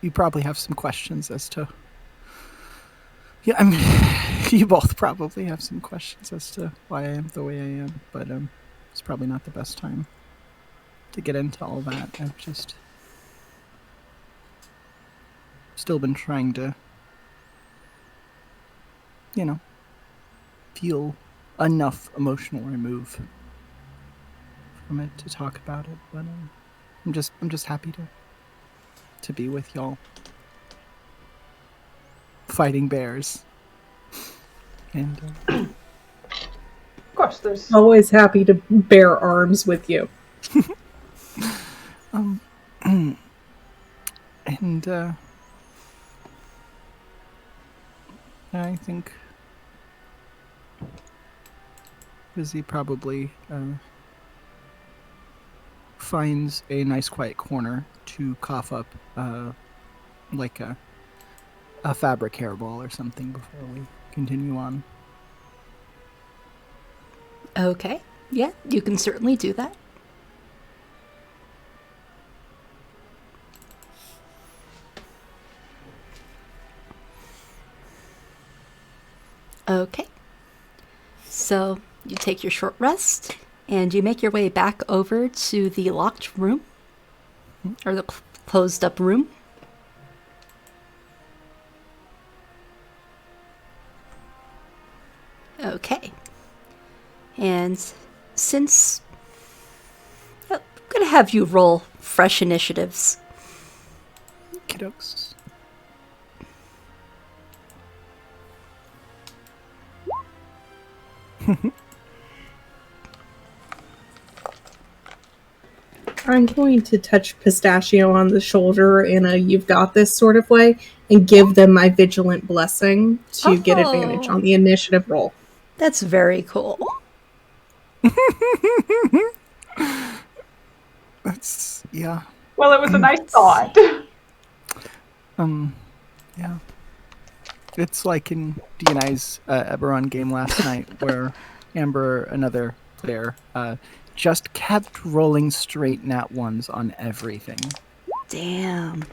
you probably have some questions as to. Yeah, I mean, you both probably have some questions as to why I am the way I am, but it's probably not the best time to get into all that. I've just still been trying to, feel enough emotional remove from it to talk about it. But I'm just happy to be with y'all, fighting bears. And Of course, there's Always happy to bear arms with you. and I think Rizzy probably finds a nice quiet corner to cough up like a fabric hairball or something before we continue on. Okay. Yeah, you can certainly do that. Okay. So you take your short rest, And you make your way back over to the locked room, or the closed up room. Okay. And since I'm going to have you roll fresh initiatives. Kiddos. I'm going to touch Pistachio on the shoulder in a "you've got this" sort of way and give them my vigilant blessing to get advantage on the initiative roll. That's very cool. That's, yeah. Well, it was a nice thought. Yeah. It's like in D&I's Eberron game last night where Amber, another player, just kept rolling straight nat ones on everything. Damn.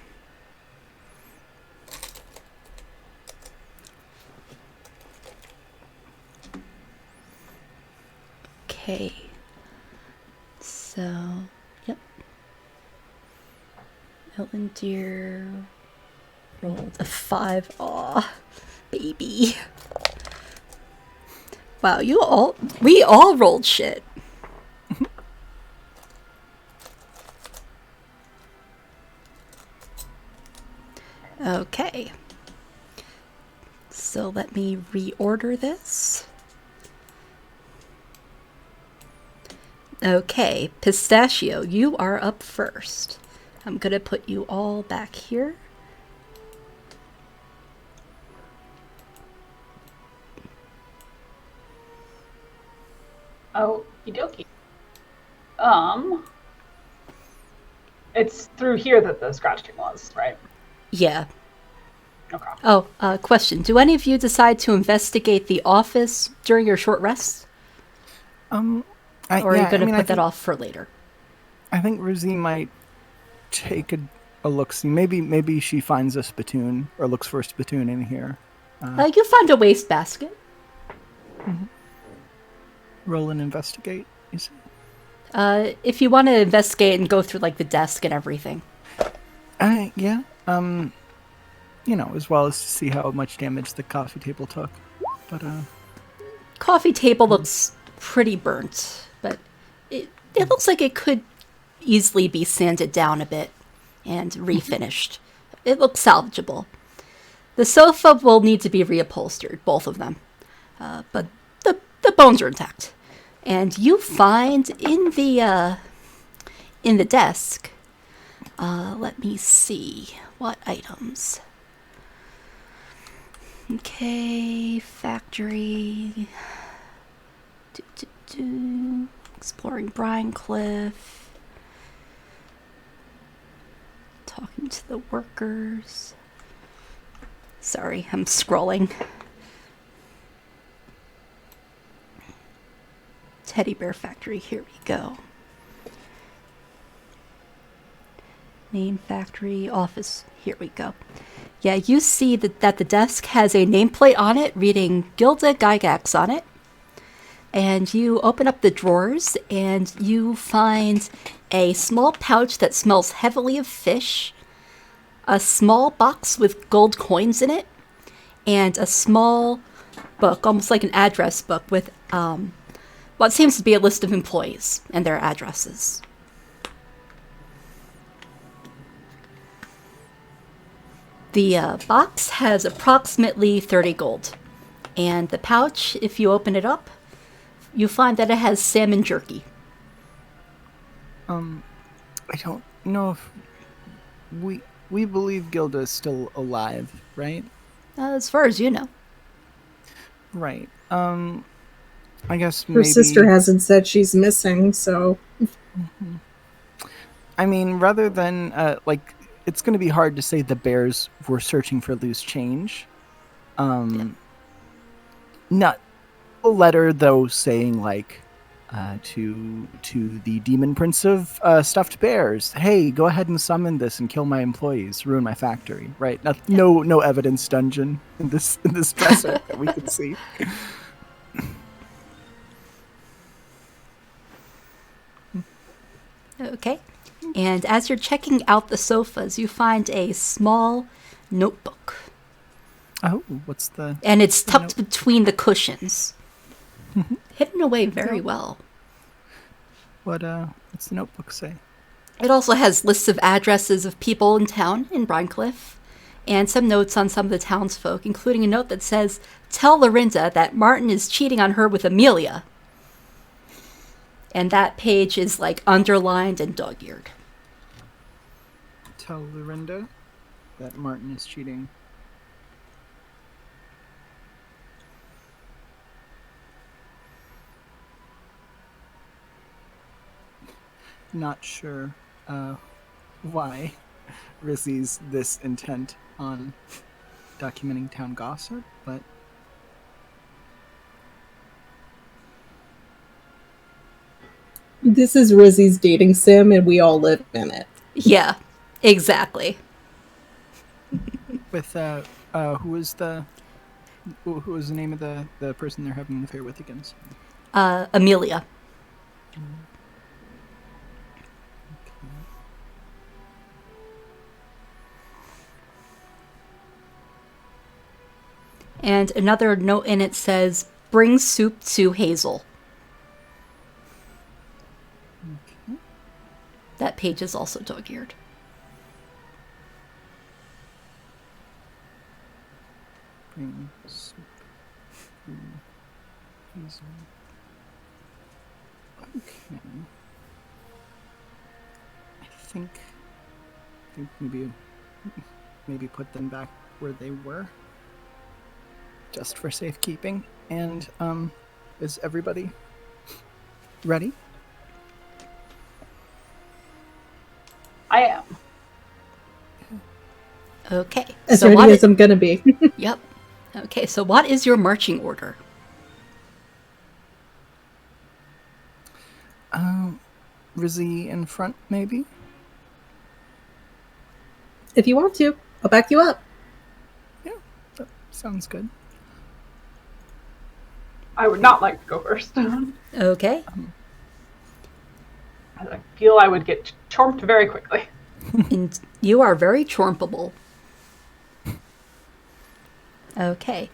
Okay. So, yep. Elven Deer rolled a 5. Aw, baby. Wow, we all rolled shit. Okay. So let me reorder this. Okay, Pistachio, you are up first. I'm gonna put you all back here. Okie dokie. It's through here that the scratching was, right? Yeah. Okay. Oh, question. Do any of you decide to investigate the office during your short rest? Or are you going to put that off for later? I think Rosie might take a look-see. Maybe she finds a spittoon or looks for a spittoon in here. You find a wastebasket. Mm-hmm. Roll and investigate, you see? If you want to investigate and go through like the desk and everything. Yeah. As well as to see how much damage the coffee table took. But coffee table looks pretty burnt, but it looks like it could easily be sanded down a bit and refinished. It looks salvageable. The sofa will need to be reupholstered, both of them. But the bones are intact. And you find in the desk, let me see, what items? Okay, factory, exploring Brinecliffe, talking to the workers. Sorry, I'm scrolling. Teddy bear factory, here we go. Name factory, office, here we go. Yeah, you see that the desk has a nameplate on it reading Gilda Gygax on it. And you open up the drawers and you find a small pouch that smells heavily of fish, a small box with gold coins in it, and a small book, almost like an address book with what seems to be a list of employees and their addresses. The box has approximately 30 gold. And the pouch, if you open it up, you find that it has salmon jerky. I don't know if we believe Gilda is still alive, right? As far as you know. Right. I guess her sister hasn't said she's missing, so. Mm-hmm. I mean, rather than it's going to be hard to say the bears were searching for loose change. Not a letter though, saying to the demon prince of stuffed bears, hey, go ahead and summon this and kill my employees, ruin my factory. Right? No evidence dungeon in this dresser that we can see. Okay. And as you're checking out the sofas, you find a small notebook. Oh, what's the... And it's the tucked note- between the cushions. Hidden away very well. What's the notebook say? It also has lists of addresses of people in town in Brinecliffe, and some notes on some of the townsfolk, including a note that says, "Tell Lorinda that Martin is cheating on her with Amelia." And that page is like underlined and dog-eared. Tell Lorinda that Martin is cheating. Not sure why Rizzy's this intent on documenting town gossip, but This is Rizzy's dating sim, and we all live in it. Yeah, exactly. with who is the name of the person they're having an affair with again? Amelia. And another note in it says, "Bring soup to Hazel." Okay. That page is also dog-eared. Bring soup to Hazel. Okay. I think maybe put them back where they were, just for safekeeping. And is everybody ready? I am. Okay. As so ready as I'm gonna be. Yep. Okay, so what is your marching order? Rizzy in front, maybe? If you want to, I'll back you up. Yeah, that sounds good. I would not like to go first. Okay. I feel I would get chomped very quickly. And you are very chompable. Okay.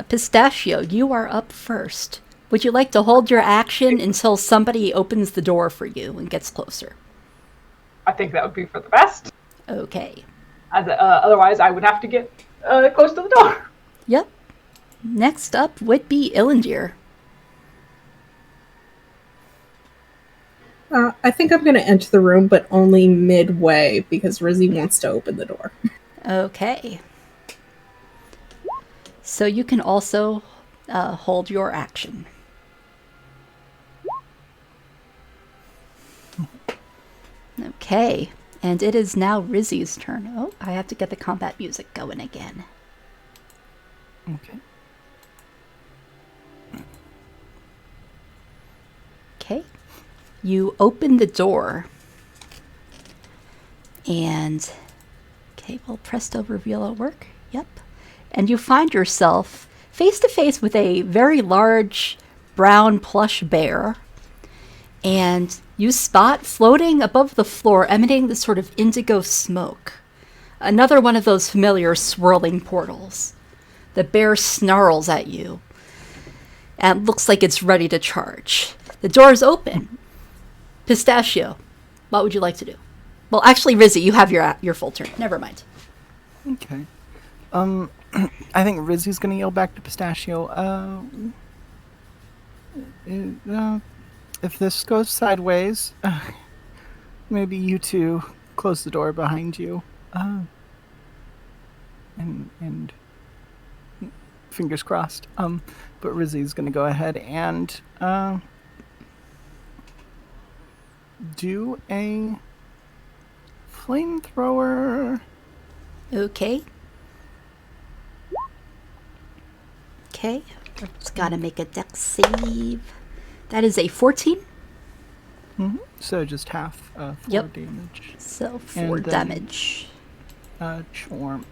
Pistachio, you are up first. Would you like to hold your action until somebody opens the door for you and gets closer? I think that would be for the best. Okay. Otherwise, I would have to get close to the door. Yep. Next up would be Illindir. I think I'm gonna enter the room, but only midway because Rizzy wants to open the door. Okay. So you can also hold your action. Okay. And it is now Rizzy's turn. Oh, I have to get the combat music going again. Okay. Okay. You open the door. And... Okay, well, presto reveal at work. Yep. And you find yourself face to face with a very large brown plush bear. And you spot floating above the floor, emanating this sort of indigo smoke. Another one of those familiar swirling portals. The bear snarls at you and looks like it's ready to charge. The door is open. Pistachio, what would you like to do? Well, actually, Rizzy, you have your full turn. Never mind. Okay. I think Rizzy's gonna yell back to Pistachio, if this goes sideways, maybe you two close the door behind you. And fingers crossed. But Rizzy's gonna go ahead and do a flamethrower. Okay. Okay. It's got to make a dex save. That is a 14. Mm-hmm. So just half 4 Yep. damage. So 4 And then- damage. Chorm.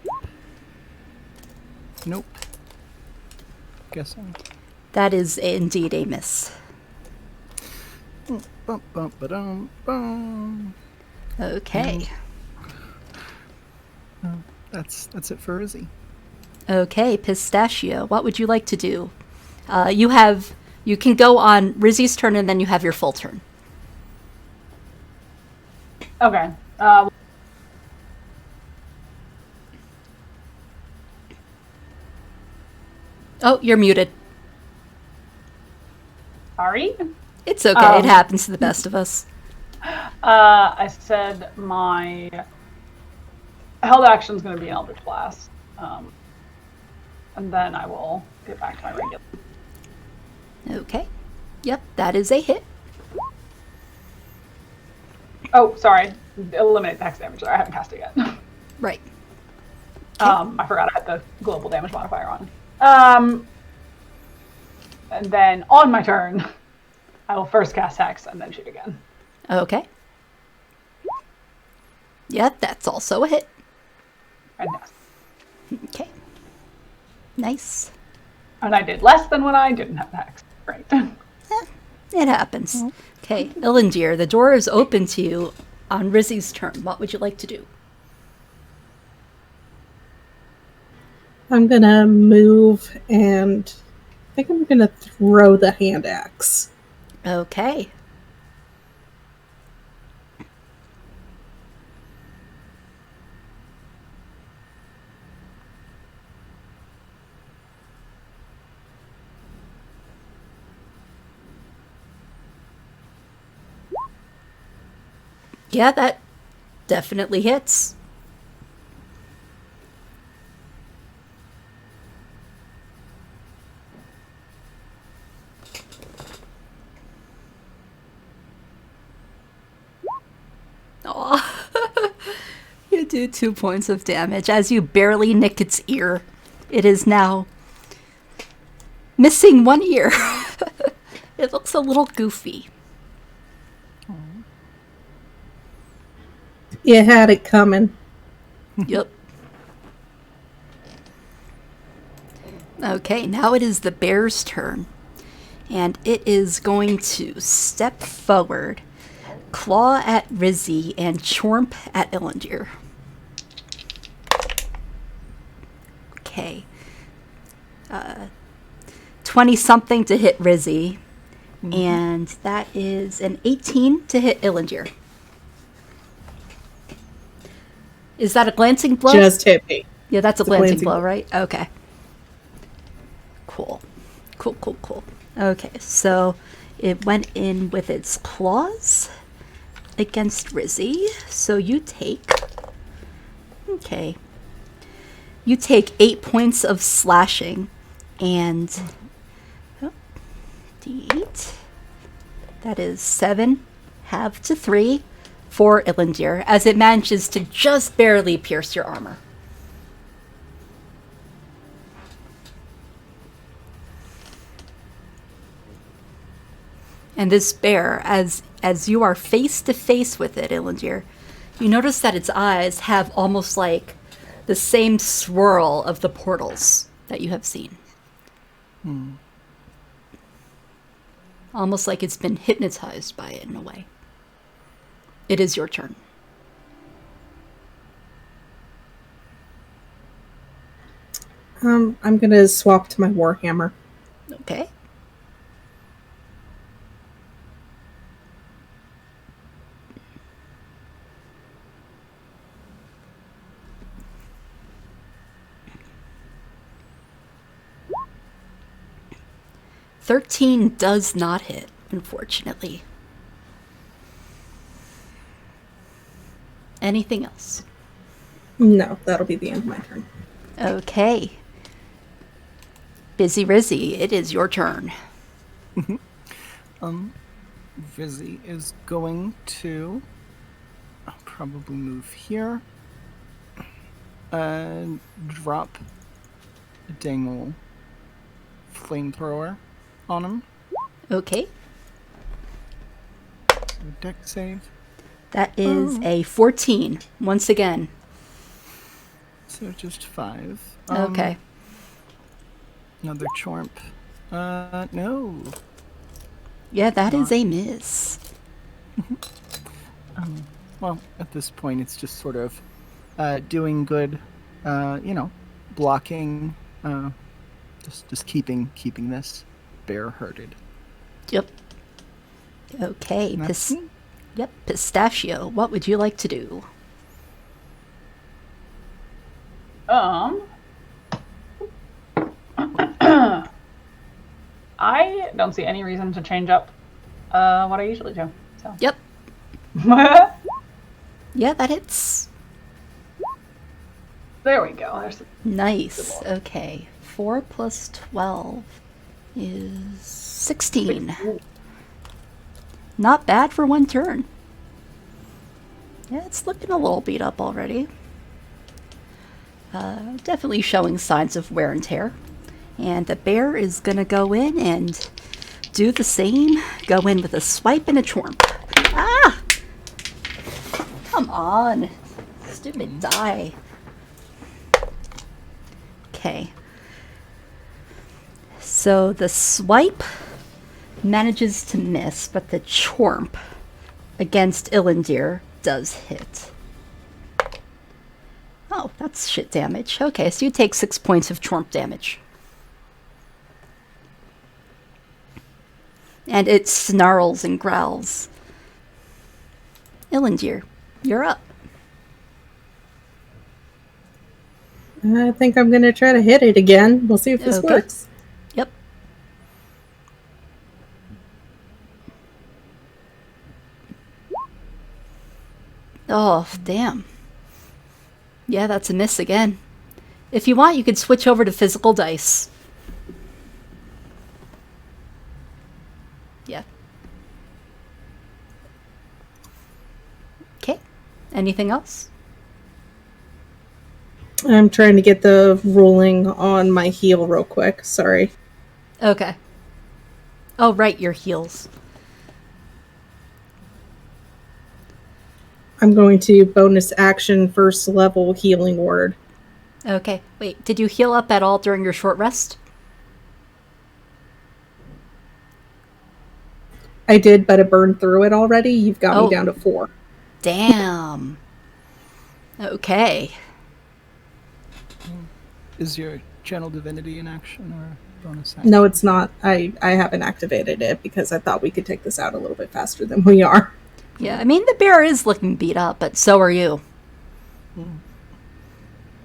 Nope. Guessing. That is indeed a miss. Bum, bum, ba-dum, bum. Okay. That's it for Izzy. Okay, Pistachio, what would you like to do? You can go on Rizzy's turn and then you have your full turn. Okay. Oh, you're muted. Sorry. It's okay. It happens to the best of us. I said my held action is going to be an Eldritch Blast. And then I will get back to my regular. Okay. Yep, that is a hit. Oh, sorry. Eliminate the hex damage. I haven't cast it yet. Right. I forgot I had the global damage modifier on. And then on my turn, I will first cast Hex and then shoot again. Okay. Yeah, that's also a hit. Fantastic. Okay. Nice. And I did less than when I didn't have Hex. Great. It happens. Okay, Illindir, the door is open to you on Rizzy's turn. What would you like to do? I'm gonna move and I think I'm gonna throw the hand axe. Okay. Yeah, that definitely hits. Aw. You do 2 points of damage as you barely nick its ear. It is now missing one ear. It looks a little goofy. You had it coming. Yep. Okay, now it is the bear's turn. And it is going to step forward, claw at Rizzy, and chomp at Illindir. Okay. 20-something to hit Rizzy. And that is an 18 to hit Illindir. Is that a glancing blow? Just hit me. Yeah, that's a It's a glancing glancing blow, blow. right? Okay. Cool. Cool. Okay, so it went in with its claws against Rizzy. So you take... Okay. You take 8 points of slashing and... Oh, D8. That is 7, half to 3 for Illindir, as it manages to just barely pierce your armor. And this bear, as you are face to face with it, Illindir, you notice that its eyes have almost like the same swirl of the portals that you have seen. Almost like it's been hypnotized by it in a way. It is your turn. I'm gonna swap to my warhammer. Okay. $13 does not hit, unfortunately. Anything else? No, that'll be the end of my turn. Okay. Busy Rizzy, it is your turn. Vizzy is going to probably move here and drop a dang old flamethrower on him. Okay. Deck save. That is a 14, once again. So just 5. Okay. Another chomp. No. Yeah, that is a miss. Well, at this point, it's just sort of doing good, blocking, just keeping this bear herded. Yep. Okay. And that's me. Yep. Pistachio, what would you like to do? I don't see any reason to change up what I usually do. So. Yep. Yeah, that hits. There we go. There's Nice. Okay. 4 plus 12 is 16. Not bad for one turn. Yeah, it's looking a little beat up already. Definitely showing signs of wear and tear. And the bear is gonna go in and do the same. Go in with a swipe and a chorp. Ah! Come on. Stupid die. Okay. So the swipe manages to miss, but the chorp against Illindir does hit. Oh, that's shit damage. Okay, so you take 6 points of chorp damage. And it snarls and growls. Illindir, you're up. I think I'm going to try to hit it again. We'll see if this Okay. works. Yep. Oh, damn. Yeah, that's a miss again. If you want, you could switch over to physical dice. Yeah. Okay. Anything else? I'm trying to get the ruling on my heel real quick. Sorry. Okay. Oh, right, your heals. I'm going to bonus action first level healing word. Okay. Wait, did you heal up at all during your short rest? I did, but I burned through it already. You've got Oh. me down to 4. Damn. Okay. Is your channel divinity in action or bonus action? No, it's not. I haven't activated it because I thought we could take this out a little bit faster than we are. Yeah, I mean, the bear is looking beat up, but so are you.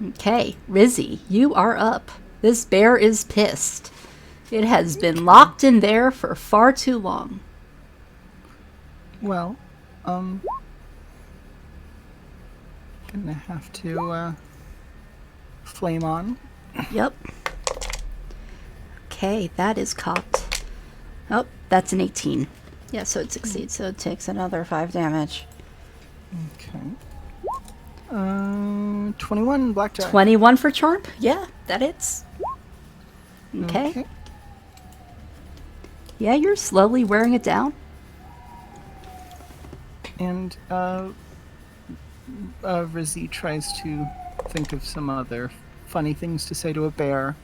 Okay, Rizzy, you are up. This bear is pissed. It has been locked in there for far too long. Well, gonna have to flame on. Yep. Okay, that is cocked. Oh, that's an 18. Yeah, so it succeeds, so it takes another 5 damage. Okay. 21 black die. 21 for Charm? Yeah, that hits. Okay. Yeah, you're slowly wearing it down. And Rizzy tries to think of some other funny things to say to a bear,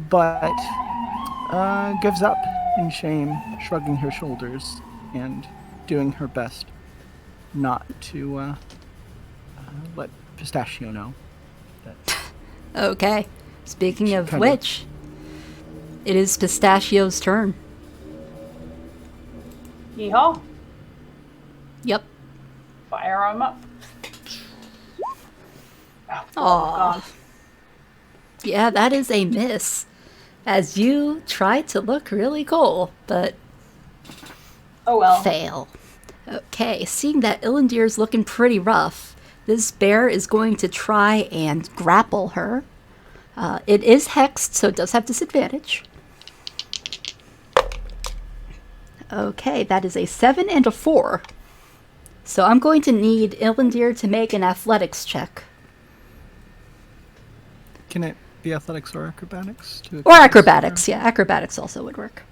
but gives up in shame, shrugging her shoulders and doing her best not to let Pistachio know that. Okay. Speaking of Kinda. which, it is Pistachio's turn. Yeehaw. Yep. Fire him up. Oh, Aw. God. Yeah, that is a miss. As you try to look really cool, but Oh well. fail. Okay, seeing that Illindir's looking pretty rough, this bear is going to try and grapple her. It is hexed, so it does have disadvantage. Okay, that is a 7 and a 4. So I'm going to need Illindir to make an athletics check. Can it be athletics or acrobatics? Or acrobatics, yeah, acrobatics also would work.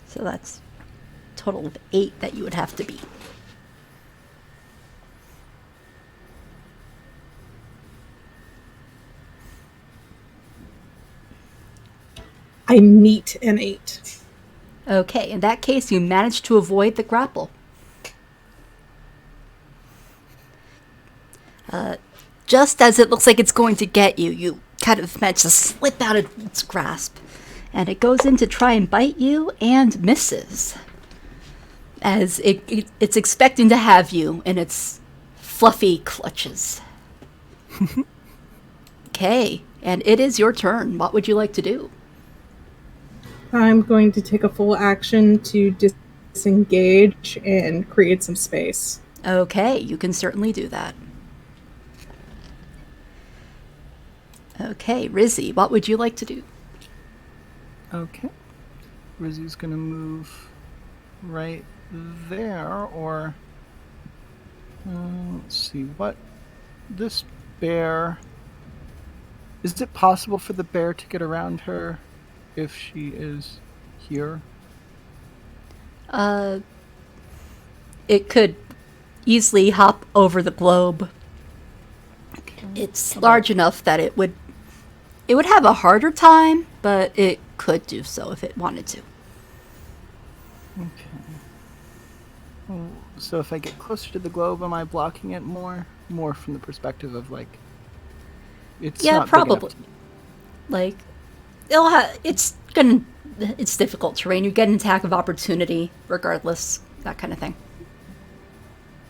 So that's a total of 8 that you would have to beat. I meet an 8. Okay, in that case, you manage to avoid the grapple. Just as it looks like it's going to get you, you kind of manage to slip out of its grasp. And it goes in to try and bite you and misses. As it's expecting to have you in its fluffy clutches. Okay, and it is your turn. What would you like to do? I'm going to take a full action to disengage and create some space. Okay, you can certainly do that. Okay, Rizzy, what would you like to do? Okay. Rizzy's gonna move right there, or let's see what this bear. Is it possible for the bear to get around her if she is here? It could easily hop over the globe. It's large enough that it would have a harder time, but it could do so if it wanted to. Okay. Well, so if I get closer to the globe, am I blocking it more? More from the perspective of like, it's Yeah, not big enough probably. Like, it's difficult terrain. You get an attack of opportunity regardless, that kind of thing.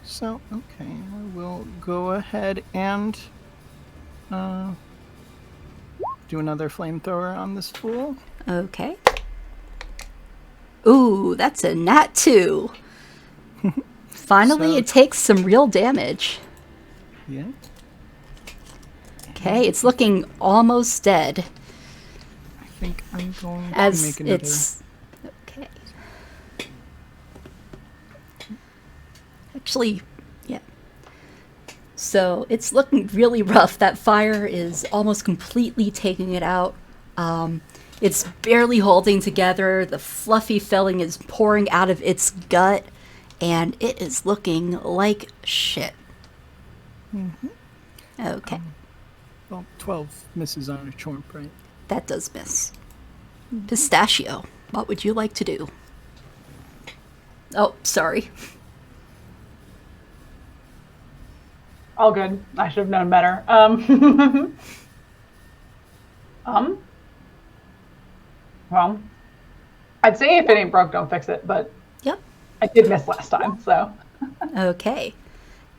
So, okay, I will go ahead and do another flamethrower on this fool. Okay. Ooh, that's a nat 2. Finally, So- it takes some real damage. Yeah. Okay, it's looking almost dead. I think I'm going to As make another. it's... Okay. Actually, yeah. So it's looking really rough. That fire is almost completely taking it out. It's barely holding together. The fluffy filling is pouring out of its gut, and it is looking like shit. Mm-hmm. Okay, Well, 12 misses on a chomp, right? that does miss. Pistachio, what would you like to do? Oh, sorry. All good. I should have known better. Well, I'd say if it ain't broke, don't fix it, but Yep. I did miss last time, so. Okay.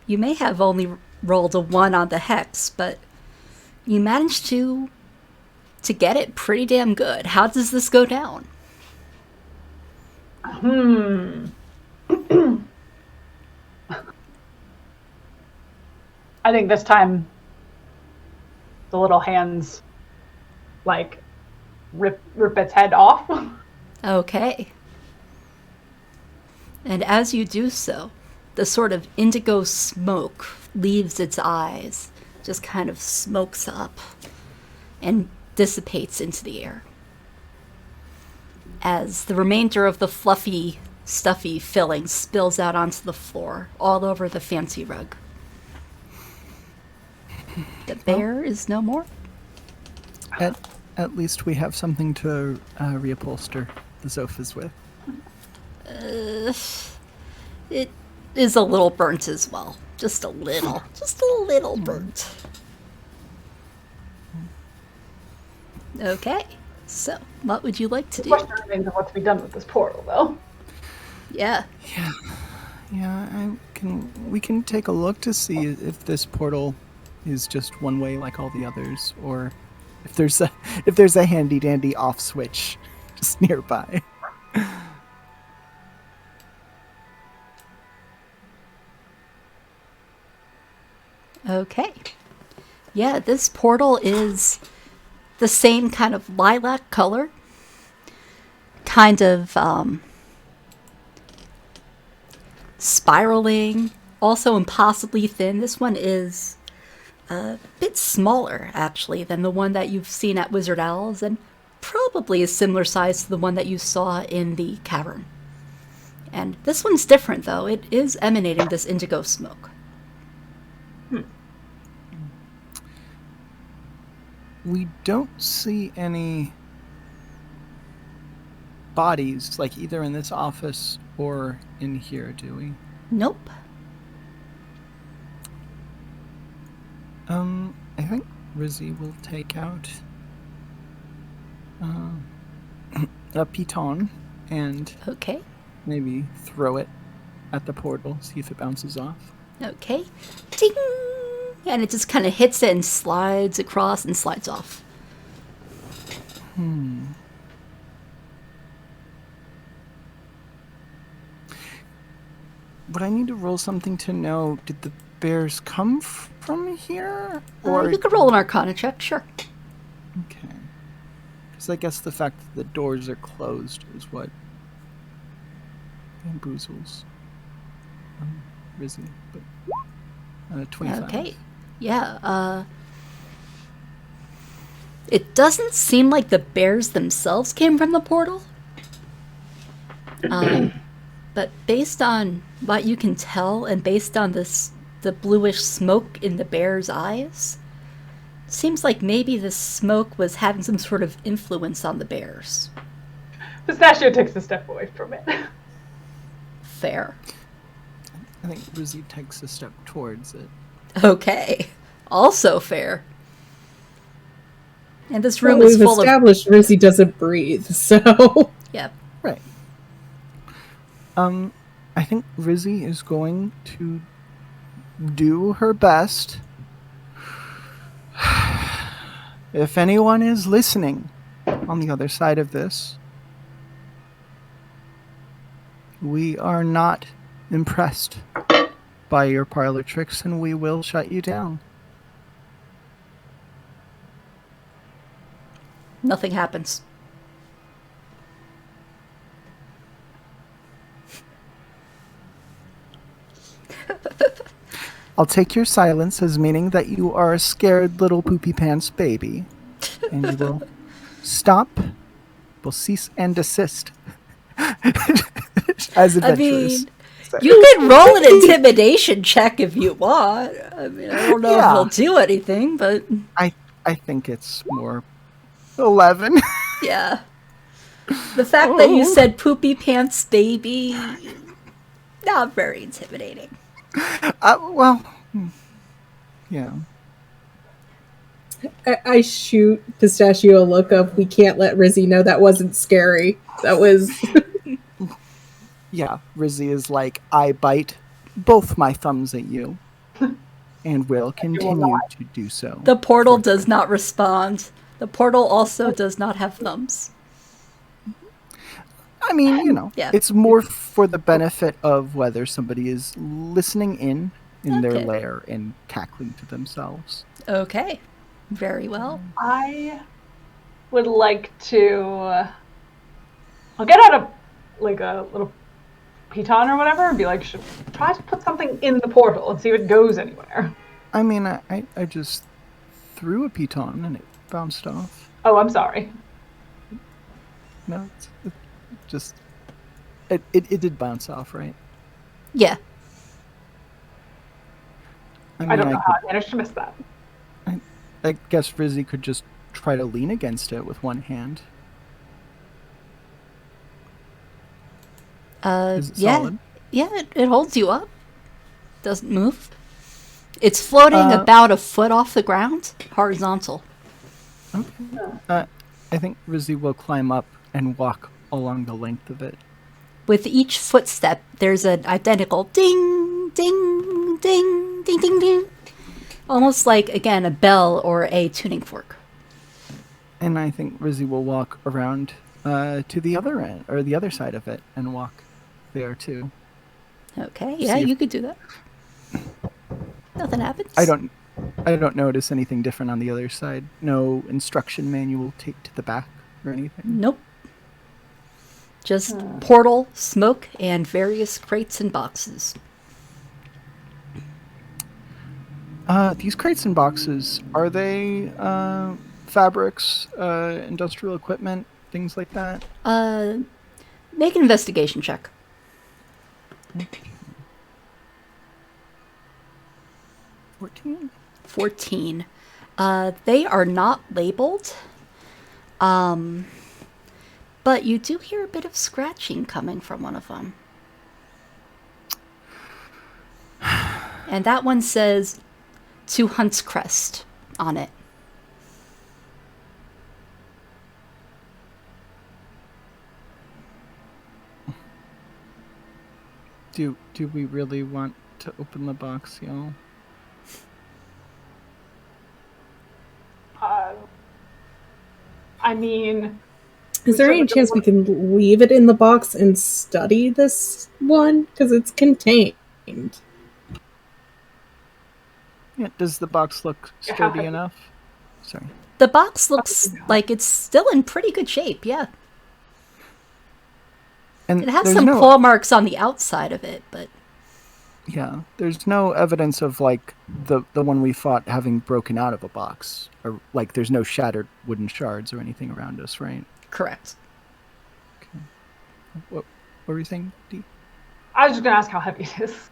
You may have only rolled a 1 on the hex, but you managed to get it pretty damn good. How does this go down? I think this time the little hands like rip its head off. Okay. And as you do so, the sort of indigo smoke leaves its eyes, just kind of smokes up and dissipates into the air. As the remainder of the fluffy, stuffy filling spills out onto the floor, all over the fancy rug. The bear is no more. At least we have something to reupholster the sofas with. It is a little burnt as well. Just a little. Just a little burnt. Okay. So, what would you like to The do? question remains of what to be done with this portal, though. Yeah. Yeah, we can take a look to see if this portal is just one way like all the others, or if there's a handy dandy off switch just nearby. Okay. Yeah, this portal is the same kind of lilac color. Kind of spiraling, also impossibly thin. This one is a bit smaller, actually, than the one that you've seen at Wizard Owl's, and probably a similar size to the one that you saw in the cavern. And this one's different, though. It is emanating this indigo smoke. We don't see any bodies, like either in this office or in here, do we? Nope. I think Rizzy will take out a piton and Okay. maybe throw it at the portal, see if it bounces off. Okay. Ding! And it just kind of hits it and slides across and slides off. Would I need to roll something to know, did the bears come from here? Or You could roll an Arcana check, sure. Okay. Because I guess the fact that the doors are closed is what bamboozles Rizzy. But 25. Okay. Yeah, it doesn't seem like the bears themselves came from the portal. But based on what you can tell and based on the bluish smoke in the bear's eyes, seems like maybe the smoke was having some sort of influence on the bears. Pistachio takes a step away from it. Fair. I think Rizzy takes a step towards it. Okay. Also fair. And this room Well, is we've full of... established Rizzy doesn't breathe, so... Yeah. Right. I think Rizzy is going to do her best. If anyone is listening on the other side of this, we are not impressed by your parlor tricks, and we will shut you down. Nothing happens. I'll take your silence as meaning that you are a scared little poopy pants baby, and you will stop, will cease and desist as adventurers. You can roll an intimidation check if you want. I mean, I don't know if he'll do anything, but... I think it's more 11. Yeah. The fact that you said poopy pants baby, not very intimidating. Well, yeah. I shoot Pistachio a look of, we can't let Rizzy know that wasn't scary. That was... Yeah, Rizzy is like, I bite both my thumbs at you, and will continue to do so. The portal does not respond. The portal also does not have thumbs. I mean, you know, Yeah. it's more for the benefit of whether somebody is listening in their Okay. lair and cackling to themselves. Okay. Very well. I would like to... I'll get out a little piton or whatever and be like, try to put something in the portal and see if it goes anywhere. I mean, I just threw a piton and it bounced off. Oh, I'm sorry. No, it just... It did bounce off, right? Yeah. I don't know how I managed to miss that. I guess Rizzy could just try to lean against it with one hand. Is it Yeah. solid? Yeah, it holds you up. Doesn't move. It's floating about a foot off the ground, horizontal. Okay. I think Rizzy will climb up and walk along the length of it. With each footstep, there's an identical ding, ding, ding, ding, ding, ding. Almost like, again, a bell or a tuning fork. And I think Rizzy will walk around to the other end, or the other side of it, and walk there too. Okay, yeah, See if- you could do that. Nothing happens. I don't notice anything different on the other side. No instruction manual taped to the back or anything. Nope. Just portal, smoke, and various crates and boxes. These crates and boxes, are they fabrics, industrial equipment, things like that? Make an investigation check. 14? 14. They are not labeled. But but you do hear a bit of scratching coming from one of them. And that one says, "To Hunt's Crest" on it. Do we really want to open the box, y'all? I mean, Is there any chance we can leave it in the box and study this one? Because it's contained. Yeah. Does the box look sturdy enough? Sorry. The box looks like it's still in pretty good shape, yeah. And It has there's some no, claw marks on the outside of it, but Yeah, there's no evidence of like the one we fought having broken out of a box, or like there's no shattered wooden shards or anything around us, right? correct. Okay. What were you saying, Dee? I was just gonna ask how heavy it is,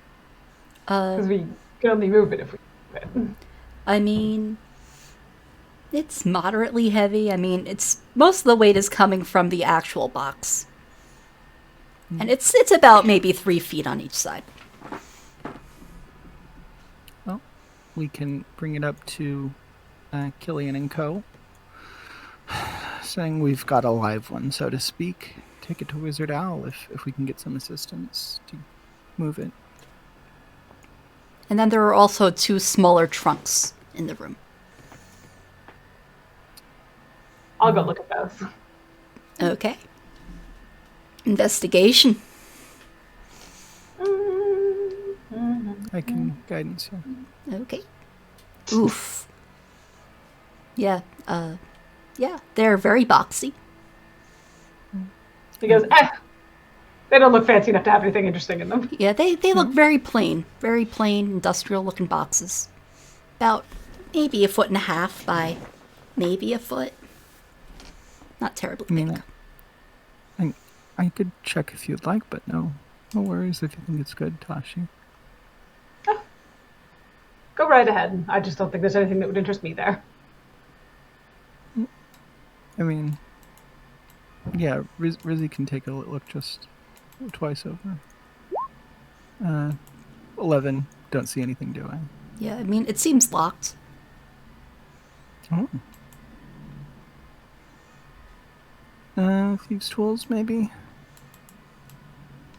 because Uh, we can only move it if we move it. I mean, it's moderately heavy. I mean, it's most of the weight is coming from the actual box. And it's about maybe 3 feet on each side. Well, we can bring it up to Killian and Co. Saying we've got a live one, so to speak. Take it to Wizard Owl if we can get some assistance to move it. And then there are also 2 smaller trunks in the room. I'll go look at those. Okay. Investigation. I can guidance you. Okay. Oof. Yeah, yeah, they're very boxy. He goes, they don't look fancy enough to have anything interesting in them. Yeah, they look very plain, industrial-looking boxes. About maybe 1.5 feet by maybe a foot. Not terribly big. I could check if you'd like, but no worries if you think it's good, Tashi. Go right ahead. I just don't think there's anything that would interest me there. I mean, yeah, Rizzy can take a look just twice over. 11. Don't see anything, do I? Yeah, I mean, it seems locked. Oh. Thieves' tools, maybe?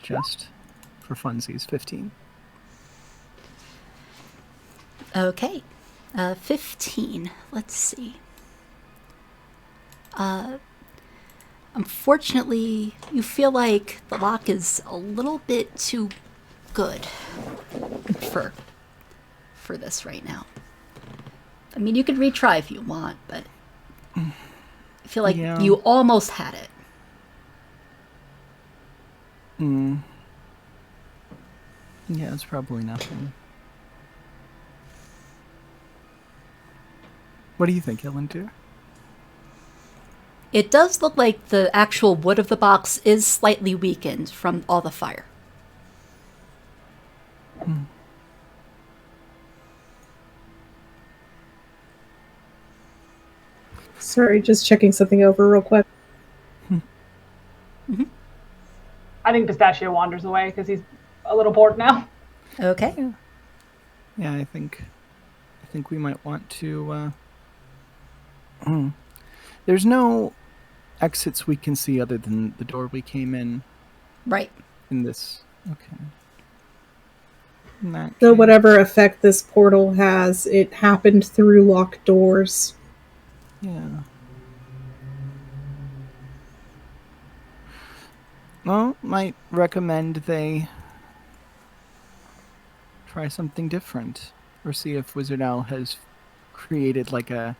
Just for funsies, 15. Okay. 15. Let's see. Unfortunately, you feel like the lock is a little bit too good for this right now. I mean, you could retry if you want, but I feel like Yeah. you almost had it. Yeah, it's probably nothing. What do you think, Elindir? It does look like the actual wood of the box is slightly weakened from all the fire. Sorry, just checking something over real quick. I think Pistachio wanders away because he's a little bored now. Okay. Yeah, I think we might want to. There's no exits we can see other than the door we came in. Right. In this, okay. In that So case- whatever effect this portal has, it happened through locked doors. Yeah. Well, might recommend they try something different, or see if Wizard Owl has created like a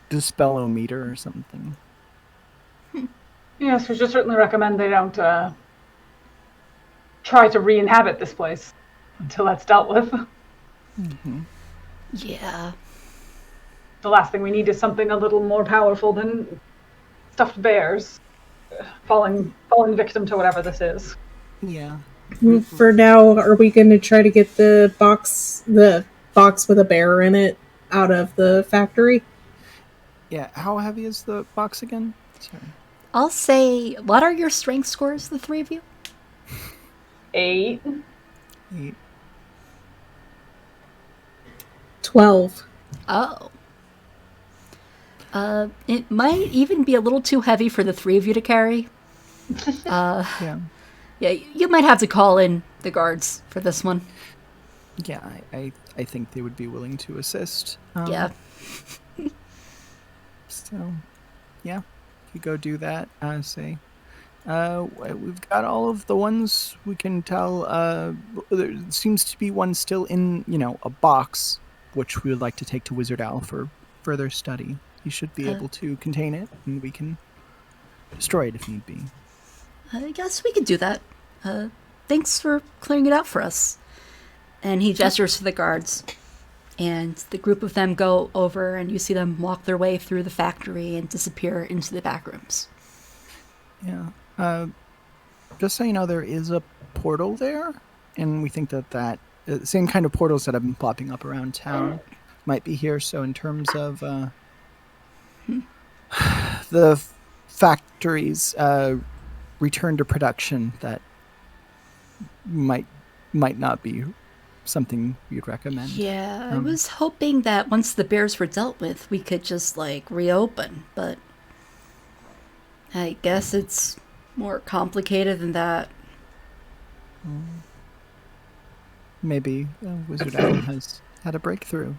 dispellometer or something. Yes, we should certainly recommend they don't try to re-inhabit this place until that's dealt with. Yeah. The last thing we need is something a little more powerful than stuffed bears falling victim to whatever this is. Yeah. For now, are we going to try to get the box with a bear in it out of the factory? Yeah, how heavy is the box again? Sorry. I'll say, what are your strength scores, the three of you? 8. 8. 12. Oh. It might even be a little too heavy for the three of you to carry. Yeah. Yeah, you might have to call in the guards for this one. Yeah, I think they would be willing to assist. Yeah. So, yeah, you go do that. We've got all of the ones we can tell. There seems to be one still in, a box, which we would like to take to Wizard Owl for further study. He should be able to contain it, and we can destroy it if need be. I guess we could do that. Thanks for clearing it out for us. And he gestures to the guards. And the group of them go over, and you see them walk their way through the factory and disappear into the back rooms. Yeah. Just so you know, there is a portal there, and we think that same kind of portals that have been popping up around town might be here. So in terms of the factory's return to production, that might not be something you'd recommend. Yeah, I was hoping that once the bears were dealt with, we could just, reopen, but I guess it's more complicated than that. Maybe Wizard Owl has had a breakthrough,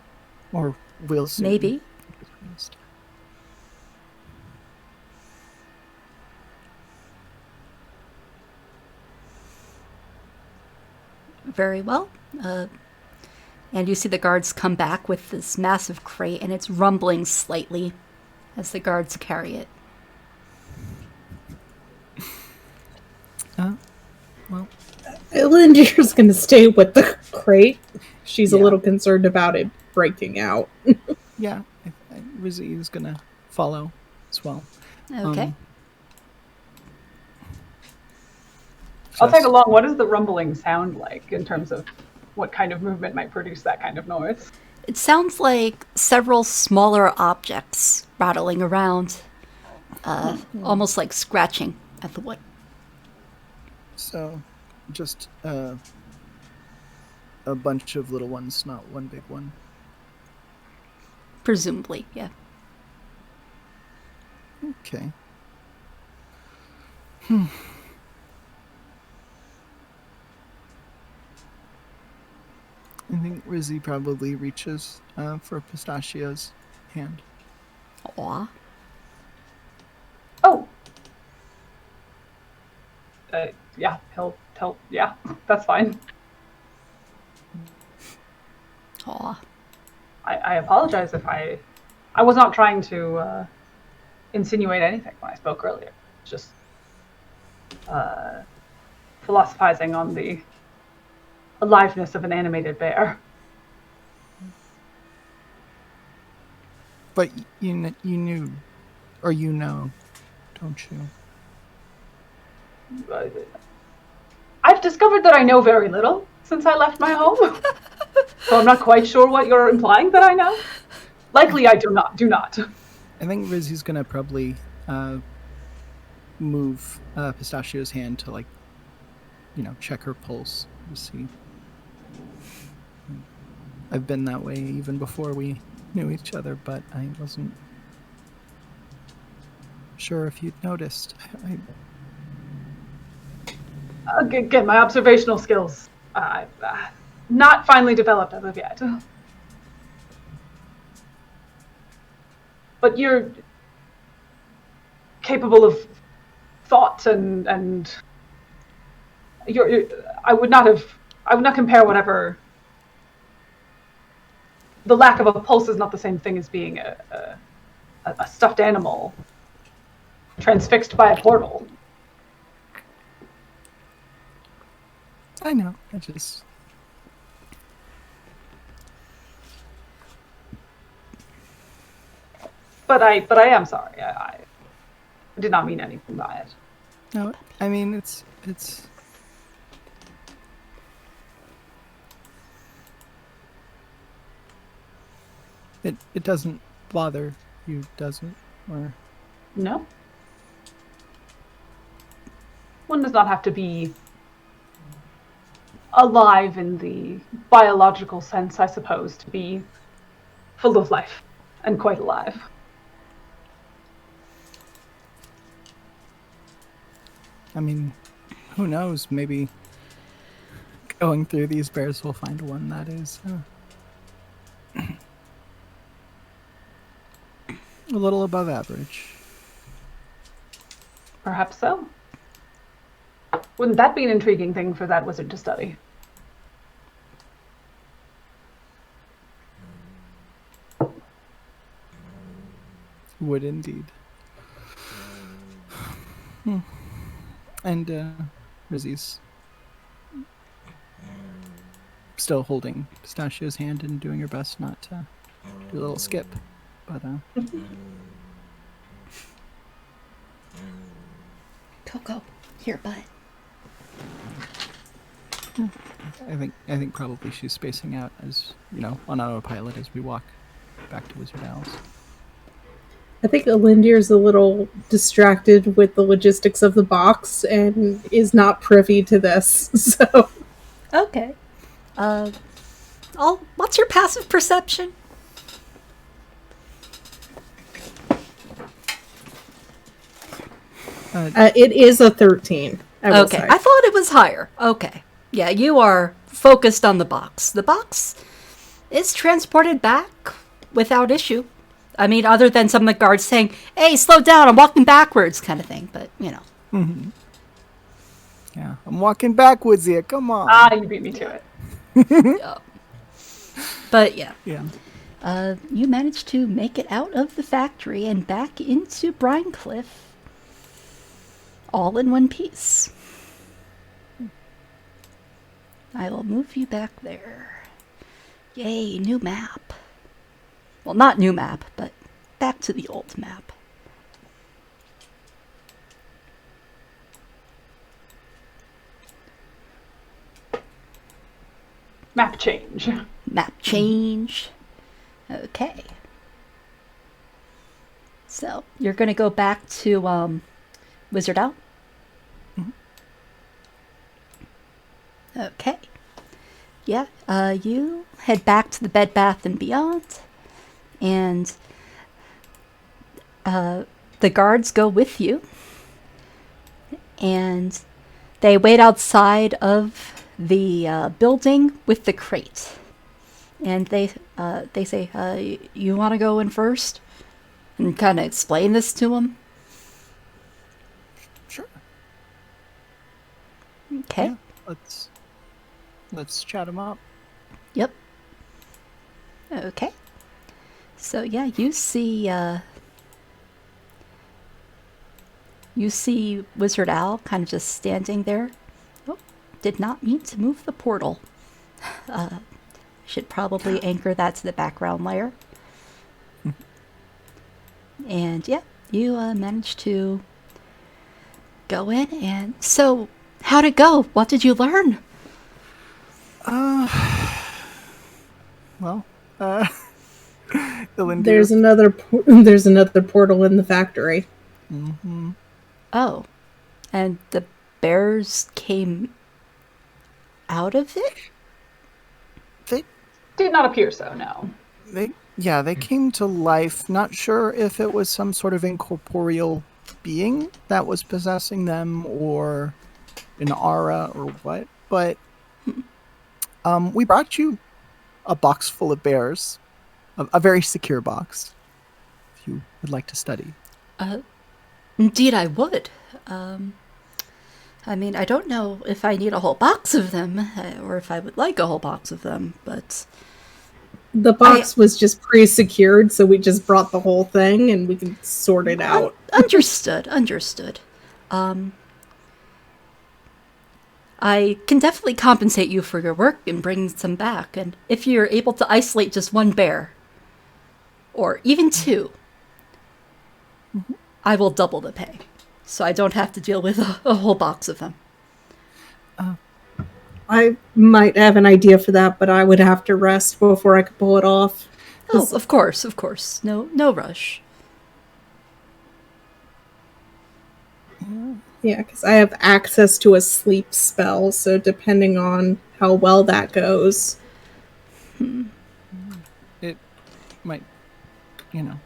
or will soon. Maybe. Very well. And you see the guards come back with this massive crate, and it's rumbling slightly as the guards carry it. Well, Lindir's going to stay with the crate. She's a Yeah. little concerned about it breaking out. yeah, Rizzy is gonna follow as well. Okay. I'll tag along. What does the rumbling sound like in terms of what kind of movement might produce that kind of noise? It sounds like several smaller objects rattling around, almost like scratching at the wood. So, just a bunch of little ones, not one big one. Presumably, yeah. Okay. I think Rizzy probably reaches for Pistachio's hand. Aw. Oh. Yeah, he'll. Yeah, that's fine. Aw. I apologize if I was not trying to insinuate anything when I spoke earlier. Just philosophizing on the aliveness of an animated bear. But you knew, or you know, don't you? I've discovered that I know very little since I left my home. So I'm not quite sure what you're implying that I know. Likely I do not. I think Rizzy's gonna probably move Pistachio's hand to check her pulse to see. I've been that way even before we knew each other, but I wasn't sure if you'd noticed. Again, my observational skills not finely developed as of yet. But you're capable of thought and I would not compare whatever. The lack of a pulse is not the same thing as being a stuffed animal transfixed by a portal. I know. I just. But I am sorry. I did not mean anything by it. No, I mean it's. It doesn't bother you doesn't? Or No. One does not have to be alive in the biological sense, I suppose, to be full of life and quite alive. I mean, who knows? Maybe going through these bears, we'll find one that is a little above average. Perhaps so. Wouldn't that be an intriguing thing for that wizard to study? Would indeed. And Rizzy's still holding Pistachio's hand and doing her best not to do a little skip. But Coco, here, bud. I think probably she's spacing out as, on autopilot as we walk back to Wizard Owl's. I think Alindir's a little distracted with the logistics of the box and is not privy to this. So, Okay. What's your passive perception? it is a 13. I will Okay, say. I thought it was higher. Okay. Yeah, you are focused on the box. The box is transported back without issue. I mean, other than some of the guards saying, "Hey, slow down, I'm walking backwards," kind of thing. But, Mm-hmm. Yeah, I'm walking backwards here. Come on. You beat me to it. Yeah. But, yeah. Yeah. You managed to make it out of the factory and back into Brinecliffe all in one piece. I will move you back there. Yay, new map. Well, not new map, but back to the old map. Map change. Map change. Okay. So, you're going to go back to Wizard Owl? Okay. Yeah, you head back to the Bed Bath & Beyond, and the guards go with you, and they wait outside of the building with the crate. And they say, you want to go in first? And kind of explain this to them. Sure. Okay. Yeah, let's chat them up. Yep. Okay. So yeah, you see Wizard Owl kind of just standing there. Oh, did not mean to move the portal. Should probably anchor that to the background layer. And yeah, you managed to go in. And so, how'd it go? What did you learn? Well, Ilindir. There's another portal in the factory. Mm-hmm. Oh, and the bears came out of it? They Did not appear so, no. they came to life. Not sure if it was some sort of incorporeal being that was possessing them, or an aura, or what. But we brought you a box full of bears, a very secure box, if you would like to study. Indeed, I would. I mean, I don't know if I need a whole box of them, or if I would like a whole box of them, but... The box was just pre-secured, so we just brought the whole thing and we can sort it out. Understood. I can definitely compensate you for your work and bring some back, and if you're able to isolate just one bear, or even two, I will double the pay, so I don't have to deal with a whole box of them. I might have an idea for that, but I would have to rest before I could pull it off. Oh, of course. No rush. Yeah, because I have access to a sleep spell, so depending on how well that goes. It might, you know.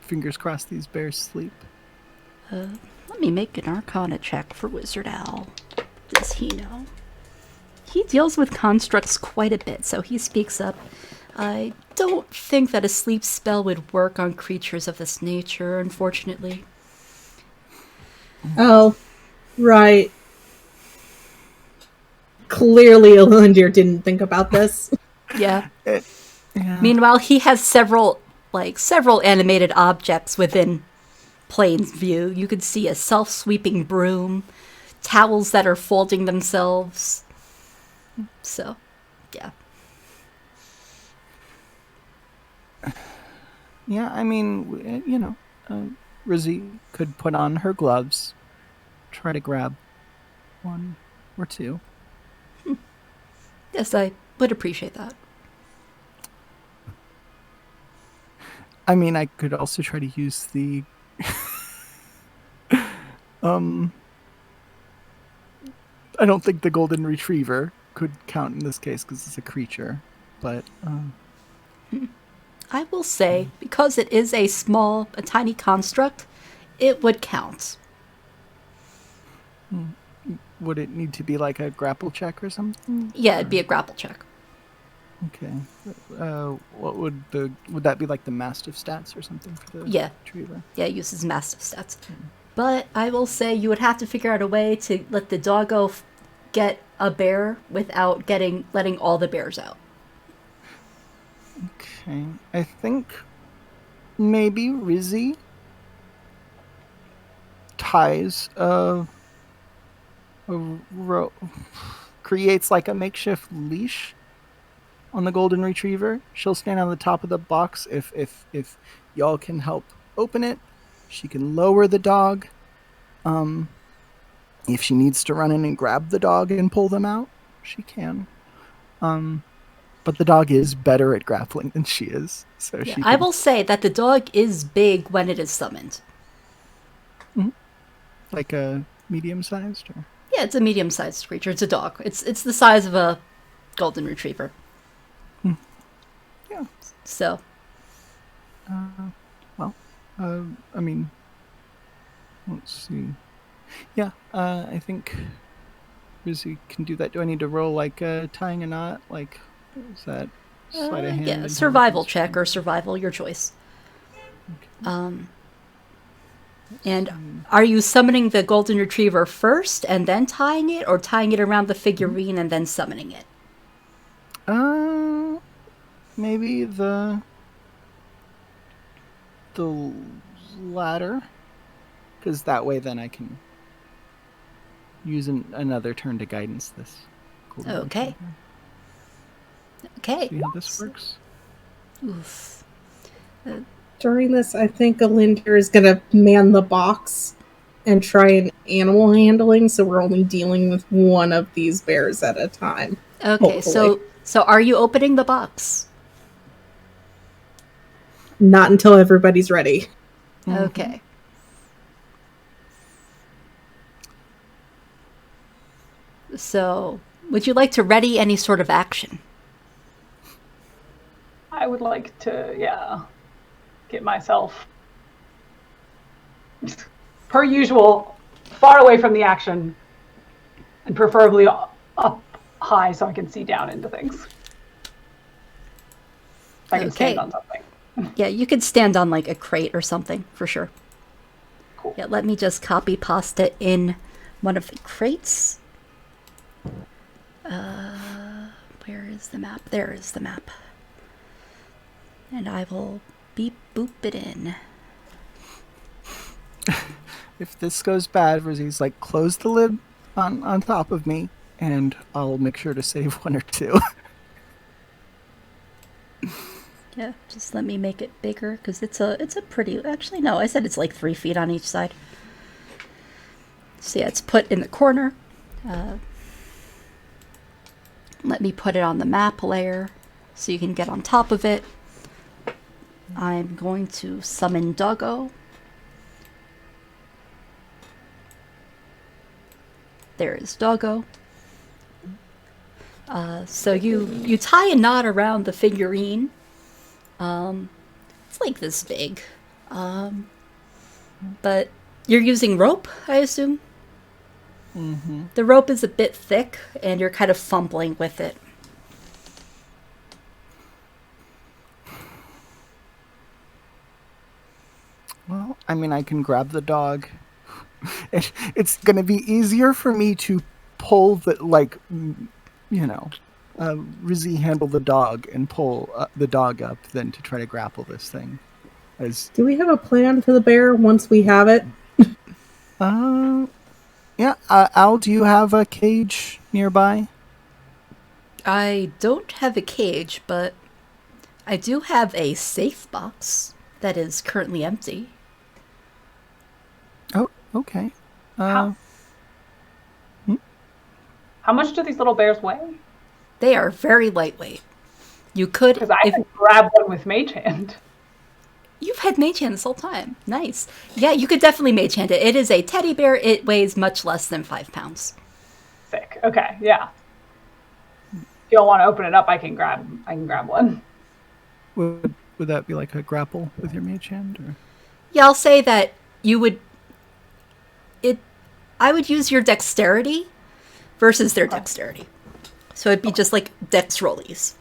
Fingers crossed these bears sleep. Let me make an Arcana check for Wizard Owl. Does he know? He deals with constructs quite a bit, so he speaks up. I don't think that a sleep spell would work on creatures of this nature, unfortunately. Oh, right. Clearly, Elindir didn't think about this. Yeah. Yeah. Meanwhile, he has several animated objects within Plane's view. You could see a self-sweeping broom, towels that are folding themselves. So, yeah. Yeah, I mean, you know, Rizzy could put on her gloves, try to grab one or two. Yes, I would appreciate that. I mean, I could also try to use the I don't think the golden retriever could count in this case because it's a creature, but I will say, because it is a tiny construct, it would count. would it need to be like a grapple check or something? Yeah, it'd be a grapple check. Okay. What would that be like the mastiff stats or something for the Yeah. retriever? Yeah, it uses mastiff stats. But I will say you would have to figure out a way to let the doggo get a bear without letting all the bears out. Okay. I think maybe Rizzy ties creates like a makeshift leash on the golden retriever. She'll stand on the top of the box. If y'all can help open it, she can lower the dog. If she needs to run in and grab the dog and pull them out, she can. But the dog is better at grappling than she is. So Yeah, she I will say that the dog is big when it is summoned. like a medium-sized or Yeah, it's a medium-sized creature. It's a dog. It's the size of a golden retriever. Yeah. So. I mean, let's see. Yeah, I think Rizzy can do that. Do I need to roll like tying a knot? Like, is that sleight of hand? Yeah, survival check or survival, your choice. Okay. And are you summoning the golden retriever first and then tying it, or tying it around the figurine and then summoning it? Maybe the latter, because that way then I can use another turn to guidance this. Okay. Okay. See how this works? Oof. During this, I think Elindir is going to man the box and try an animal handling, so we're only dealing with one of these bears at a time. Okay, hopefully. so are you opening the box? Not until everybody's ready. Okay. So, would you like to ready any sort of action? I would like to, get myself, per usual, far away from the action, and preferably up high so I can see down into things. If I can stand on something. Yeah, you could stand on like a crate or something, for sure. Cool. Yeah, let me just copy pasta in one of the crates. Where is the map? There is the map. And I will beep boop it in. If this goes bad, Rizzy's like, close the lid on top of me, and I'll make sure to save one or two. Yeah, just let me make it bigger, because it's a pretty... Actually, no, I said it's like 3 feet on each side. So yeah, it's put in the corner. Let me put it on the map layer, so you can get on top of it. I'm going to summon Doggo. There is Doggo. So you tie a knot around the figurine. It's like this big. But you're using rope, I assume? Mm-hmm. The rope is a bit thick, and you're kind of fumbling with it. Well, I mean, I can grab the dog. It's going to be easier for me to pull the, Rizzy handle the dog and pull the dog up than to try to grapple this thing. Do we have a plan for the bear once we have it? Yeah. Al, do you have a cage nearby? I don't have a cage, but I do have a safe box that is currently empty. Oh, okay. How much do these little bears weigh? They are very lightweight. You could... Because I can grab one with Mage Hand. You've had Mage Hand this whole time. Nice. Yeah, you could definitely Mage Hand it. It is a teddy bear. It weighs much less than 5 pounds. Sick. Okay, yeah. If you don't want to open it up, I can grab one. Would that be like a grapple with your mage hand? Or? Yeah, I'll say that you would... I would use your dexterity versus their dexterity. So it'd be just like dex rollies.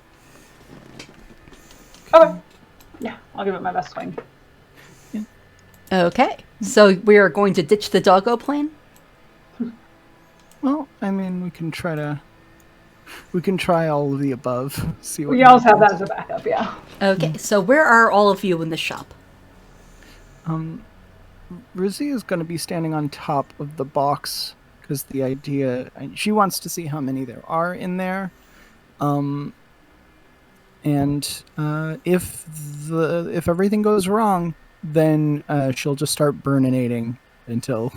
Okay. Yeah, I'll give it my best swing. Yeah. Okay. So we are going to ditch the doggo plan? Well, I mean, we can try all of the above. See what We also have that as a backup, yeah. Okay, so where are all of you in the shop? Rizzy is going to be standing on top of the box because the idea, she wants to see how many there are in there. And if everything goes wrong, then she'll just start burninating until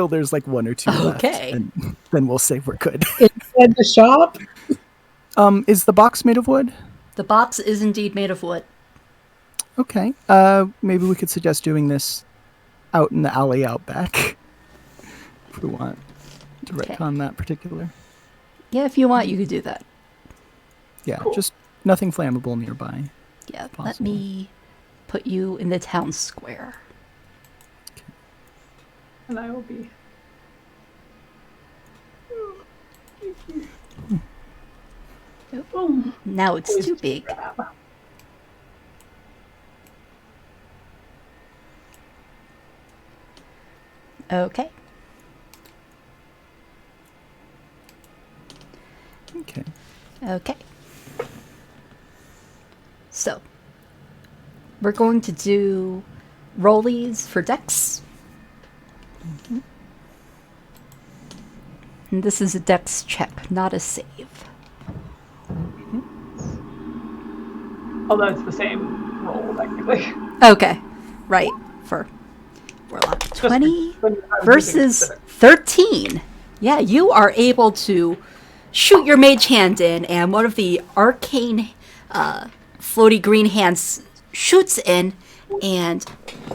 there's like 1 or 2 left. Okay. And then we'll say we're good. Inside the shop? Is the box made of wood? The box is indeed made of wood. Okay. Maybe we could suggest doing this out in the alley out back. If we want to retcon that particular. Yeah, if you want, you could do that. Yeah, Cool. Just nothing flammable nearby. Yeah, let Possible. me put you in the town square. And I will be... Boom. Now it's too big. Grab. Okay. Okay. Okay. So, we're going to do rollies for dex. And this is a dex check, not a save. Although it's the same roll, technically. Okay, right, for Warlock. Just 20 when you're versus consider. 13. Yeah, you are able to shoot your mage hand in, and one of the arcane floaty green hands shoots in and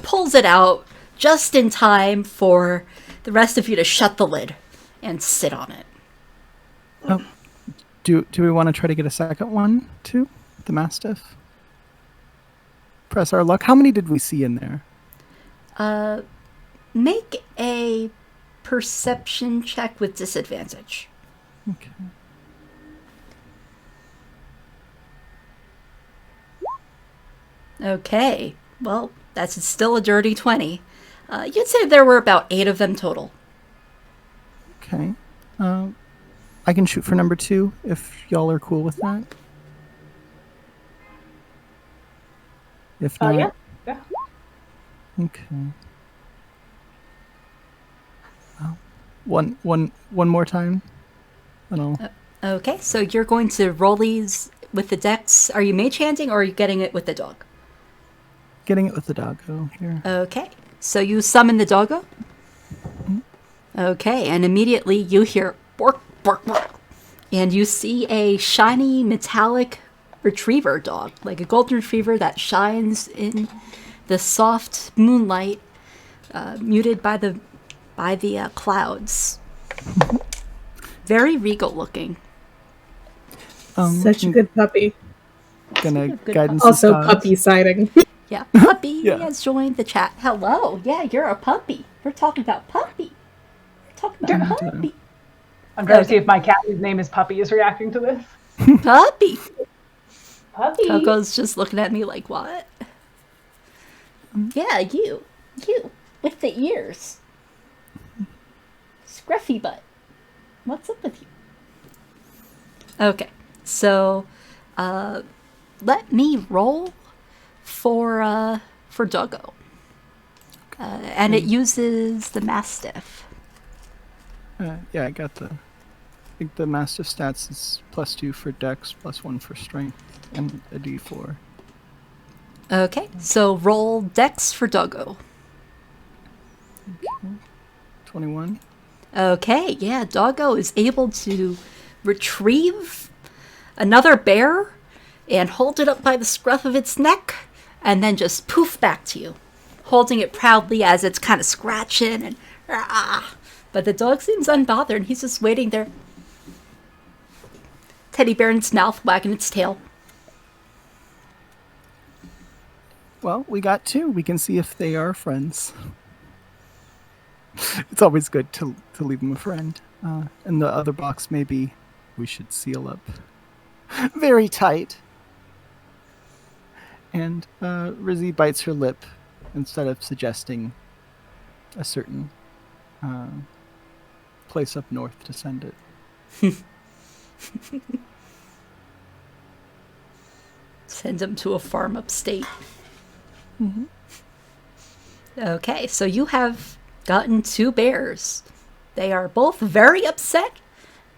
pulls it out just in time for the rest of you to shut the lid and sit on it. Oh, do we want to try to get a second one too? The Mastiff? Press our luck. How many did we see in there? Make a perception check with disadvantage. Okay. Okay, well, that's still a dirty 20. You'd say there were about 8 of them total. Okay. I can shoot for number 2 if y'all are cool with that. If not, Yeah. Yeah. okay. One more time, and I'll. Okay, so you're going to roll these with the dex. Are you mage handing or are you getting it with the dog? Getting it with the doggo here. Okay, so you summon the doggo? Okay, and immediately you hear bork, bork, bork. And you see a shiny metallic retriever dog, like a golden retriever that shines in the soft moonlight, muted by the clouds. Very regal looking. Such a good puppy. Gonna Good guidance Also, the puppy sighting. Yeah, puppy Yeah. has joined the chat. Hello. Yeah, you're a puppy. We're talking about puppy. We're talking about puppy. I'm trying to Okay. see if my cat, whose name is Puppy, is reacting to this. Puppy. Puppy. Coco's just looking at me like, what? Yeah, you with the ears. Scruffy butt. What's up with you? Okay, so let me roll for Doggo. And it uses the Mastiff. Yeah, I got I think the Mastiff stats is +2 for Dex, +1 for Strength, and a D4. Okay, so roll Dex for Doggo. 21. Okay, yeah, Doggo is able to retrieve another bear and hold it up by the scruff of its neck and then just poof back to you, holding it proudly as it's kind of scratching and but the dog seems unbothered. He's just waiting there. Teddy bear in its mouth, wagging its tail. Well, we got 2. We can see if they are friends. It's always good to leave them a friend. And the other box, maybe we should seal up very tight. And Rizzy bites her lip instead of suggesting a certain place up north to send it. Send him to a farm upstate. Okay, so you have gotten 2 bears. They are both very upset,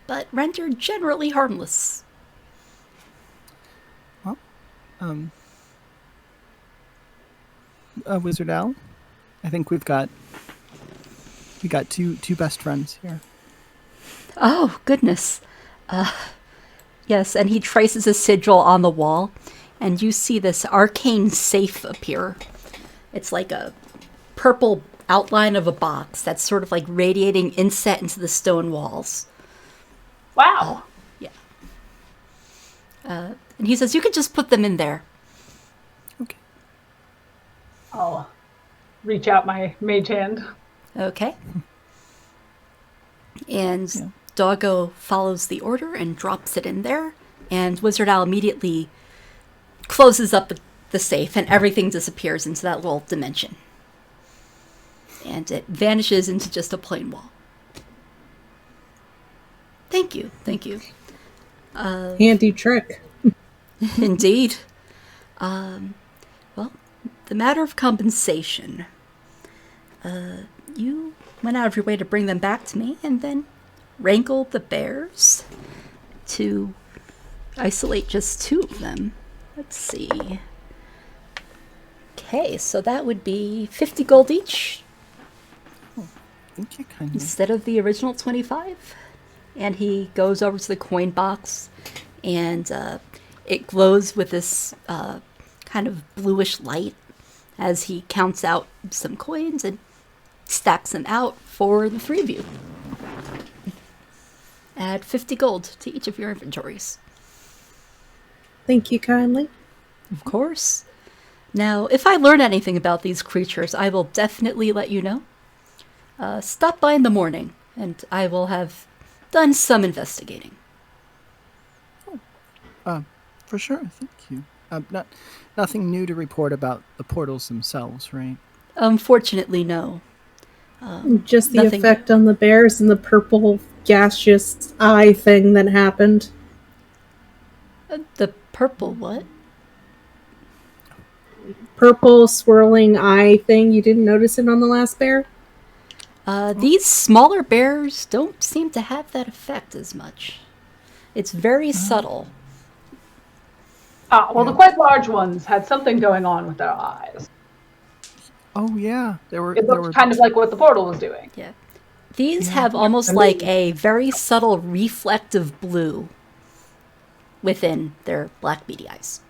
but rendered generally harmless. Well, Wizard Al, I think we got two best friends here. Oh, goodness. Yes, and he traces a sigil on the wall, and you see this arcane safe appear. It's like a purple outline of a box that's sort of like radiating inset into the stone walls. Wow. Yeah. And he says, you can just put them in there. Okay. I'll reach out my mage hand. Okay. And Doggo follows the order and drops it in there. And Wizard Owl immediately closes up the safe and everything disappears into that little dimension. And it vanishes into just a plain wall. Thank you. Thank you. Handy trick. Indeed. Well, the matter of compensation. You went out of your way to bring them back to me and then wrangled the bears to isolate just 2 of them. Let's see. Okay, so that would be 50 gold each Thank you, kindly. instead of the original 25. And he goes over to the coin box and it glows with this kind of bluish light as he counts out some coins and stacks them out for the 3 of you. Add 50 gold to each of your inventories. Thank you kindly. Of course. Now, if I learn anything about these creatures, I will definitely let you know. Stop by in the morning, and I will have done some investigating. For sure, thank you. Nothing new to report about the portals themselves, right? Unfortunately, no. Just the Nothing. effect on the bears and the purple gaseous eye thing that happened. The purple what? Purple swirling eye thing. You didn't notice it on the last bear? These smaller bears don't seem to have that effect as much. It's very subtle. Well, the quite large ones had something going on with their eyes. Oh yeah, there were. It looked kind of like what the portal was doing. Yeah. These have almost like a very subtle reflective blue within their black beady eyes.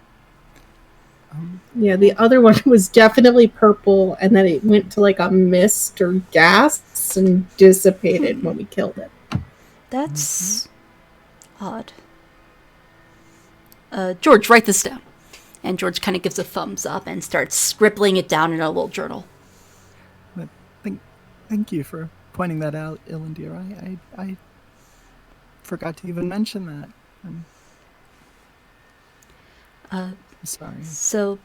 Yeah, the other one was definitely purple, and then it went to like a mist or gas and dissipated when we killed it. That's odd. George, write this down. And George kind of gives a thumbs up and starts scribbling it down in a little journal. But thank you for pointing that out, Ilandir. I forgot to even mention that. I'm sorry. So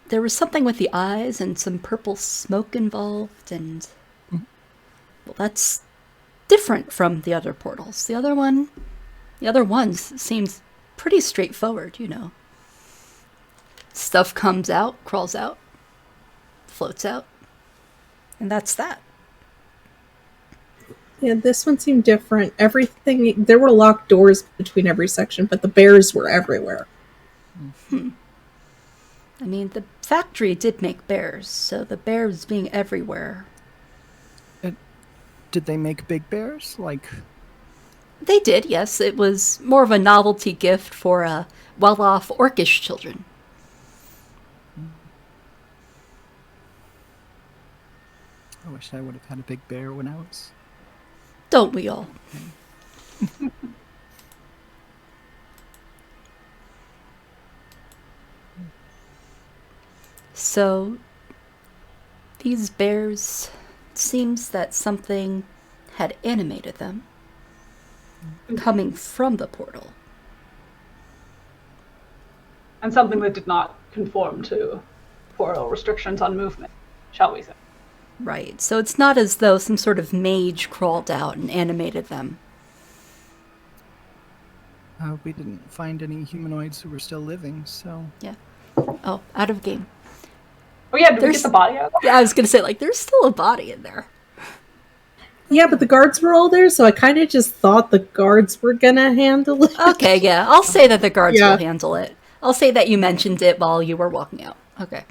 there was something with the eyes and some purple smoke involved, and well, that's different from the other portals. The other ones seemed pretty straightforward, you know. Stuff comes out, crawls out, floats out, and that's that. Yeah, this one seemed different. Everything, there were locked doors between every section, but the bears were everywhere. I mean, the factory did make bears, so the bears being everywhere. Did they make big bears? Like, They did, yes. It was more of a novelty gift for well-off orcish children. I wish I would have had a big bear when I was... Don't we all? So, these bears, it seems that something had animated them, coming from the portal. And something that did not conform to portal restrictions on movement, shall we say. Right, so it's not as though some sort of mage crawled out and animated them. We didn't find any humanoids who were still living, so... Yeah. Oh, out of game. Oh yeah, did we get the body out? Yeah, I was gonna say, like, there's still a body in there. Yeah, but the guards were all there, so I kind of just thought the guards were gonna handle it. Okay, yeah, I'll say that the guards Yeah. will handle it. I'll say that you mentioned it while you were walking out. Okay.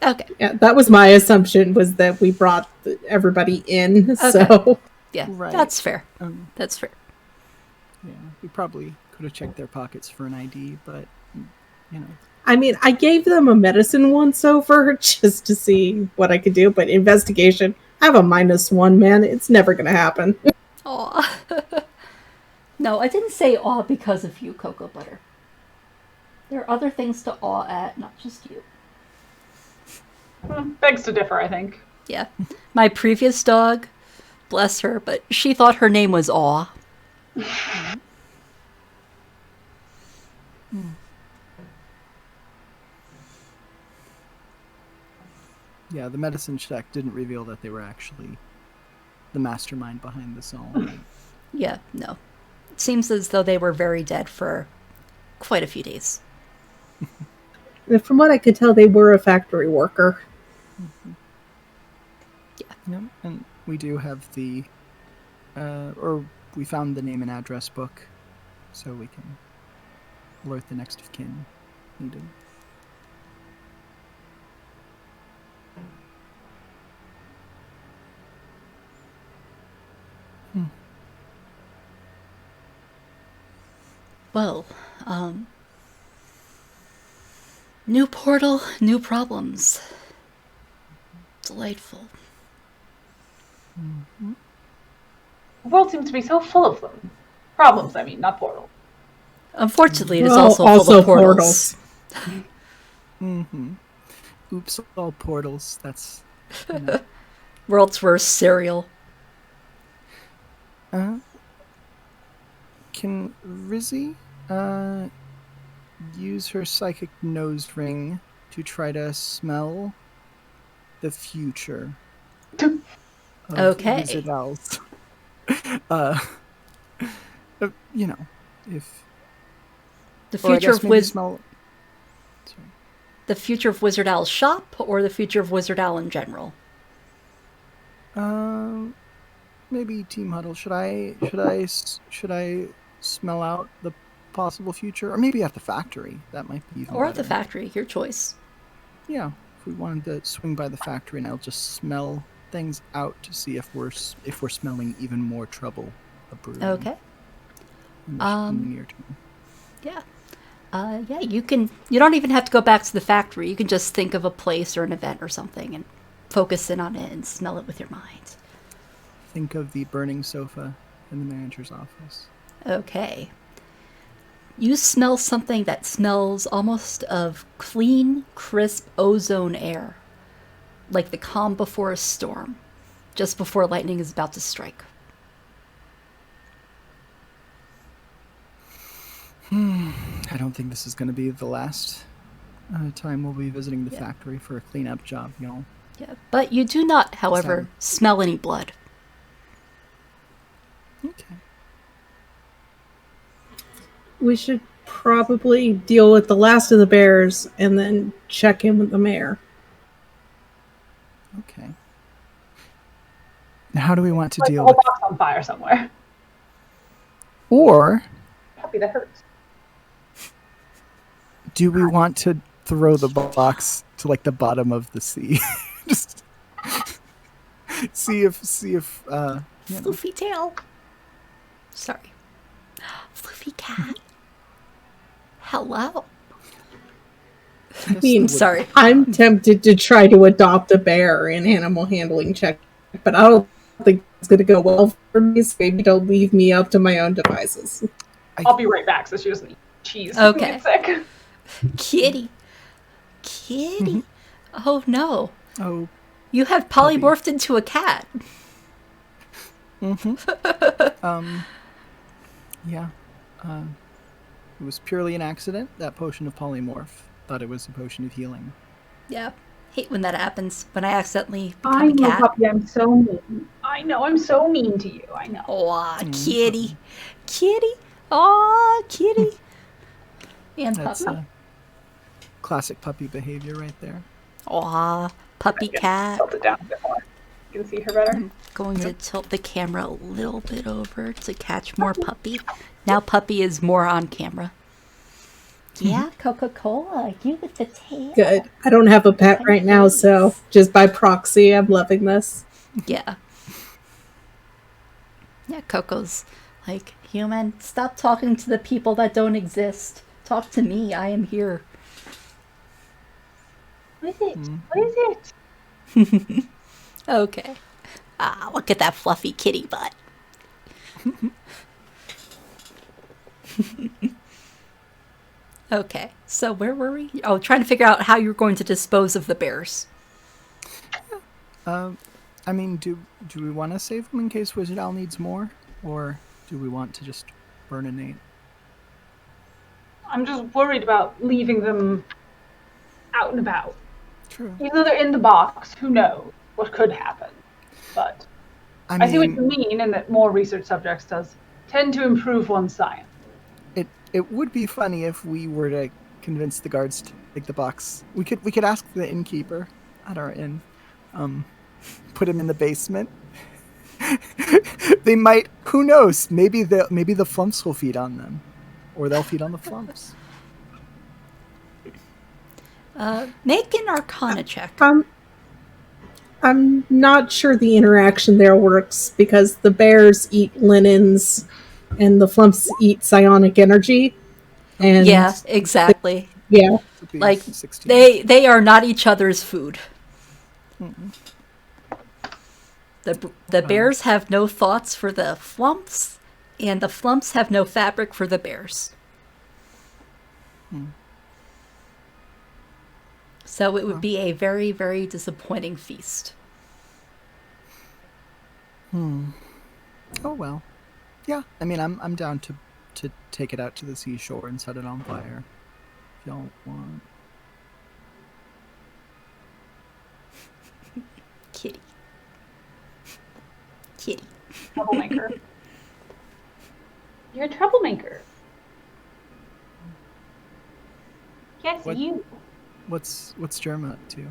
Okay. Yeah, that was my assumption, was that we brought everybody in, so... Yeah, Right. that's fair. Um, That's fair. yeah, we probably could have checked their pockets for an ID, but, you know... I mean, I gave them a medicine once over just to see what I could do, but investigation, I have a -1, man. It's never gonna happen. Aw. No, I didn't say aw because of you, Cocoa Butter. There are other things to awe at, not just you. Begs to differ, I think. Yeah. My previous dog, bless her, but she thought her name was Aw. Yeah, the medicine check didn't reveal that they were actually the mastermind behind this all. Yeah, no. It seems as though they were very dead for quite a few days. From what I could tell, they were a factory worker. Yep, and we do have the, or we found the name and address book, so we can alert the next of kin needed. Well, new portal, new problems. Delightful. The world seems to be so full of them. Problems, I mean, not portals. Unfortunately, it is Well, also full of portals. Mm-hmm. Oops, all portals. That's, you know. World's worst cereal. Can Rizzy use her psychic nose ring to try to smell the future of Okay. Wizardals? You know, if The or I future guess of maybe smell. Sorry. the future of Wizard Owl's shop, or the future of Wizard Owl in general? Maybe Team Huddle. Should I smell out the possible future, or maybe at the factory? That might be even Or at the better. factory, your choice. Yeah, if we wanted to swing by the factory, and I'll just smell things out to see if we're smelling even more trouble brewing. Okay. In the near term. Yeah. Yeah, you don't even have to go back to the factory. You can just think of a place or an event or something and focus in on it and smell it with your mind. Think of the burning sofa in the manager's office. Okay. You smell something that smells almost of clean, crisp ozone air. Like the calm before a storm. Just before lightning is about to strike. I don't think this is going to be the last time we'll be visiting the factory for a cleanup job, y'all. Yeah, but you do not, however, smell any blood. Okay. We should probably deal with the last of the bears and then check in with the mayor. Okay. Now, how do we want to Like the deal whole with... box on fire somewhere. Or Puppy, that hurts. do we want to throw the box to like the bottom of the sea? Just see if Floofy tail. Sorry. Floofy cat. Hello. I mean, Sorry. I'm tempted to try to adopt a bear in animal handling check, but I don't think it's going to go well for me, so maybe don't leave me up to my own devices. I'll be right back so she doesn't eat cheese. Okay. Get sick. Kitty. Kitty. Oh no. Oh. You have polymorphed into a cat. Yeah. It was purely an accident, that potion of polymorph. Thought it was a potion of healing. Yeah. Hate when that happens. When I accidentally I become a know, cat. Puppy, I'm so mean. I know, I'm so mean to you. I know. Aw, kitty. Kitty. Aw, kitty. And That's puppy. classic puppy behavior right there. Aw, puppy cat. Tilt it down a bit more. You can see her better. I'm going to tilt the camera a little bit over to catch more puppy. Now puppy is more on camera. Yeah, Coca-Cola, you with the tail. Good. I don't have a pet right now, so just by proxy, I'm loving this. Yeah. Yeah, Coco's like, human, stop talking to the people that don't exist. Talk to me, I am here. What is it? What is it? Okay. Ah, look at that fluffy kitty butt. Okay, so where were we? Oh, trying to figure out how you're going to dispose of the bears. I mean, do we want to save them in case Wizard Owl needs more? Or do we want to just burninate? I'm just worried about leaving them out and about. True. Even though they're in the box, who knows what could happen. But I see what you mean, and that more research subjects does tend to improve one's science. It would be funny if we were to convince the guards to take the box. We could ask the innkeeper at our inn, put him in the basement. They might. Who knows? Maybe the flumps will feed on them, or they'll feed on the flumps. Make an Arcana check. I'm not sure the interaction there works because the bears eat linens and the flumps eat psionic energy. And Yeah, exactly. yeah. Would be Like 16. they are not each other's food. The bears have no thoughts for the flumps, and the flumps have no fabric for the bears. So it would be a very, very disappointing feast. Oh well. Yeah, I mean, I'm down to take it out to the seashore and set it on fire. If y'all want. Kitty. Kitty. Troublemaker. You're a troublemaker. Yes, What? you. What's Germa up to?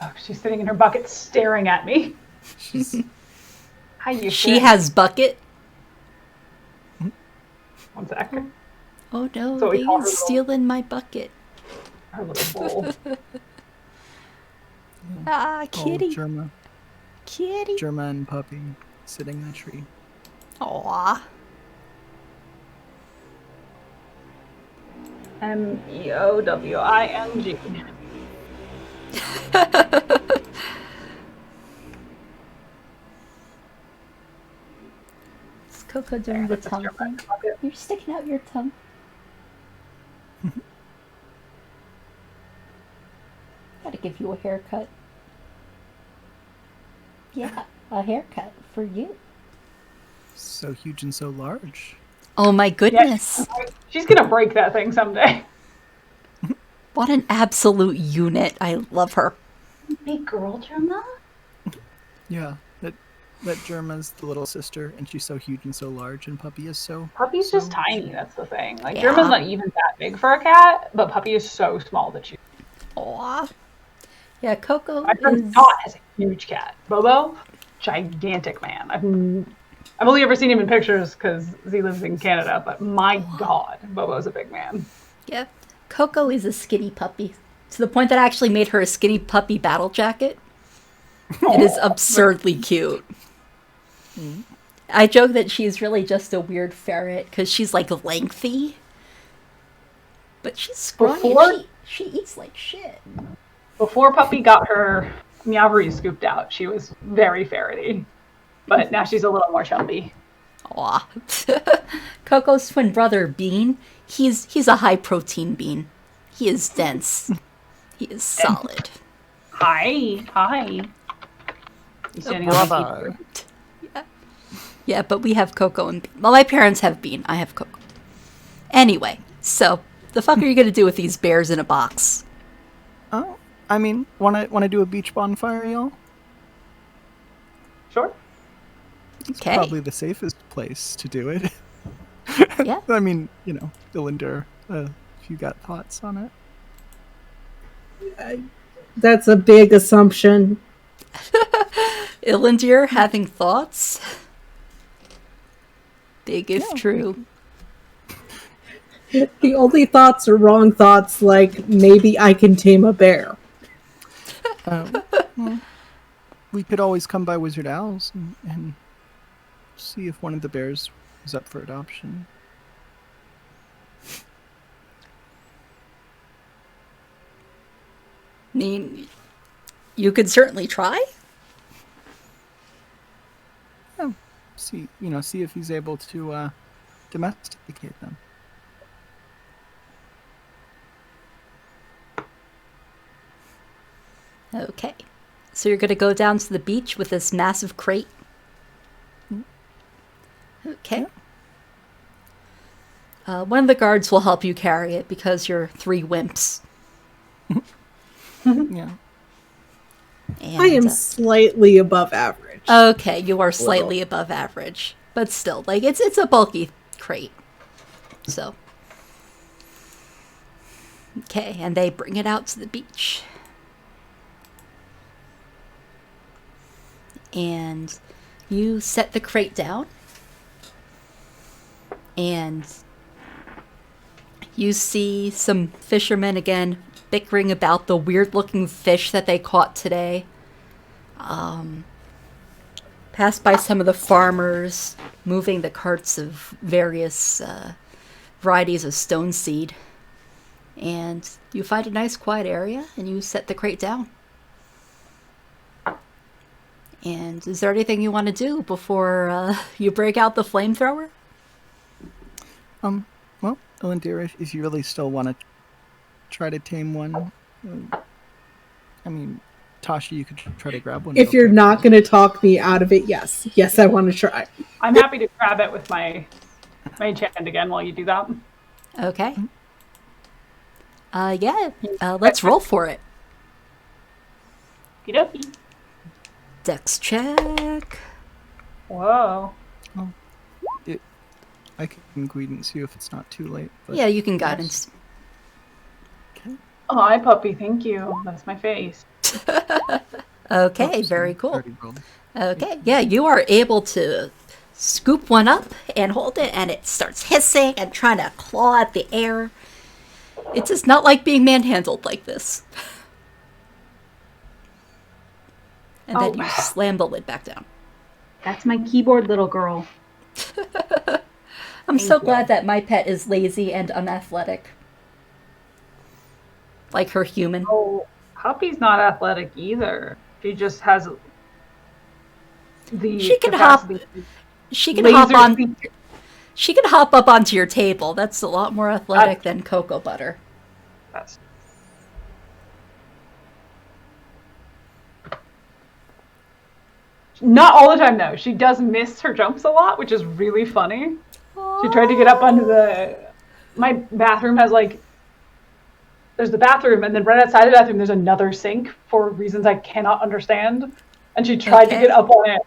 Oh, she's sitting in her bucket staring at me. She's Hi, you. She has bucket. 1 sec. Oh no, So we they call her stealing my bucket. Her little bowl. Ah, kitty. Germa Kitty. and Puppy sitting in a tree. Aw. MEOWING. Coco doing the Put this tongue German thing? in the bucket. You're sticking out your tongue. Gotta give you a haircut. Yeah, a haircut for you. So huge and so large. Oh my Yeah, goodness. she's gonna break that thing someday. What an absolute unit. I love her. Big girl, Gemma. Yeah, that Germa's the little sister, and she's so huge and so large, and Puppy is so. Puppy's so just tiny. That's the thing. Like Yeah. Germa's not even that big for a cat, but Puppy is so small that she. Aw. Yeah, Coco My friend is... Dot has a huge cat. Bobo, gigantic man. I've only ever seen him in pictures because he lives in Canada. But my God, Bobo's a big man. Yeah. Coco is a skinny puppy. To the point that I actually made her a skinny puppy battle jacket. It is absurdly cute. I joke that she's really just a weird ferret because she's like lengthy. But she's scrawny. Before- And she eats like shit. Before Puppy got her meowery scooped out, she was very ferrety. But now she's a little more chubby. Aw. Coco's twin brother, Bean, he's a high protein bean. He is dense. He is solid. Hi. He's standing on my Brother. feet. Yeah, but we have Coco and Bean. Well, my parents have Bean. I have Coco. Anyway, so the fuck are you gonna do with these bears in a box? Oh, I mean, wanna do a beach bonfire, y'all? Sure. It's Okay. probably the safest place to do it. Yeah. I mean, Illander, if you got thoughts on it. That's a big assumption. Illandir having thoughts? Big if true. The only thoughts are wrong thoughts, like maybe I can tame a bear. Well, we could always come by Wizard Owl's and see if one of the bears is up for adoption. I mean, you could certainly try. See if he's able to domesticate them. Okay. So you're gonna go down to the beach with this massive crate? Okay. One of the guards will help you carry it because you're 3 wimps. Yeah. And, I am slightly above average. okay, you are slightly above average, but still, like it's a bulky crate. So, okay, and they bring it out to the beach, and you set the crate down, and you see some fishermen again bickering about the weird-looking fish that they caught today. Passed by some of the farmers moving the carts of various varieties of stone seed. And you find a nice quiet area and you set the crate down. And is there anything you want to do before you break out the flamethrower? Well, Illander, if you really still want to try to tame one, I mean, Tasha, you could try to grab one. If you're not going to talk me out of it, yes. Yes, I want to try. I'm happy to grab it with my enchant again while you do that. Okay. Yeah, let's roll for it. Okey-dokey. Dex check. Whoa. I can guidance you if it's not too late. But Yeah, you can guidance. Okay. Oh, hi, puppy. Thank you. That's my face. Okay, Oops, very I cool. already rolled. Okay, yeah, you are able to scoop one up and hold it, and it starts hissing and trying to claw at the air. It does not like being manhandled like this. And then you slam the lid back down. That's my keyboard, little girl. I'm so glad that my pet is lazy and unathletic. Like her human. Oh, Puppy's not athletic either. She just has the She can hop. capacity. She can hop laser on. feet. She can hop up onto your table. That's a lot more athletic than cocoa butter. That's not all the time though. She does miss her jumps a lot, which is really funny. She tried to get up onto my bathroom has like, there's the bathroom, and then right outside the bathroom there's another sink for reasons I cannot understand. And she tried to get up on it,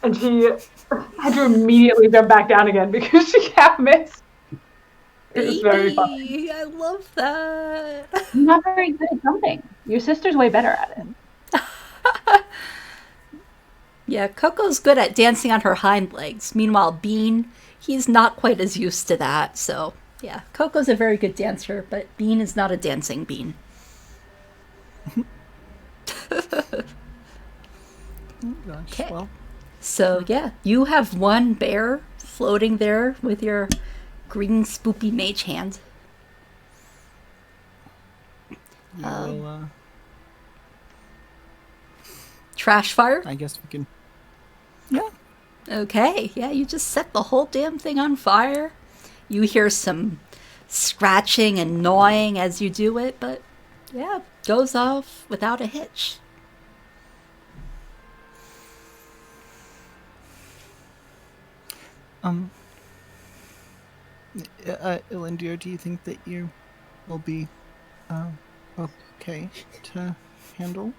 and she had to immediately jump back down again because she half missed. It was very funny. I love that. I'm not very good at jumping. Your sister's way better at it. Yeah, Coco's good at dancing on her hind legs. Meanwhile, Bean, he's not quite as used to that. So, yeah, Coco's a very good dancer, but Bean is not a dancing bean. Gosh, well, So, yeah, you have one bear floating there with your green spoopy mage hand. we'll, Trash fire? I guess we can. Yeah. Okay, yeah, you just set the whole damn thing on fire. You hear some scratching and gnawing as you do it, but yeah, goes off without a hitch. Ilindir, do you think that you will be okay to handle?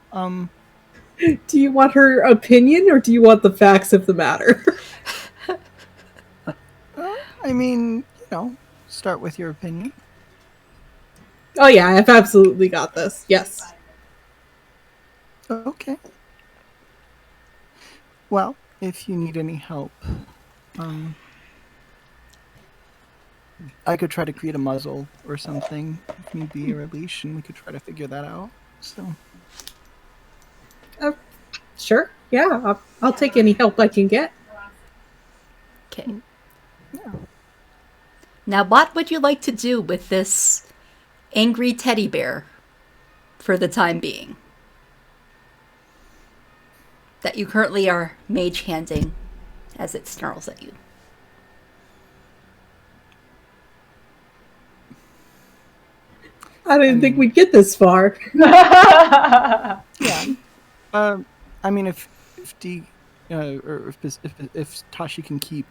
Do you want her opinion or do you want the facts of the matter? I mean, start with your opinion. Oh yeah, I've absolutely got this. Yes. Okay. Well, if you need any help, I could try to create a muzzle or something, if need be, or a leash, and we could try to figure that out. So. Sure. Yeah, I'll take any help I can get. Okay. Now, what would you like to do with this angry teddy bear for the time being? That you currently are mage handing as it snarls at you. I didn't think we'd get this far. Yeah. I mean, if Tashi can keep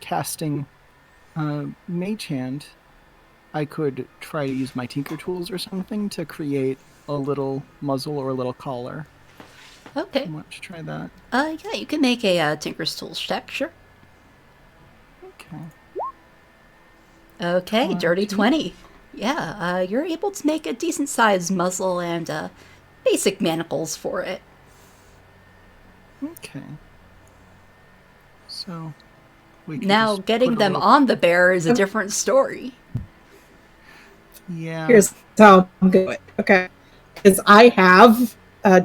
casting Mage Hand, I could try to use my Tinker Tools or something to create a little muzzle or a little collar. Okay. I want to try that. Yeah, you can make a Tinker's Tools check, sure. Okay. Okay, dirty 20. Yeah, you're able to make a decent-sized muzzle and basic manacles for it. Okay. So, we can Now, just getting put a them little- on the bear is a different story. Yeah. Here's how I'm going to do it. Okay. Because I have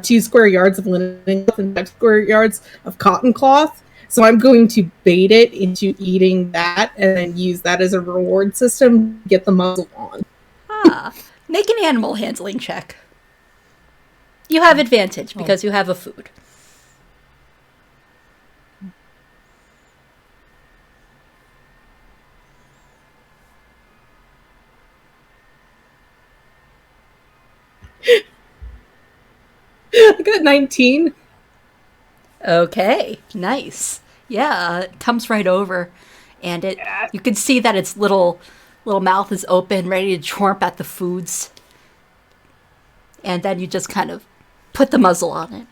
2 square yards of linen cloth and 5 square yards of cotton cloth. So I'm going to bait it into eating that and then use that as a reward system to get the muzzle on. Make an animal handling check. You have advantage because you have a food. I got 19. Okay, nice. Yeah, it comes right over, and you can see that its little mouth is open, ready to chomp at the foods. And then you just kind of put the muzzle on it.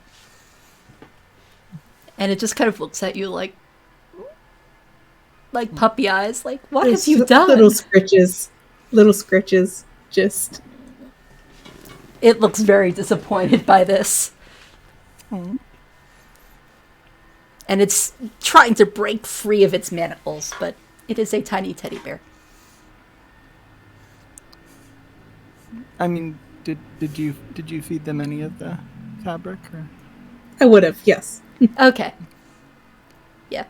And it just kind of looks at you like puppy eyes, like, what have you done? Little scritches, just... It looks very disappointed by this. Hmm. And it's trying to break free of its manacles, but it is a tiny teddy bear. I mean, did you feed them any of the fabric? Or? I would have, yes. Okay. Yeah.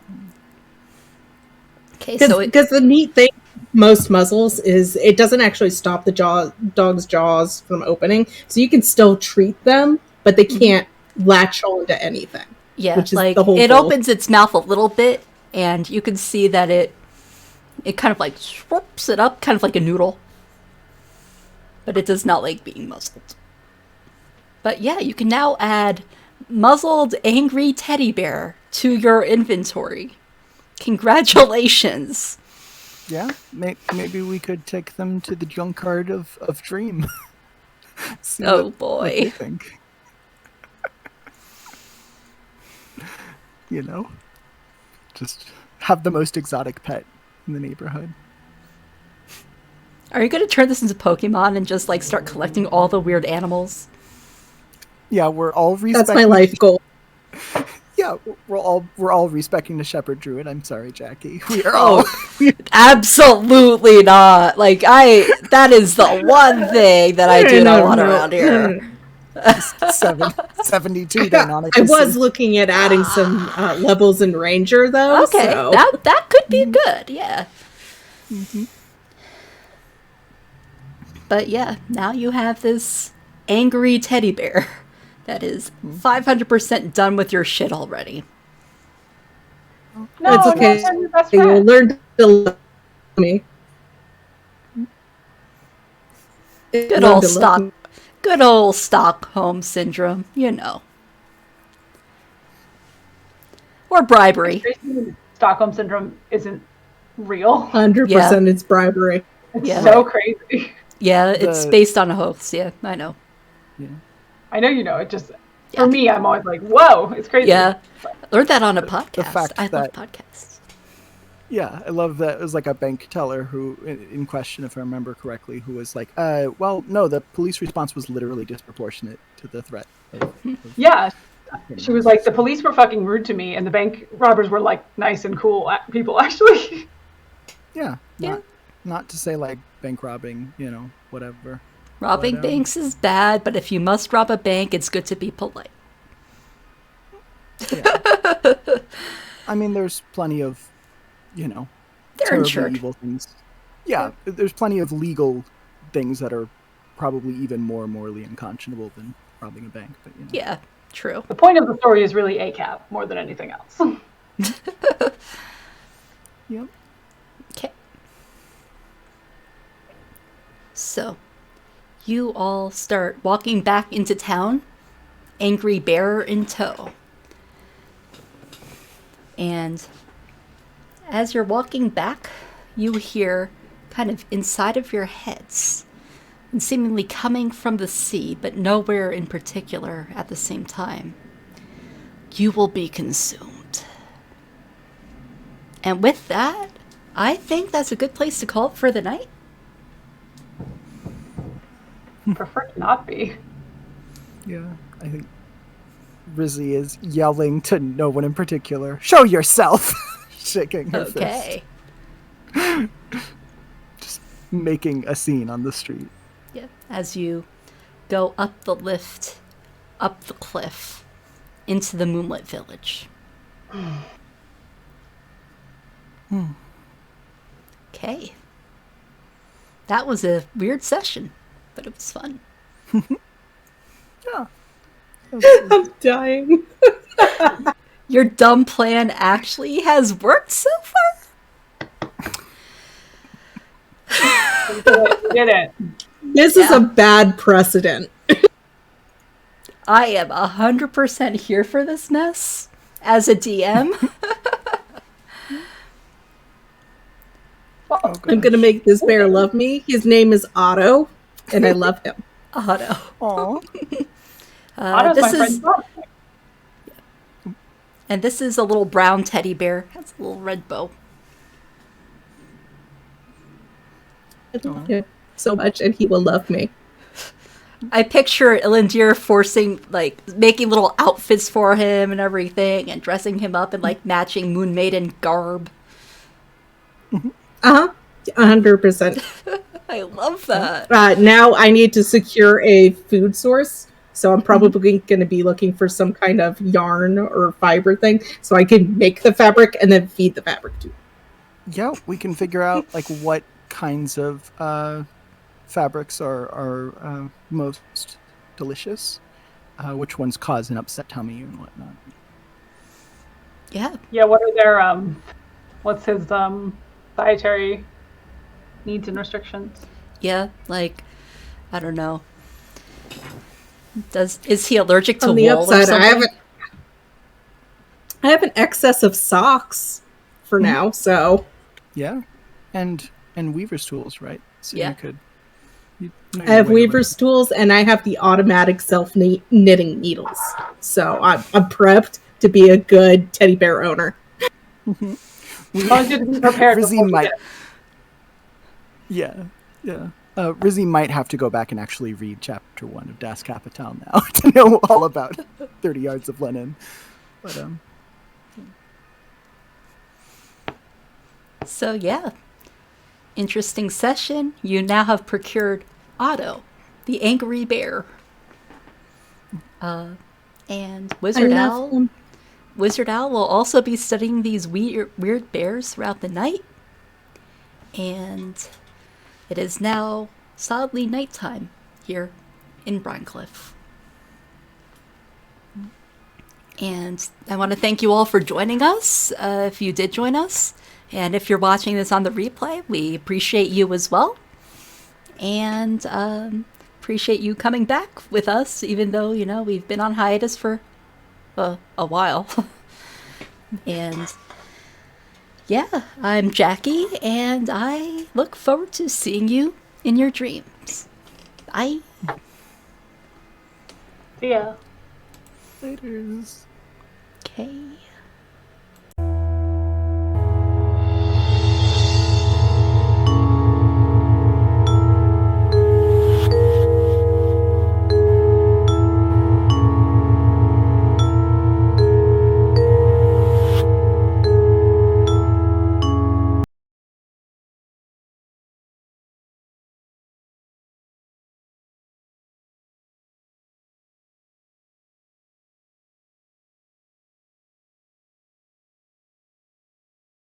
Okay, so Because the neat thing most muzzles is it doesn't actually stop the dog's jaws from opening, so you can still treat them, but they can't latch on to anything. yeah, which is like the whole it goal. opens its mouth a little bit, and you can see that it kind of like swoops it up, kind of like a noodle. But it does not like being muzzled. But yeah, you can now add muzzled angry teddy bear to your inventory. Congratulations. Yeah, maybe we could take them to the junkyard of Dream. See Oh what boy. they think. You know? Just have the most exotic pet in the neighborhood. Are you going to turn this into Pokemon and just like start collecting all the weird animals? Yeah, we're all That's my life goal. Yeah, we're all respecting the shepherd druid. I'm sorry, Jackie. We are all Absolutely not. Like that is the one thing that I do not want around here. 72 then on it. I was looking at adding some levels in Ranger, though. Okay, so. that could be good, yeah. Mm-hmm. But yeah, now you have this angry teddy bear that is 500% done with your shit already. No, It's okay. no, your best You'll friend. learn to love me. Good old Stockholm syndrome, you know. Or bribery. Stockholm syndrome isn't real. 100% it's bribery. It's Yeah. so crazy. Yeah, it's based on a hoax. Yeah, I know. Yeah. I know you know. It just Yeah. for me, I'm always like, whoa, it's crazy. Yeah, learned that on a podcast. fact I love that- podcasts. Yeah, I love that. It was like a bank teller who, in question, if I remember correctly, who was like, well, no, the police response was literally disproportionate to the threat. Yeah. She was like, the police were fucking rude to me, and the bank robbers were like nice and cool people, actually. Yeah, Yeah. not to say like bank robbing, you know, whatever. Robbing But, banks is bad, but if you must rob a bank, it's good to be polite. Yeah. I mean, there's plenty of, you know, They're terribly insured. evil things. Yeah, there's plenty of legal things that are probably even more morally unconscionable than robbing a bank. But you know. Yeah, true. The point of the story is really ACAB more than anything else. Yep. Okay. So, you all start walking back into town, angry bear in tow. And as you're walking back, you hear kind of inside of your heads, and seemingly coming from the sea, but nowhere in particular at the same time, you will be consumed. And with that, I think that's a good place to call it for the night. Prefer to not be. Yeah, I think Rizzy is yelling to no one in particular. Show yourself! Shaking her Okay. fist. Just making a scene on the street. Yeah. As you go up the lift, up the cliff, into the moonlit village. Okay. That was a weird session, but it was fun. Yeah. I'm dying. Your dumb plan actually has worked so far? We did it. This is a bad precedent. I am 100% here for this mess as a DM. Well, I'm going to make this bear love me. His name is Otto, and I love him. Otto. Aw. Otto's my This friend's is, dog. and this is a little brown teddy bear. Has a little red bow. I love him so much, and he will love me. I picture Ilandir making little outfits for him and everything, and dressing him up in like matching Moon Maiden garb. 100%. I love that. Now I need to secure a food source, so I'm probably going to be looking for some kind of yarn or fiber thing, so I can make the fabric and then feed the fabric too. Yeah, we can figure out like what kinds of fabrics are most delicious, which ones cause an upset tummy and whatnot. Yeah. Yeah, what are their What's his dietary needs and restrictions? Yeah, like, I don't know. Is he allergic to On the wool or upside, something? I have an excess of socks for now, so Yeah, and weaver's tools, right? So Yeah. you could. You know I your have way weaver's tools and I have the automatic self-knitting needles. So I'm prepped to be a good teddy bear owner. around. As long as you have to be prepared Rizzy before might. you Yeah. Rizzy might have to go back and actually read chapter 1 of Das Kapital now to know all about 30 yards of linen. But So yeah, interesting session. You now have procured Otto, the angry bear, and Wizard Owl. him. Wizard Owl will also be studying these weird bears throughout the night. And it is now solidly nighttime here in Brinecliffe. And I want to thank you all for joining us, if you did join us. And if you're watching this on the replay, we appreciate you as well. And appreciate you coming back with us, even though, we've been on hiatus for a while. And yeah, I'm Jackie, and I look forward to seeing you in your dreams. Bye. See ya. Laters. Okay.